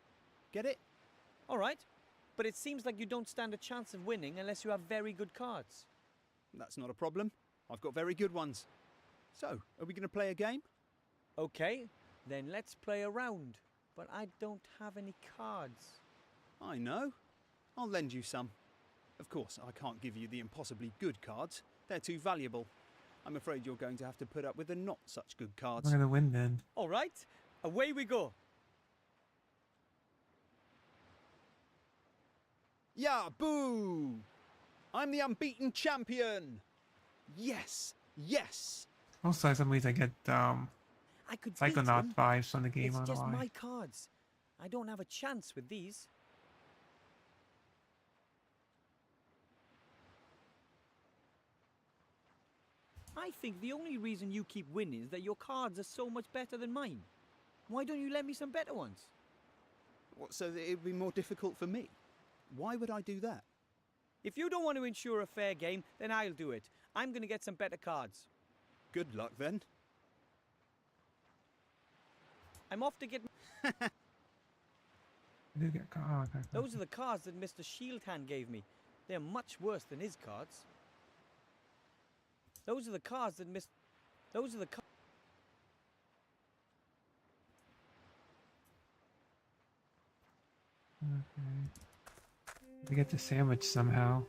Get it? All right. But it seems like you don't stand a chance of winning unless you have very good cards. That's not a problem. I've got very good ones. So, are we going to play a game? Okay, then let's play a round. But I don't have any cards. I know. I'll lend you some. Of course, I can't give you the impossibly good cards. They're too valuable. I'm afraid you're going to have to put up with the not such good cards. I'm gonna win then. All right, away we go. Yeah, boo! I'm the unbeaten champion! Yes! Yes! Also, some ways I get I could beat Psychonaut him. vibes from the game. It's I don't just know why. my cards. I don't have a chance with these. I think the only reason you keep winning is that your cards are so much better than mine. Why don't you lend me some better ones? What, so that it would be more difficult for me? Why would I do that? If you don't want to ensure a fair game, then I'll do it. I'm going to get some better cards. Good luck then. I'm off to get... I do get cards. Oh, okay. Those are the cards that Mr. Shieldhand gave me. They're much worse than his cards. Those are the cards that Those are the cards... Okay. We get the sandwich somehow.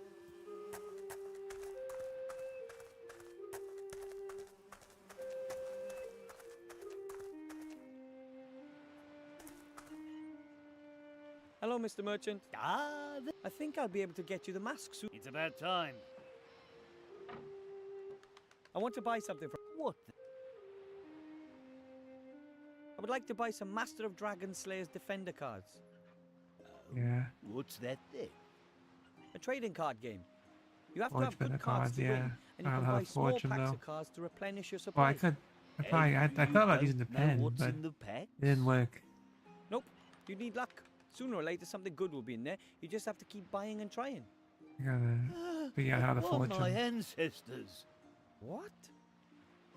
Hello, Mr. Merchant. Ah, I think I'll be able to get you the mask soon. it's about time. I want to buy something from... What the? I would like to buy some Master of Dragon Slayer's Defender cards. Yeah. What's that thing? A trading card game. You have to Forge have good better cards cards, to yeah. win, and you I don't can know how buy to small forge them, packs though. of cards to replenish your Well, I supplies. could. I thought about using the Know pen, what's but in the pack? it didn't work. Nope. You need luck. Sooner or later, something good will be in there. You just have to keep buying and trying. I gotta figure out how to What forge my them. ancestors? What?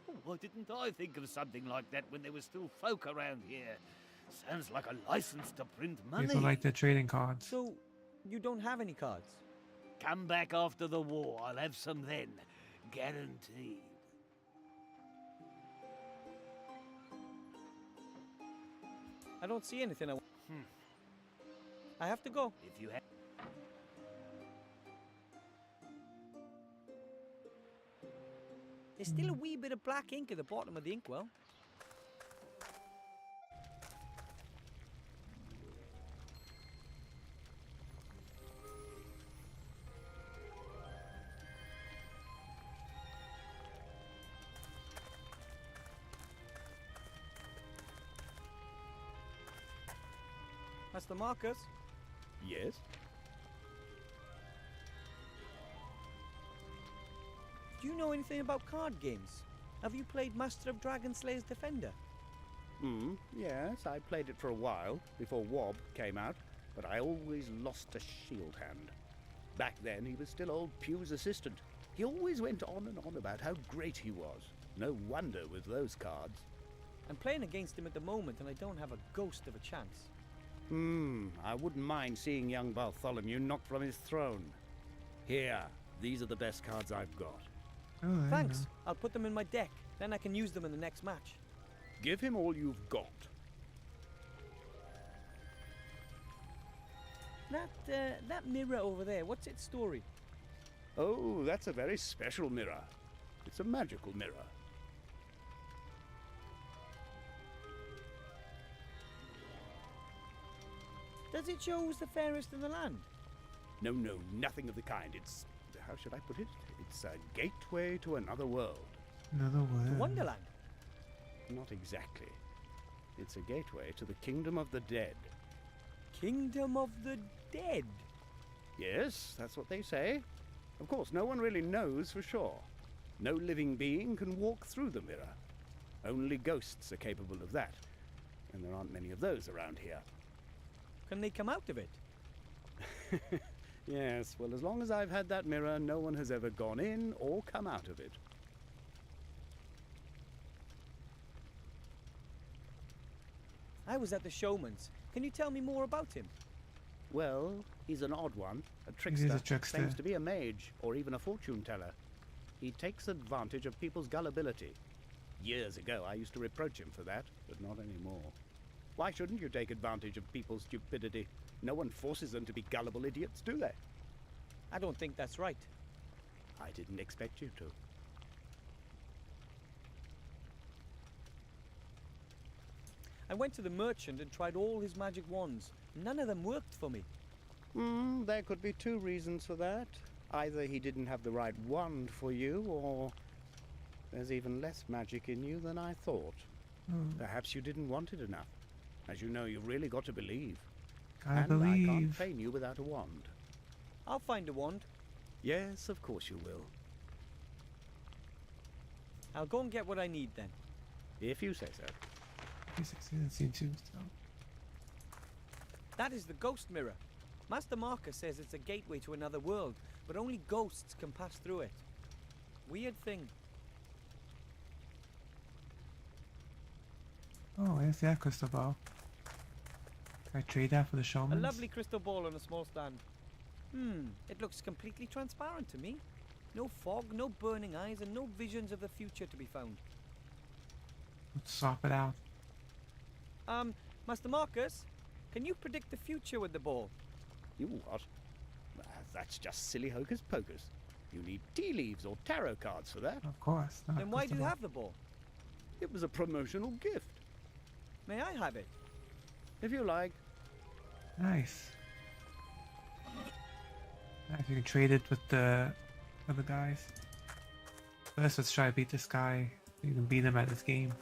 Oh, why didn't I think of something like that when there were still folk around here? Sounds like a license to print money. People like the trading cards. So, you don't have any cards? Come back after the war. I'll have some then. Guaranteed. I don't see anything. I have to go. If you have... There's still a wee bit of black ink at the bottom of the inkwell. That's the markers. Yes? Do you know anything about card games? Have you played Master of Dragon Slayer's Defender? Yes, I played it for a while, before Wob came out, but I always lost to Shieldhand. Back then, he was still old Pew's assistant. He always went on and on about how great he was. No wonder with those cards. I'm playing against him at the moment and I don't have a ghost of a chance. I wouldn't mind seeing young Bartholomew knocked from his throne. Here, these are the best cards I've got. Oh, there you Thanks. go. I'll put them in my deck. Then I can use them in the next match. Give him all you've got. That mirror over there, what's its story? Oh, that's a very special mirror. It's a magical mirror. Does it show who's the fairest in the land? No, nothing of the kind. It's, how should I put it? It's a gateway to another world. Another world. Wonderland? Not exactly. It's a gateway to the kingdom of the dead. Kingdom of the dead? Yes, that's what they say. Of course, no one really knows for sure. No living being can walk through the mirror. Only ghosts are capable of that. And there aren't many of those around here. Can they come out of it? Yes, well, as long as I've had that mirror, no one has ever gone in or come out of it. I was at the showman's. Can you tell me more about him? Well, he's an odd one. A trickster. He's a trickster. Claims to be a mage or even a fortune teller. He takes advantage of people's gullibility. Years ago, I used to reproach him for that, but not anymore. Why shouldn't you take advantage of people's stupidity? No one forces them to be gullible idiots, do they? I don't think that's right. I didn't expect you to. I went to the merchant and tried all his magic wands. None of them worked for me. There could be two reasons for that. Either he didn't have the right wand for you, or there's even less magic in you than I thought. Perhaps you didn't want it enough. As you know, you've really got to believe. I believe. I can't train you without a wand. I'll find a wand. Yes, of course you will. I'll go and get what I need then. If you say so. He succeeded in scene 2, so. That is the ghost mirror. Master Marcus says it's a gateway to another world, but only ghosts can pass through it. Weird thing. Oh, there's that crystal ball. Can I trade that for the A showman? lovely crystal ball on a small stand. It looks completely transparent to me. No fog, no burning eyes, and no visions of the future to be found. Let's swap it out. Master Marcus, can you predict the future with the ball? You what? That's just silly hocus pocus. You need tea leaves or tarot cards for that. Of course. Then why do you have the ball? It was a promotional gift. May I have it? If you like. Nice. Nice, you can trade it with the other guys. First, let's try to beat this guy. You can beat him at this game.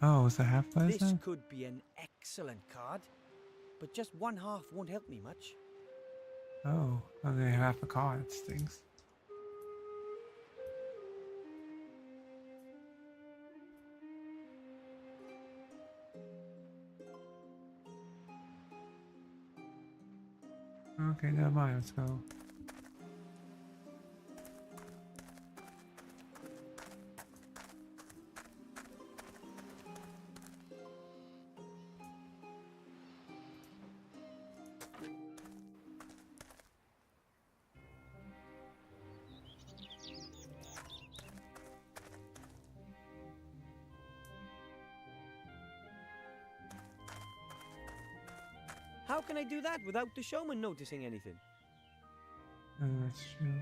Oh, is that half price This now? could be an excellent card, but just one half won't help me much. Oh, okay, half the cards, things. Okay, never mind, let's go. How can I do that without the showman noticing anything? Oh, that's true.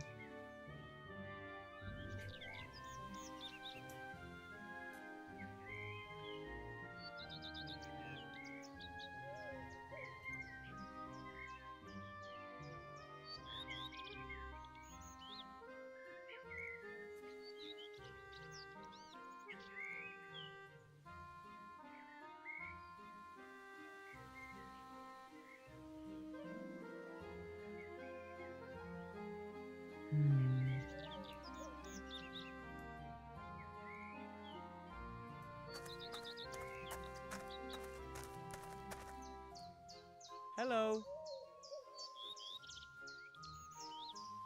Hello.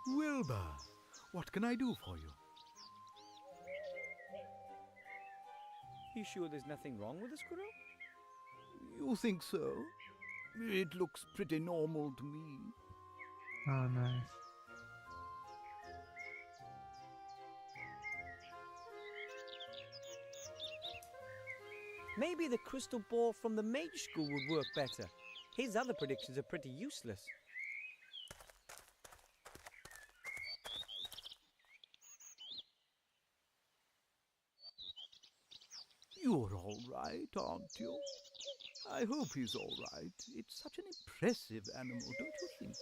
Wilbur, what can I do for you? You sure there's nothing wrong with the squirrel? You think so? It looks pretty normal to me. Oh, nice. Maybe the crystal ball from the mage school would work better. His other predictions are pretty useless. You're all right, aren't you? I hope he's all right. It's such an impressive animal, don't you think?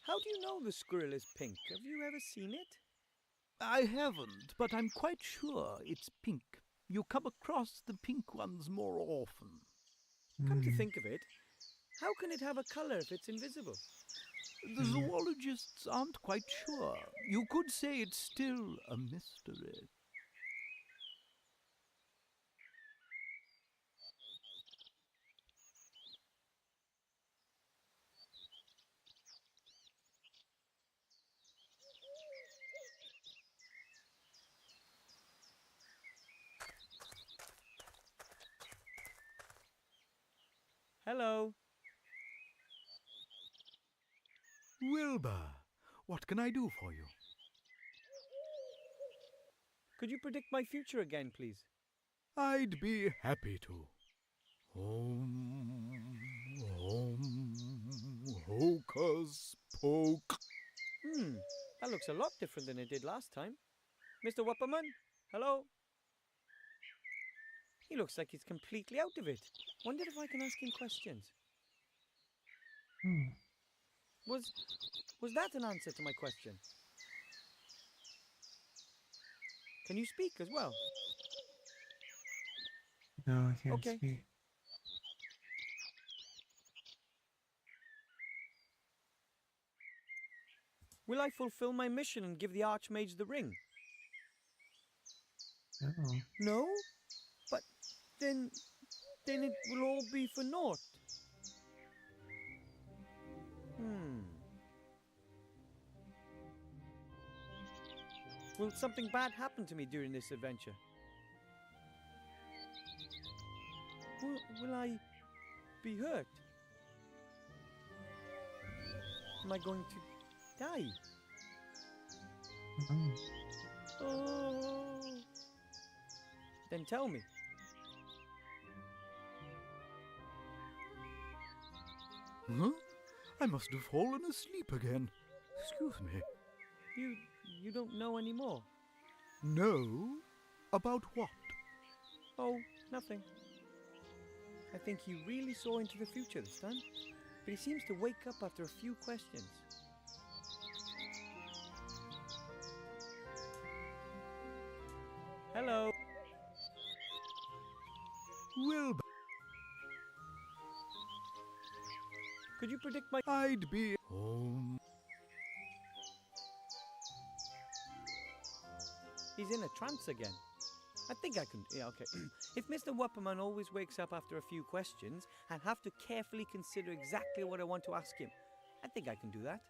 How do you know the squirrel is pink? Have you ever seen it? I haven't, but I'm quite sure it's pink. You come across the pink ones more often. Come to think of it, how can it have a colour if it's invisible? The zoologists aren't quite sure. You could say it's still a mystery. Hello. Wilbur, what can I do for you? Could you predict my future again, please? I'd be happy to. Hocus poke. That looks a lot different than it did last time. Mr. Wupperman, hello? He looks like he's completely out of it. Wonder if I can ask him questions. Was that an answer to my question? Can you speak as well? No, I can't Okay. speak. Will I fulfill my mission and give the Archmage the ring? No. No? But then it will all be for naught. Will something bad happen to me during this adventure? Will I be hurt? Am I going to die? Oh. Then tell me. Huh? I must have fallen asleep again. Excuse me. You don't know anymore? No? About what? Oh, nothing. I think he really saw into the future this time. But he seems to wake up after a few questions. Hello. Wilbur. Could you predict my... I'd be home. He's in a trance again. I think I can... Yeah, okay. If Mr. Wupperman always wakes up after a few questions and have to carefully consider exactly what I want to ask him, I think I can do that.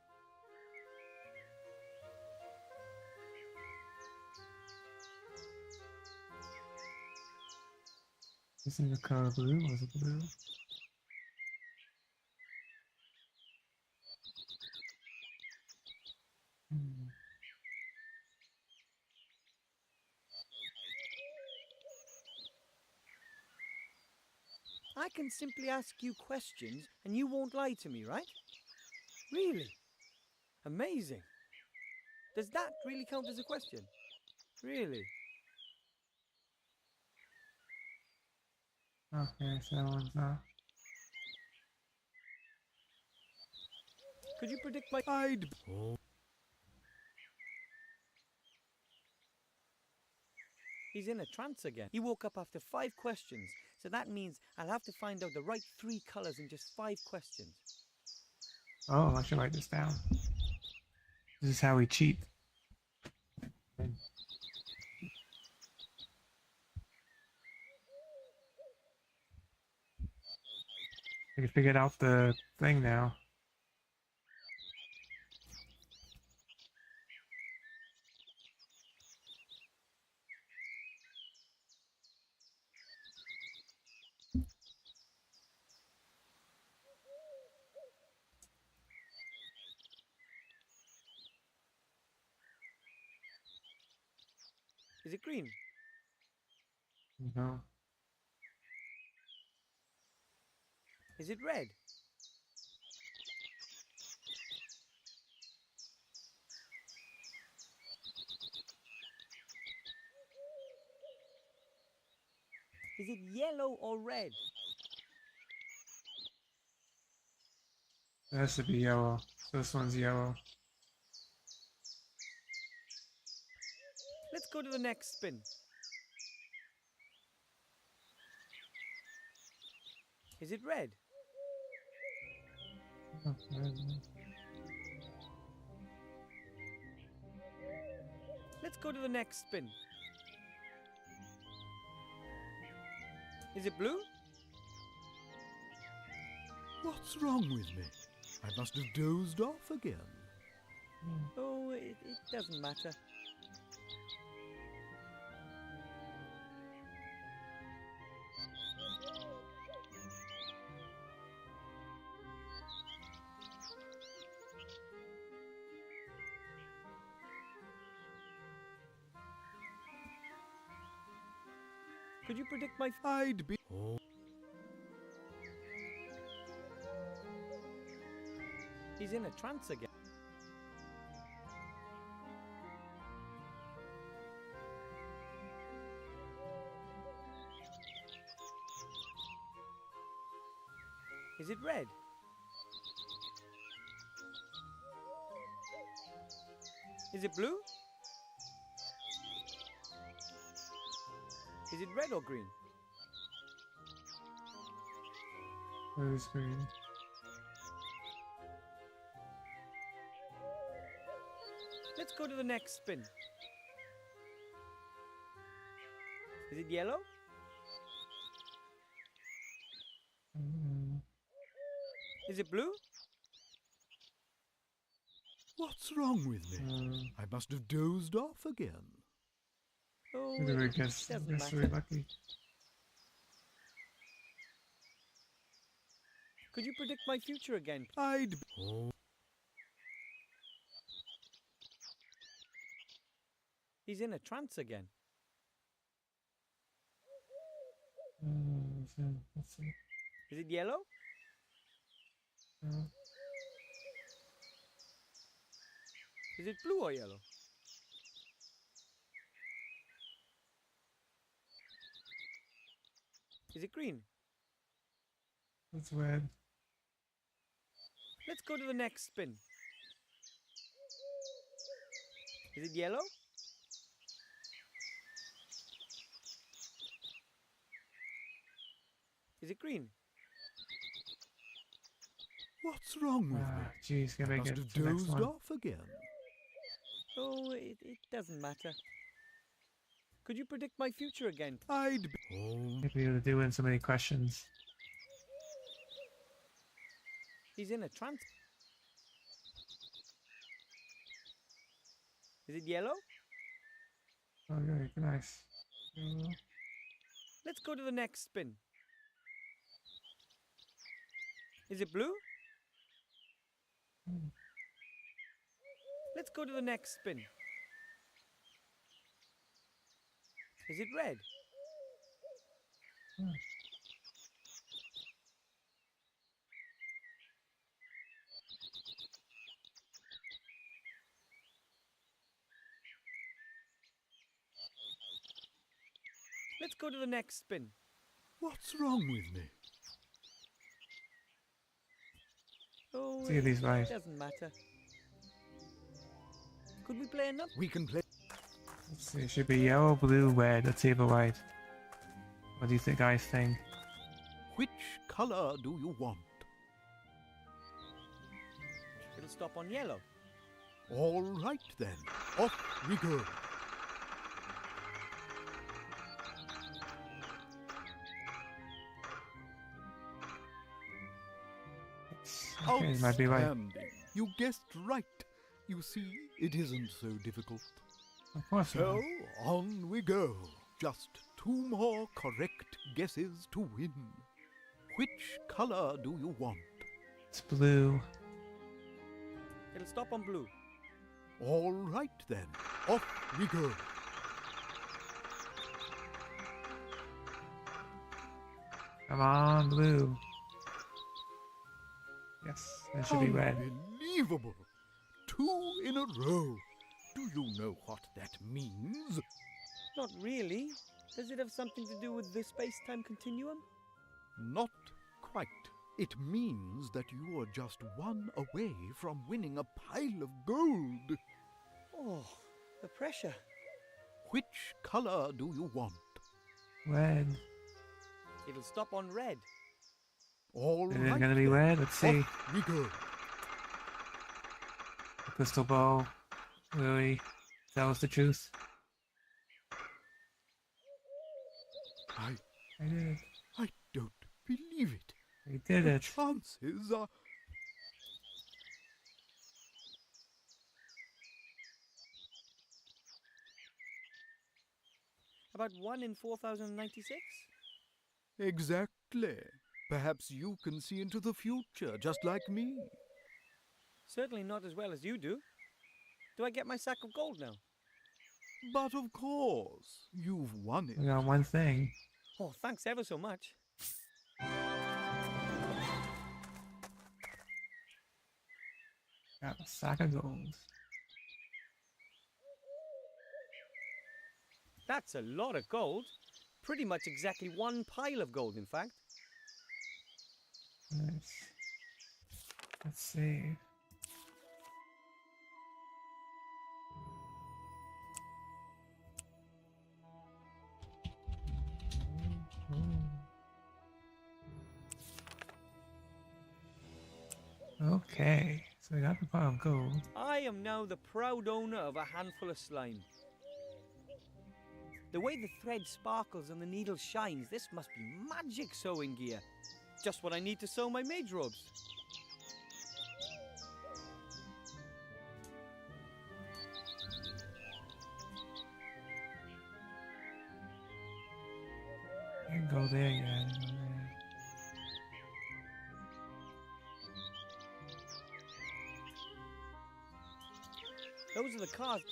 Isn't the color blue? Was it blue? I can simply ask you questions and you won't lie to me, right? Really? Amazing. Does that really count as a question? Really? Okay, so that one's Could you predict my... I'd... He's in a trance again. He woke up after 5 questions, so that means I'll have to find out the right 3 colours in just 5 questions. Oh, I should write this down. This is how we cheat. I can figure out the thing now. Is it green? No. Is it red? Is it yellow or red? It has to be yellow. So this one's yellow. Let's go to the next spin. Is it red? Let's go to the next spin. Is it blue? What's wrong with me? I must have dozed off again. Oh, it doesn't matter. Could you predict my... I'd be... Oh. He's in a trance again. Is it red? Is it blue? Is it red or green? Where is green? Let's go to the next spin. Is it yellow? Is it blue? What's wrong with me? I must have dozed off again. Oh, I it guess doesn't that's matter. really lucky. Could you predict my future again? I'd be... Oh. He's in a trance again. Let's see. Is it yellow? Is it blue or yellow? Is it green? It's red. Let's go to the next spin. Is it yellow? Is it green? What's wrong with me? Jeez, I gonna must get have to the next dozed one. off again. Oh, it doesn't matter. Could you predict my future again? I'd be... Oh. Can't be able to do in so many questions. He's in a trance. Is it yellow? Oh, very nice. Let's go to the next spin. Is it blue? Let's go to the next spin. Is it red? Let's go to the next spin. What's wrong with me? Oh, See these right. it doesn't matter. Could we play another? We can play... Let's see, it should be yellow, blue, red. Let's see if it's white. What do you think, guys think? Which color do you want? It'll stop on yellow. All right then, off we go. Okay, it might be right. Outstanding. You guessed right. You see, it isn't so difficult. Of course So, not. on we go. Just 2 more correct guesses to win. Which color do you want? It's blue. It'll stop on blue. All right then, off we go. Come on, blue. Yes, it should be red. Unbelievable! 2 in a row. Do you know what that means? Not really. Does it have something to do with the space-time continuum? Not quite. It means that you are just 1 away from winning a pile of gold. Oh, the pressure. Which color do you want? Red. It'll stop on red. All Is right. it gonna be red? Let's see. Off we go. The crystal ball really tell us the truth. I did it. I don't believe it. We did The it. chances are... About 1 in 4,096? Exactly. Perhaps you can see into the future, just like me. Certainly not as well as you do. Do I get my sack of gold now? But of course, you've won it. We got one thing. Oh, thanks ever so much. Got a sack of gold. That's a lot of gold. Pretty much exactly 1 pile of gold, in fact. Nice. Let's see. Okay, so we got the pile of gold. I am now the proud owner of a handful of slime. The way the thread sparkles and the needle shines, this must be magic sewing gear. Just what I need to sew my mage robes. You can go there, yeah. You can go there. Those are the cars.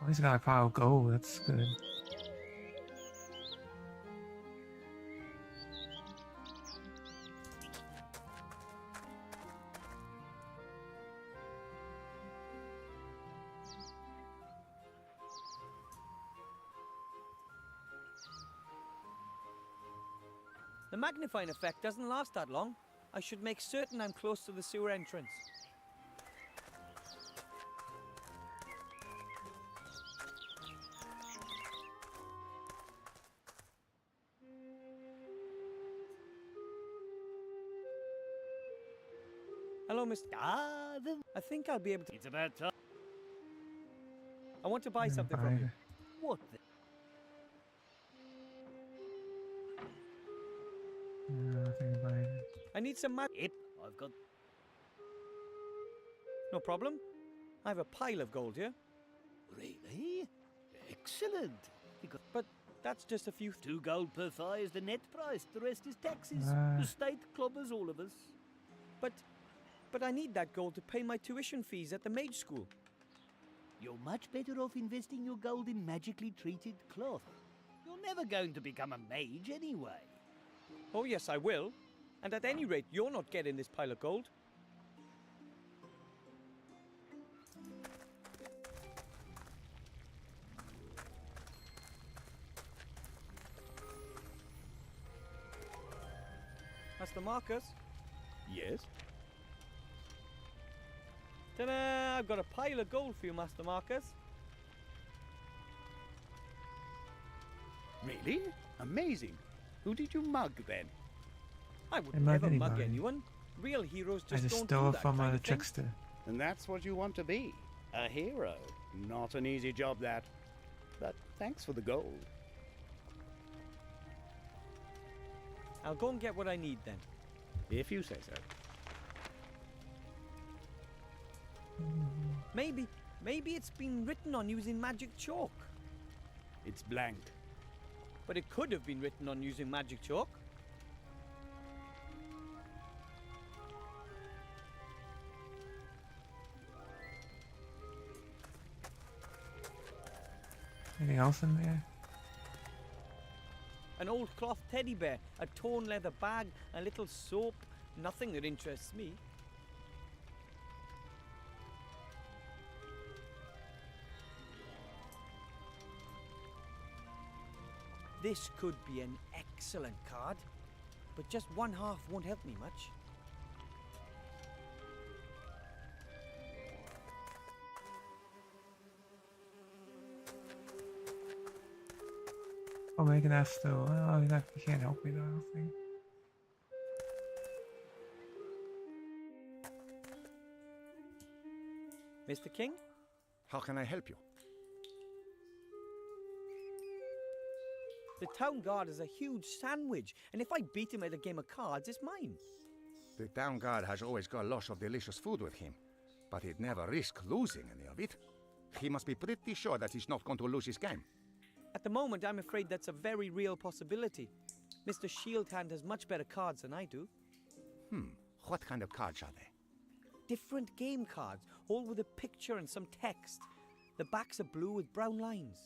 At least I got a pile of gold, that's good. The magnifying effect doesn't last that long. I should make certain I'm close to the sewer entrance. Hello, Mr. I think I'll be able to... It's about time. I want to buy something from you. What the... Nothing about it. I need some mag... Yep, I've got... No problem. I have a pile of gold here. Really? Excellent. But that's just a few... 2 gold per fire is the net price. The rest is taxes. Ah. The state clobbers all of us. But I need that gold to pay my tuition fees at the mage school. You're much better off investing your gold in magically treated cloth. You're never going to become a mage anyway. Oh yes, I will. And at any rate, you're not getting this pile of gold. Master Marcus? Yes? Ta-da! I've got a pile of gold for you, Master Marcus. Really? Amazing. Who did you mug then? I would mug never mug anybody. anyone. Real heroes I just just don't stole do it that from kind a of thing. trickster. And that's what you want to be. A hero. Not an easy job, that. But thanks for the gold. I'll go and get what I need then. If you say so. Maybe it's been written on using magic chalk. It's blank. But it could have been written on using magic chalk. Anything else in there? An old cloth teddy bear, a torn leather bag, a little soap. Nothing that interests me. This could be an excellent card, but just one half won't help me much. Oh, make an F though. Oh, he can't help me though, I don't think. Mr. King? How can I help you? The town guard is a huge sandwich, and if I beat him at a game of cards, it's mine. The town guard has always got lots of delicious food with him, but he'd never risk losing any of it. He must be pretty sure that he's not going to lose his game. At the moment, I'm afraid that's a very real possibility. Mr. Shieldhand has much better cards than I do. What kind of cards are they? Different game cards, all with a picture and some text. The backs are blue with brown lines.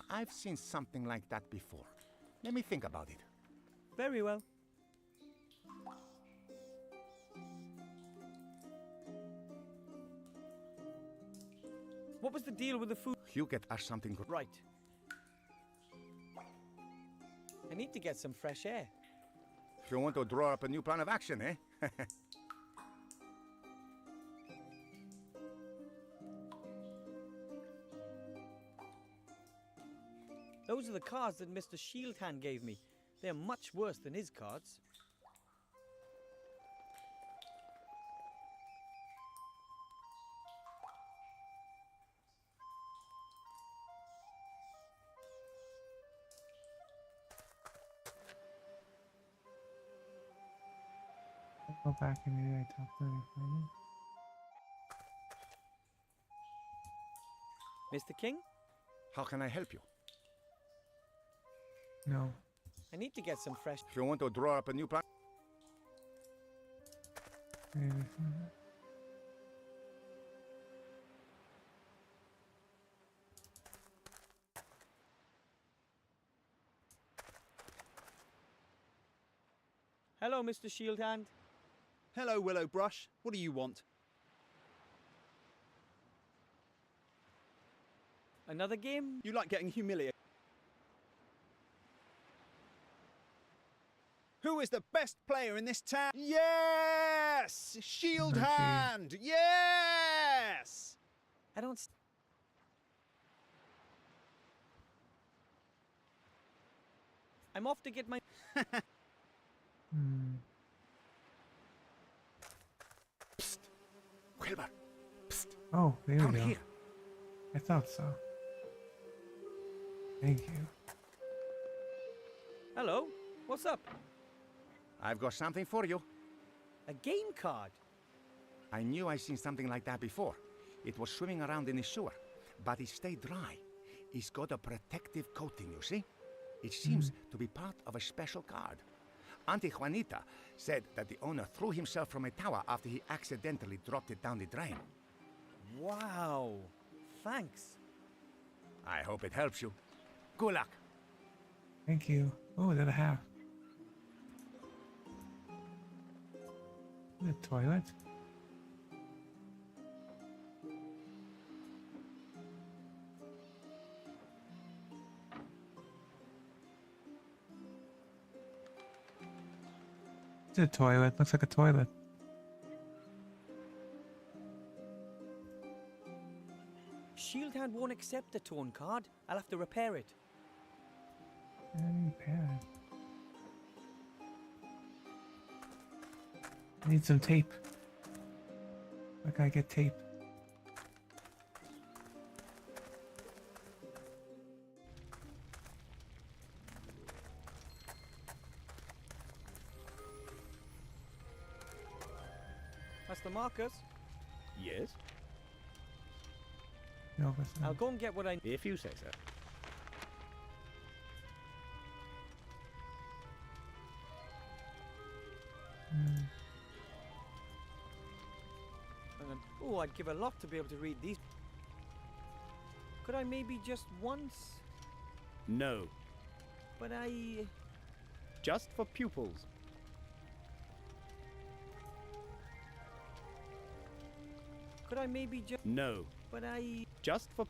I've seen something like that before. Let me think about it. Very well. What was the deal with the food? You get us something good. Right. I need to get some fresh air. You want to draw up a new plan of action, eh? Those are the cards that Mr. Shieldhand gave me. They're much worse than his cards. Go back and maybe I talk to him. Mr. King? How can I help you? No. I need to get some fresh... You want to draw up a new plan? Hello, Mr. Shieldhand. Hello, Willowbrush. What do you want? Another game? You like getting humiliated? Who is the best player in this town? Yes! Shieldhand! Yes! I don't... I'm off to get my... Psst! Wilbur! Psst! Oh, there Come we go. here. I thought so. Thank you. Hello? What's up? I've got something for you. A game card? I knew I'd seen something like that before. It was swimming around in the sewer, but it stayed dry. It's got a protective coating, you see? It seems to be part of a special card. Auntie Juanita said that the owner threw himself from a tower after he accidentally dropped it down the drain. Wow. Thanks. I hope it helps you. Good luck. Thank you. Oh, there's a half. The toilet. It's a toilet. Looks like a toilet. Shieldhand won't accept the torn card. I'll have to repair it. Repair it. I need some tape. Where can I get tape? Master Marcus? Yes? No, that's I'll not. go and get what I... If you say so. Oh, I'd give a lot to be able to read these. Could I maybe just once? No. But I... Just for pupils. Could I maybe just... No. But I... Just for...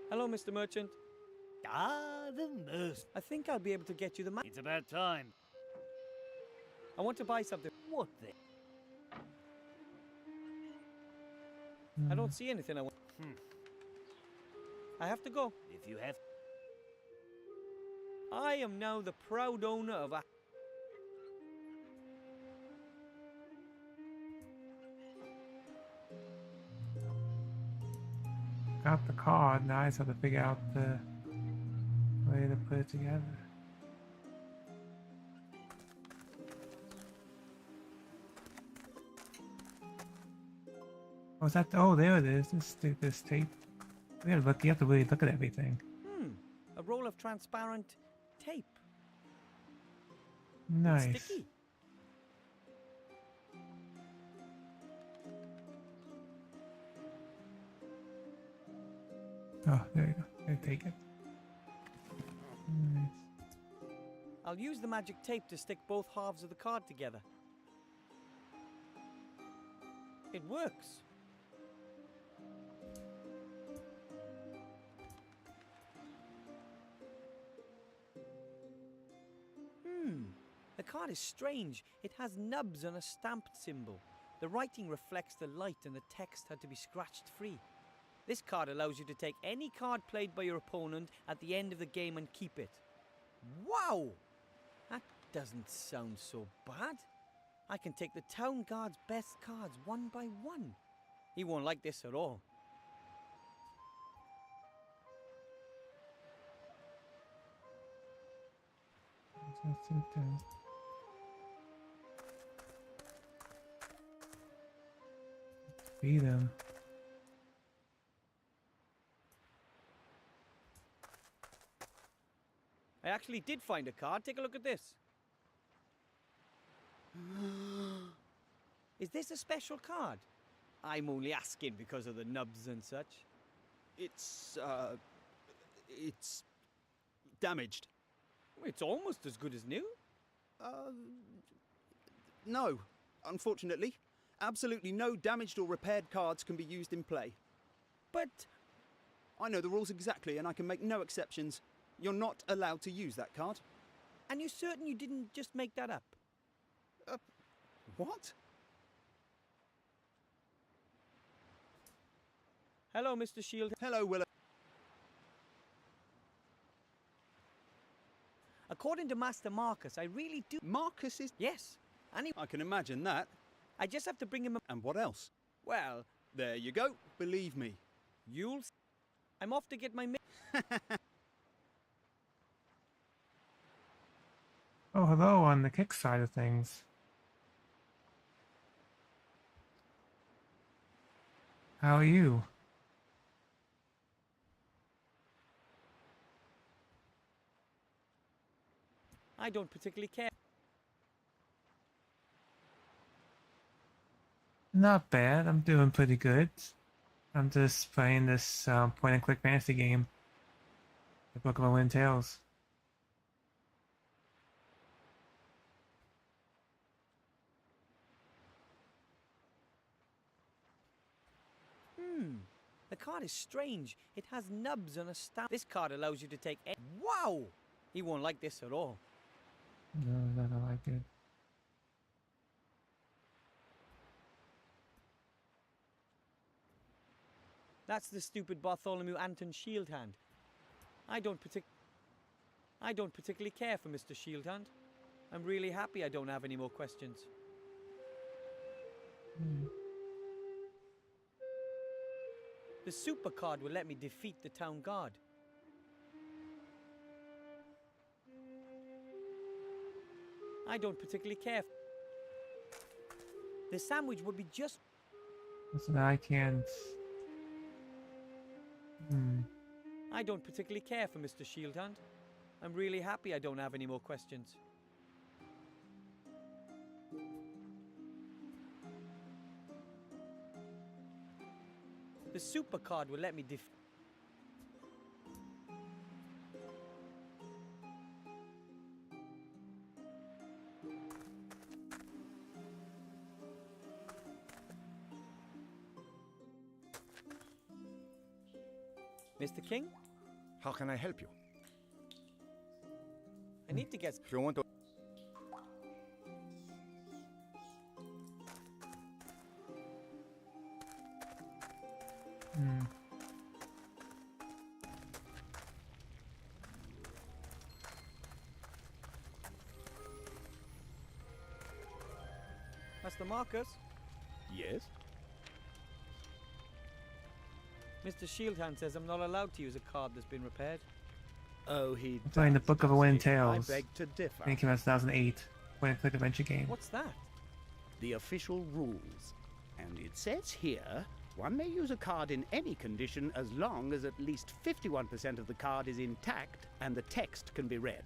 Hello, Mr. Merchant. Ah, the mercy. I think I'll be able to get you the It's about time. I want to buy something. What the? I don't see anything I want. I have to go. If you have... I am now the proud owner of a... Got the card, now I just have to figure out the way to put it together. Oh, is that? Oh, there it is. This tape. We gotta look. You have to really look at everything. A roll of transparent tape. Nice. It's sticky. Oh, there you go. There, take it. Nice. I'll use the magic tape to stick both halves of the card together. It works. The card is strange. It has nubs on a stamped symbol. The writing reflects the light and the text had to be scratched free. This card allows you to take any card played by your opponent at the end of the game and keep it. Wow! That doesn't sound so bad. I can take the town guard's best cards one by one. He won't like this at all. Beat him. I actually did find a card. Take a look at this. Is this a special card? I'm only asking because of the nubs and such. It's damaged. It's almost as good as new. No, unfortunately. Absolutely no damaged or repaired cards can be used in play. But I know the rules exactly and I can make no exceptions. You're not allowed to use that card. And you're certain you didn't just make that up? What? Hello, Mr. Shield. Hello, Willow. According to Master Marcus, I really do... Marcus is... Yes. And I can imagine that. I just have to bring him... And what else? Well... There you go. Believe me. You'll... I'm off to get my... Oh, hello on the kick side of things. How are you? I don't particularly care. Not bad. I'm doing pretty good. I'm just playing this point-and-click fantasy game. The Book of Unwritten Tales. The card is strange. It has nubs on a stamp. This card allows you to take... Wow! He won't like this at all. No, I don't like it. That's the stupid Bartholomew Anton Shieldhand. I don't particularly care for Mr. Shieldhand. I'm really happy I don't have any more questions. The super card will let me defeat the town guard. I don't particularly care. The sandwich would be just... Listen, I can't... I don't particularly care for Mr. Shieldhand. I'm really happy I don't have any more questions. The super card will let me Mr. King? How can I help you? I need to get... If you want to... Master Marcus? Yes? Mr. Shieldhand says I'm not allowed to use a card that's been repaired. Oh, he I'm playing the Book of Wind does he? I Tales. beg to differ. I think it came out in 2008. Point and click adventure game. What's that? The official rules. And it says here, one may use a card in any condition as long as at least 51% of the card is intact and the text can be read.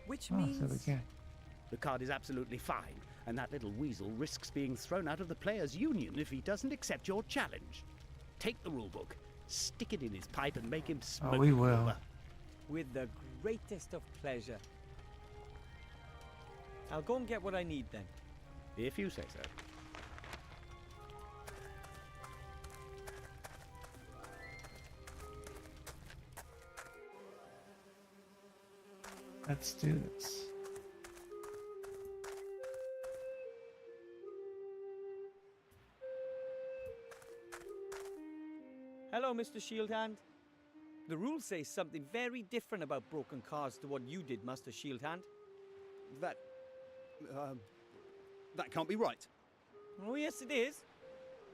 Which Oh, means... so we can. The card is absolutely fine, and that little weasel risks being thrown out of the players' union if he doesn't accept your challenge. Take the rulebook, stick it in his pipe, and make him smoke Oh, we it will. over. With the greatest of pleasure. I'll go and get what I need then. If you say so. Let's do this. Hello, Mr. Shieldhand. The rules say something very different about broken cards to what you did, Master Shieldhand. That can't be right. Oh, yes, it is.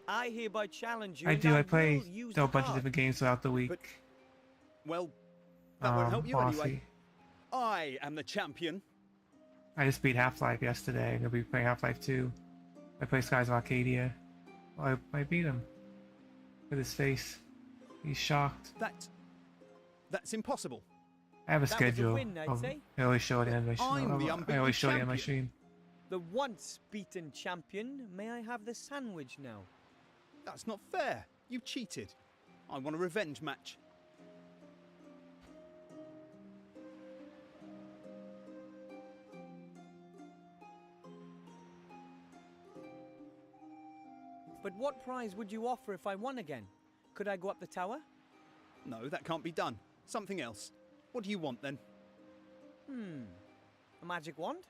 I hereby challenge you. I and do. I will play use a the bunch of card. different games throughout the week. Well, that won't help you bossy. anyway. I am the champion. I just beat Half-Life yesterday. I'm gonna be playing Half-Life 2. I play Skies of Arcadia. Well, I beat him. With his face. He's shocked. That's impossible. I have a That was a schedule. win, I'd say. I always show it in my I'm the I unbeaten always show it in my champion. stream. The once beaten champion. May I have the sandwich now? That's not fair. You cheated. I want a revenge match. But what prize would you offer if I won again? Could I go up the tower? No, that can't be done. Something else. What do you want then? A magic wand?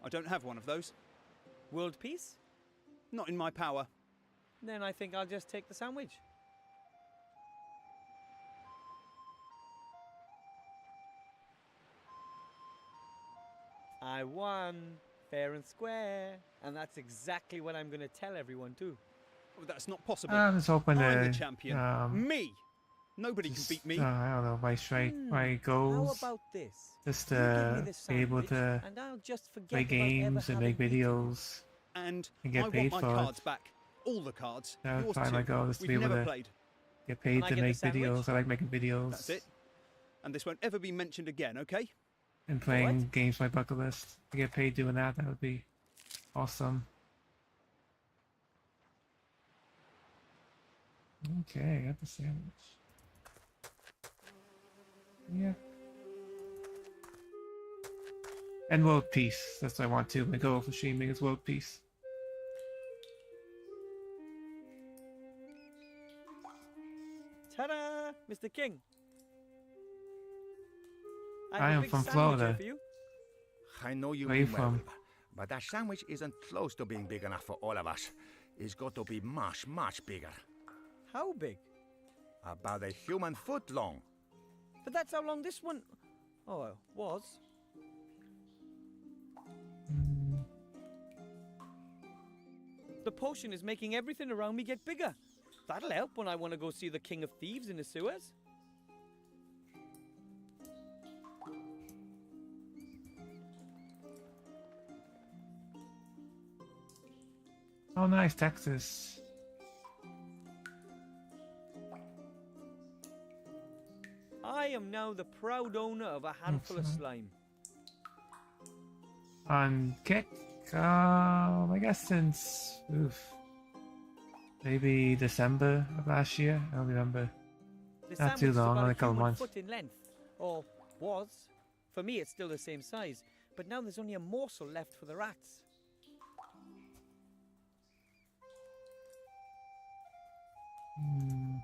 I don't have one of those. World peace? Not in my power. Then I think I'll just take the sandwich. I won, fair and square. And that's exactly what I'm going to tell everyone too. Oh, that's not possible. I'm just hoping I'm to the champion. Me! Nobody can beat me. I don't know, my How goals. about this? Just You give me the be able sandwich, to and I'll just forget play about ever games and make having beaten you. videos And and I get want paid my for cards it. back. All the cards. That's Yours probably too. my goal, is to We've be able never to played. get paid Can I to get the make sandwich? videos. I like making videos. That's it. And this won't ever be mentioned again, okay? And playing games for my bucket list. To get paid doing that, that would be awesome. Okay, I got the sandwich. Yeah. And world peace. That's what I want to. My goal for streaming is world peace. Ta-da! Mr. King. I have a am big from sandwich here Florida. for you. I know you Where you mean well, from? but that sandwich isn't close to being big enough for all of us. It's got to be much, much bigger. How big? About a human foot long. But that's how long this one... Oh, was. The potion is making everything around me get bigger. That'll help when I want to go see the King of Thieves in the sewers. Oh, nice, Texas. I am now the proud owner of a handful of slime. On kick, I guess since maybe December of last year. I don't remember. The Not sandwich too is long, about only a a couple human months. foot in length, or was. For me, it's still the same size, but now there's only a morsel left for the rats. Hmm.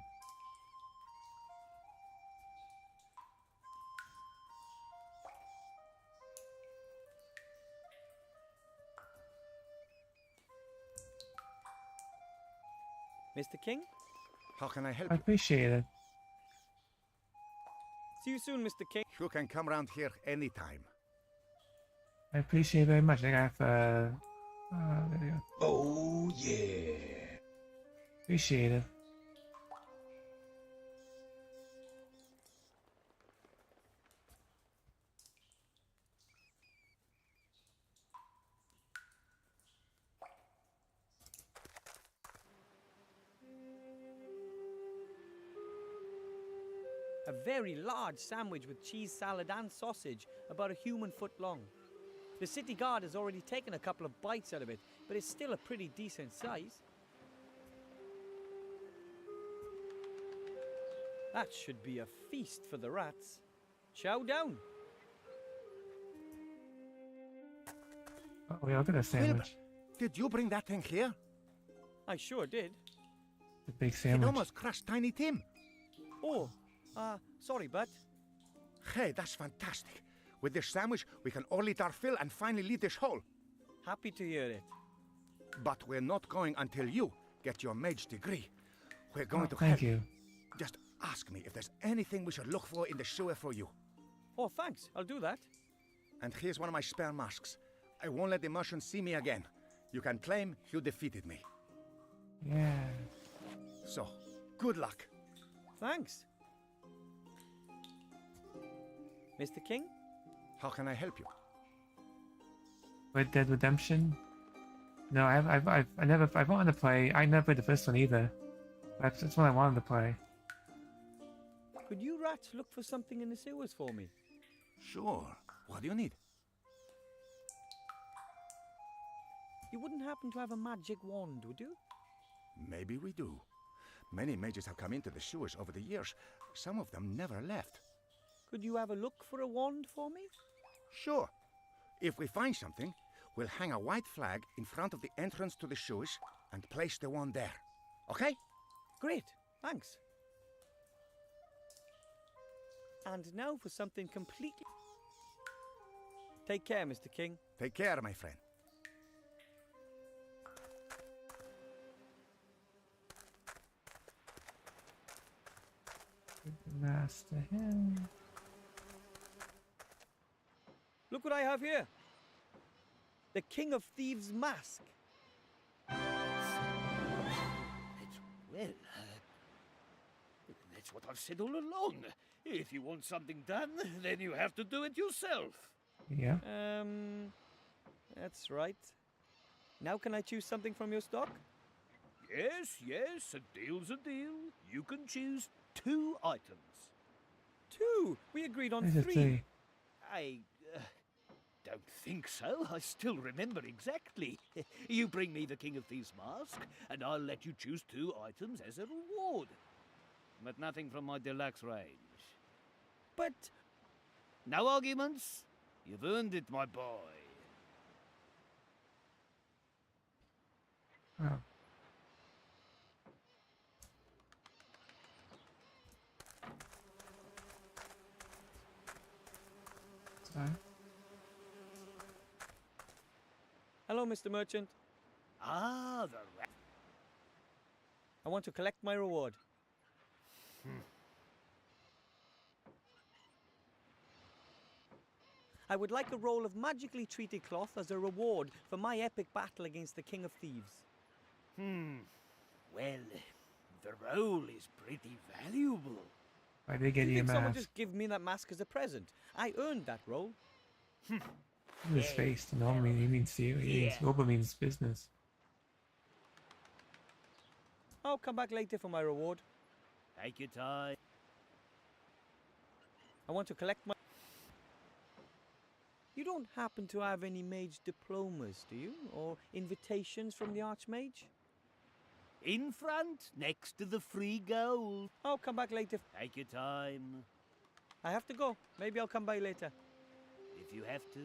Mr. King? How can I help I you? appreciate it. See you soon, Mr. King. You can come round here anytime. I appreciate it very much. I have there we go. Oh, yeah. Appreciate it. A very large sandwich with cheese salad and sausage, about a human foot long. The city guard has already taken a couple of bites out of it, but it's still a pretty decent size. That should be a feast for the rats. Chow down. Oh, we all got a sandwich. Did you bring that thing here? I sure did. The big It sandwich. almost crushed Tiny Tim. Oh, sorry, bud. Hey, that's fantastic. With this sandwich, we can all eat our fill and finally leave this hole. Happy to hear it. But we're not going until you get your mage degree. We're going to Thank help you. Just ask me if there's anything we should look for in the sewer for you. Oh, thanks. I'll do that. And here's one of my spare masks. I won't let the Martians see me again. You can claim you defeated me. Yeah. So, good luck. Thanks. Mr. King? How can I help you? Red Dead Redemption. No, I wanted to play. I never played the first one either. That's what I wanted to play. Could you rats look for something in the sewers for me? Sure. What do you need? You wouldn't happen to have a magic wand, would you? Maybe we do. Many mages have come into the sewers over the years. Some of them never left. Could you have a look for a wand for me? Sure. If we find something, we'll hang a white flag in front of the entrance to the sewers and place the wand there. Okay? Great. Thanks. And now for something completely... Take care, Mr. King. Take care, my friend. Master him. Look what I have here. The King of Thieves mask. Well, that's what I've said all along. If you want something done, then you have to do it yourself. Yeah. That's right. Now can I choose something from your stock? Yes, yes, a deal's a deal. You can choose 2 items. 2? We agreed on There's a 3. three. I don't think so. I still remember exactly. You bring me the King of Thieves mask, and I'll let you choose 2 items as a reward. But nothing from my deluxe range. But... No arguments. You've earned it, my boy. Oh. Sorry. Hello, Mr. Merchant. Ah, the rat. I want to collect my reward. I would like a roll of magically treated cloth as a reward for my epic battle against the King of Thieves. Well, the roll is pretty valuable. Why did they get Do you you a think someone mask? just give me that mask as a present? I earned that roll. Look at his face. No, he means you. He means Yeah. Oba means business. I'll come back later for my reward. Take your time. I want to collect my... You don't happen to have any mage diplomas, do you? Or invitations from the Archmage? In front, next to the free gold. I'll come back later. Take your time. I have to go. Maybe I'll come by later. If you have to.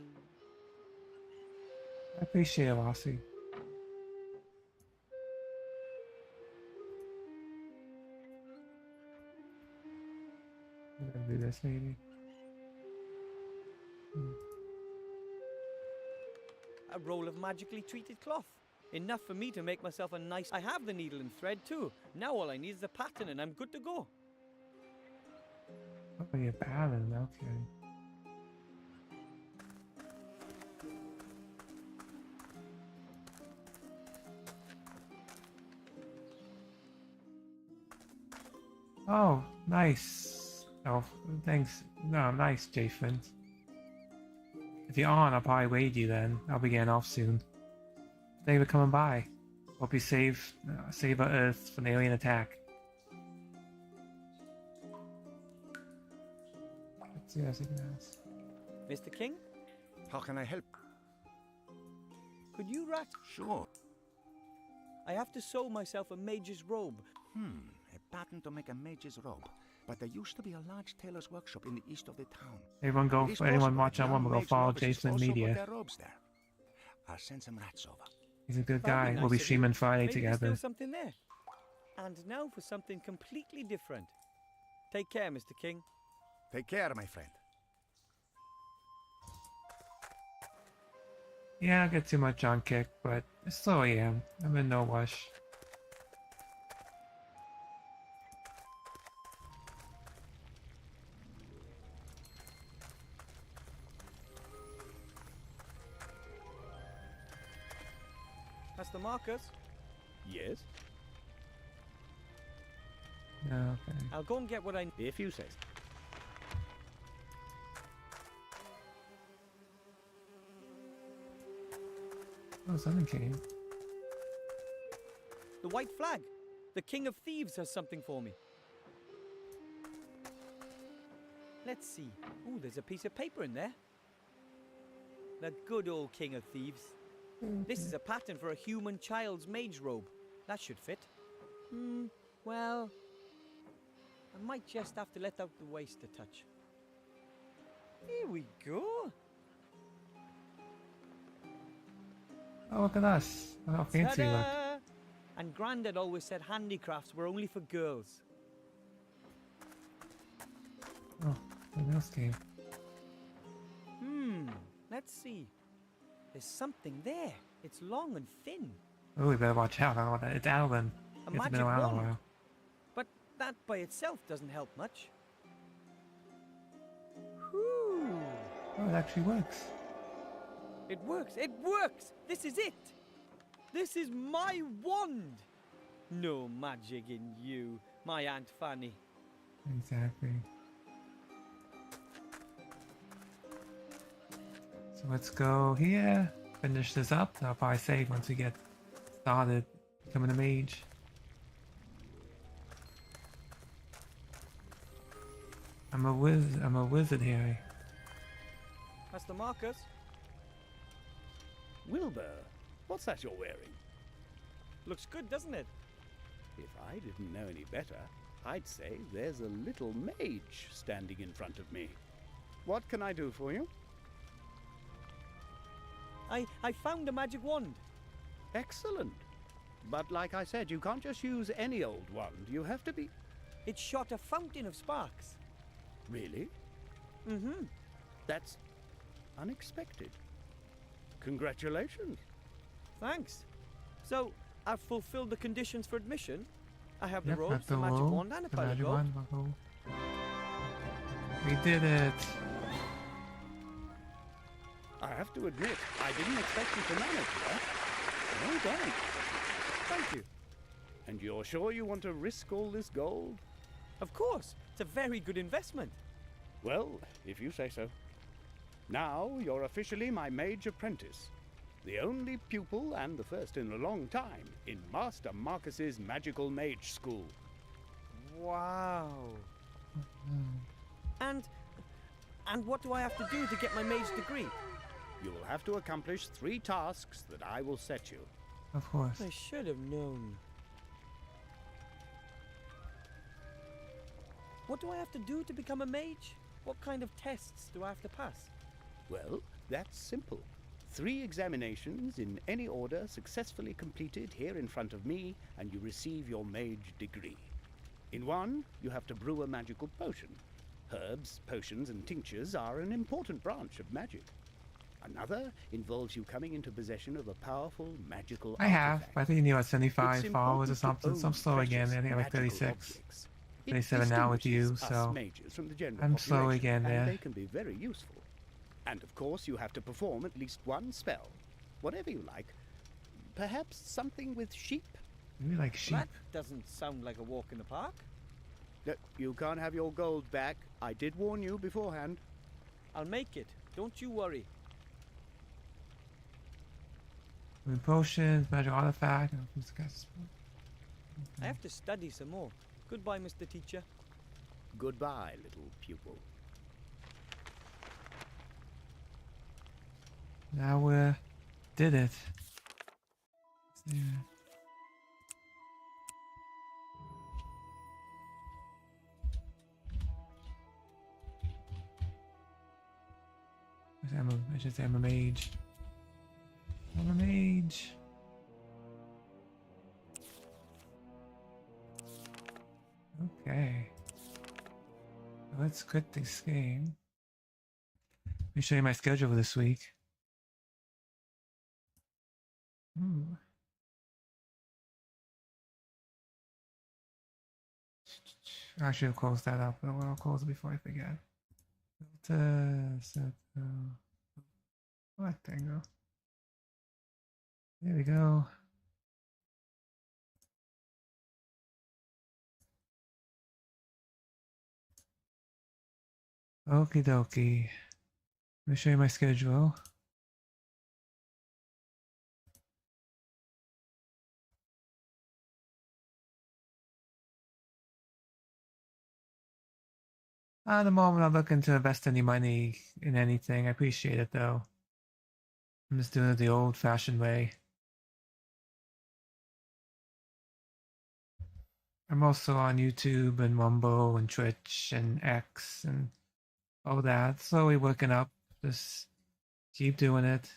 I appreciate it, Lassie. I'm gonna do this maybe. A roll of magically treated cloth. Enough for me to make myself a nice... I have the needle and thread too. Now all I need is the pattern and I'm good to go. Oh, you're balanced, okay. Oh, nice. Oh, thanks. No, nice, Jason. If you're on, I'll probably wait you then. I'll be getting off soon. Thank you for coming by. Hope you save our Earth from the alien attack. Let's see what else I can ask. Mr. King, How can I help? could you wrap... Sure. I have to sew myself a mage's robe. A pattern to make a mage's robe. But there used to be a large tailor's workshop in the east of the town. Anyone go? It is Anyone possible watch that on one? young We'll go mage follow novices Jason also put Media. their robes there. I'll send some rats over. He's a good That'd guy. be We'll be nice of you. streaming Friday Maybe there's together. still something there. And now for something completely different. Take care, Mr. King. Take care, my friend. Yeah, I get too much on kick, but still I am. I'm in no rush. Master Marcus, Yes? No, okay. I'll go and get what I need. If you say so. Oh, something came. The white flag. The King of Thieves has something for me. Let's see. Ooh, there's a piece of paper in there. The good old King of Thieves. This is a pattern for a human child's mage robe. That should fit. Well, I might just have to let out the waist a touch. Here we go. Oh, look at us. How fancy we look. Ta-da! And Grandad always said handicrafts were only for girls. Oh, something else came. Let's see. There's something there. It's long and thin. Oh, we better watch out. I don't want that. It's Alan. A It's magic been around a wand. while. But that by itself doesn't help much. Whew. Oh, it actually works. It works. It works. This is it. This is my wand. No magic in you, my Aunt Fanny. Exactly. So let's go here, finish this up. I'll probably save once we get started becoming a mage. I'm a wizard here. Master Marcus, Wilbur, what's that you're wearing? looks good, doesn't it? If I didn't know any better, I'd say there's a little mage standing in front of me. What can I do for you? I found a magic wand. Excellent. But like I said, you can't just use any old wand. You have to be... It shot a fountain of sparks. Really? Mm-hmm. That's unexpected. Congratulations. Thanks. So, I've fulfilled the conditions for admission. I have the Yep, robes, got the magic robe, wand, and a the pile of magic gold. wand, the robe. We did it. I have to admit, I didn't expect you to manage that. Well done. Thank you. And you're sure you want to risk all this gold? Of course. It's a very good investment. Well, if you say so. Now you're officially my mage apprentice. The only pupil and the first in a long time in Master Marcus's magical mage school. Wow. And what do I have to do to get my mage degree? You will have to accomplish 3 tasks that I will set you. Of course. I should have known. What do I have to do to become a mage? What kind of tests do I have to pass? Well, that's simple. 3 examinations in any order successfully completed here in front of me, and you receive your mage degree. In one, you have to brew a magical potion. Herbs, potions, and tinctures are an important branch of magic. Another involves you coming into possession of a powerful magical I have. artifact. I think you need about It's 75 followers or important to something. So I'm own slow again. I precious think I'm like magical 36. objects. It 37 now with you, distinguishes us so mages from the general I'm slow population, again and there. they can be very useful. And of course, you have to perform at least one spell, whatever you like. Perhaps something with sheep? Maybe like sheep. That doesn't sound like a walk in the park. No, you can't have your gold back. I did warn you beforehand. I'll make it. Don't you worry. Potions, magic artifact. I have to study some more. Goodbye, Mr. Teacher. Goodbye, little pupil. Now we did it. Yeah. I should say I'm a mage. I'm a mage. Okay. Let's quit this game. Let me show you my schedule for this week. I should have closed that up, but I'll close it before I forget. Set rectangle. There we go. Okie dokie. Let me show you my schedule. At the moment, I'm looking to invest any money in anything. I appreciate it, though. I'm just doing it the old-fashioned way. I'm also on YouTube and Rumble and Twitch and X and all that. Slowly working up. Just keep doing it.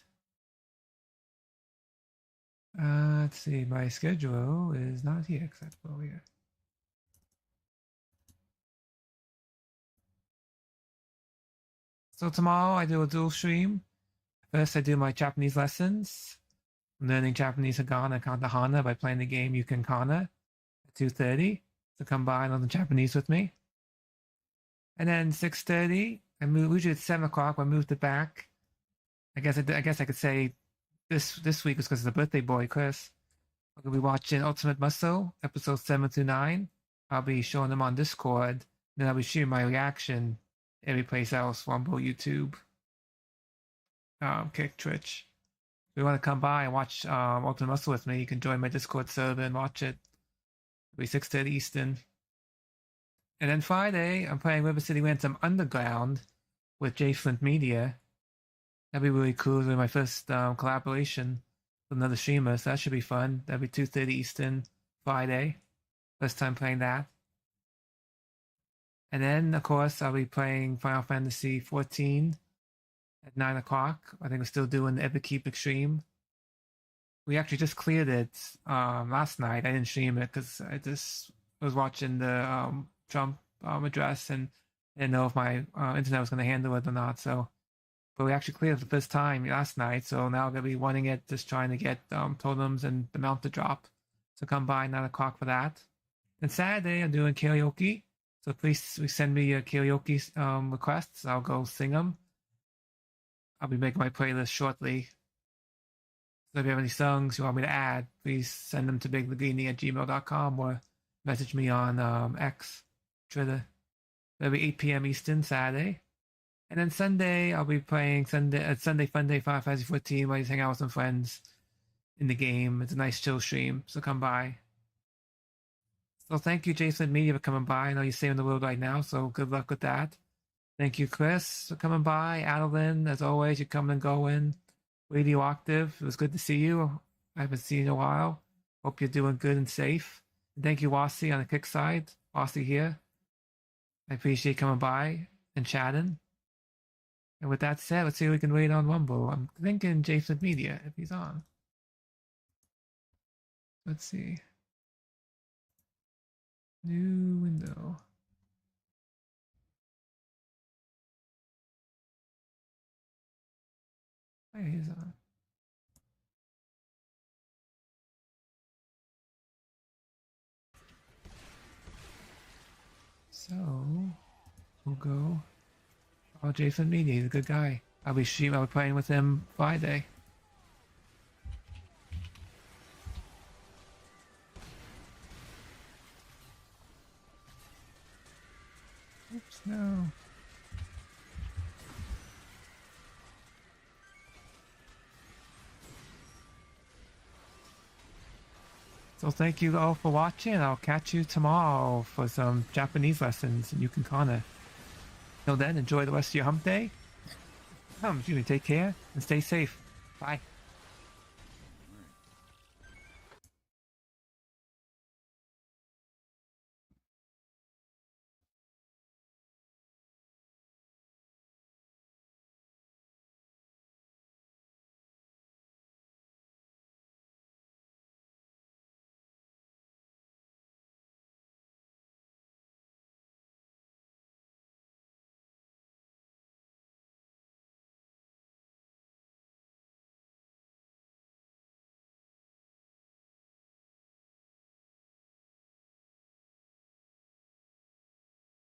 Let's see. My schedule is not here except for here. So tomorrow I do a dual stream. First I do my Japanese lessons. I'm learning Japanese Hagana and Katahana by playing the game You Can Kana at 2:30. So come by and learn the Japanese with me. And then 6:30, I move. Usually it's 7 o'clock. I moved it back. I guess I could say this week was because of the birthday boy, Chris. I'm gonna be watching Ultimate Muscle episodes 7 through 9. I'll be showing them on Discord. Then I'll be sharing my reaction every place else: Rumble, YouTube, Kick, Twitch. If you want to come by and watch Ultimate Muscle with me, you can join my Discord server and watch it. It'll be 6:30 Eastern. And then Friday, I'm playing River City Ransom Underground with J Flint Media. That'd be really cool. It'll be my first collaboration with another streamer, so that should be fun. That'll be 2:30 Eastern Friday. First time playing that. And then, of course, I'll be playing Final Fantasy 14 at 9 o'clock. I think we're still doing the Everkeep Extreme. We actually just cleared it last night. I didn't stream it because I just was watching the Trump address and didn't know if my internet was going to handle it or not. So, but we actually cleared it for the first time last night. So now I'm going to be wanting it, just trying to get totems and the mount to drop. So come by 9 o'clock for that. And Saturday, I'm doing karaoke. So please send me your karaoke requests. I'll go sing them. I'll be making my playlist shortly. So if you have any songs you want me to add, please send them to biglagini@gmail.com or message me on X, Twitter. That'll be 8 p.m. Eastern, Saturday. And then Sunday, I'll be playing Sunday Fun Day, Final Fantasy 14, where you hang out with some friends in the game. It's a nice chill stream, so come by. So thank you, Jason Media, for coming by. I know you're saving the world right now, so good luck with that. Thank you, Chris, for coming by. Adeline, as always, you're coming and going. Radioactive, it was good to see you. I haven't seen you in a while. Hope you're doing good and safe. And thank you, Wasi, on the kick side. Wasi here. I appreciate coming by and chatting. And with that said, let's see if we can wait on Rumble. I'm thinking Jason Media, if he's on. Let's see. New window. Oh, yeah, he's on. So, we'll go. Oh, Jason Meany, he's a good guy. I'll be playing with him Friday. Oops, no. So thank you all for watching. I'll catch you tomorrow for some Japanese lessons, and you can kind of. Till then, enjoy the rest of your hump day. Excuse me, take care and stay safe. Bye.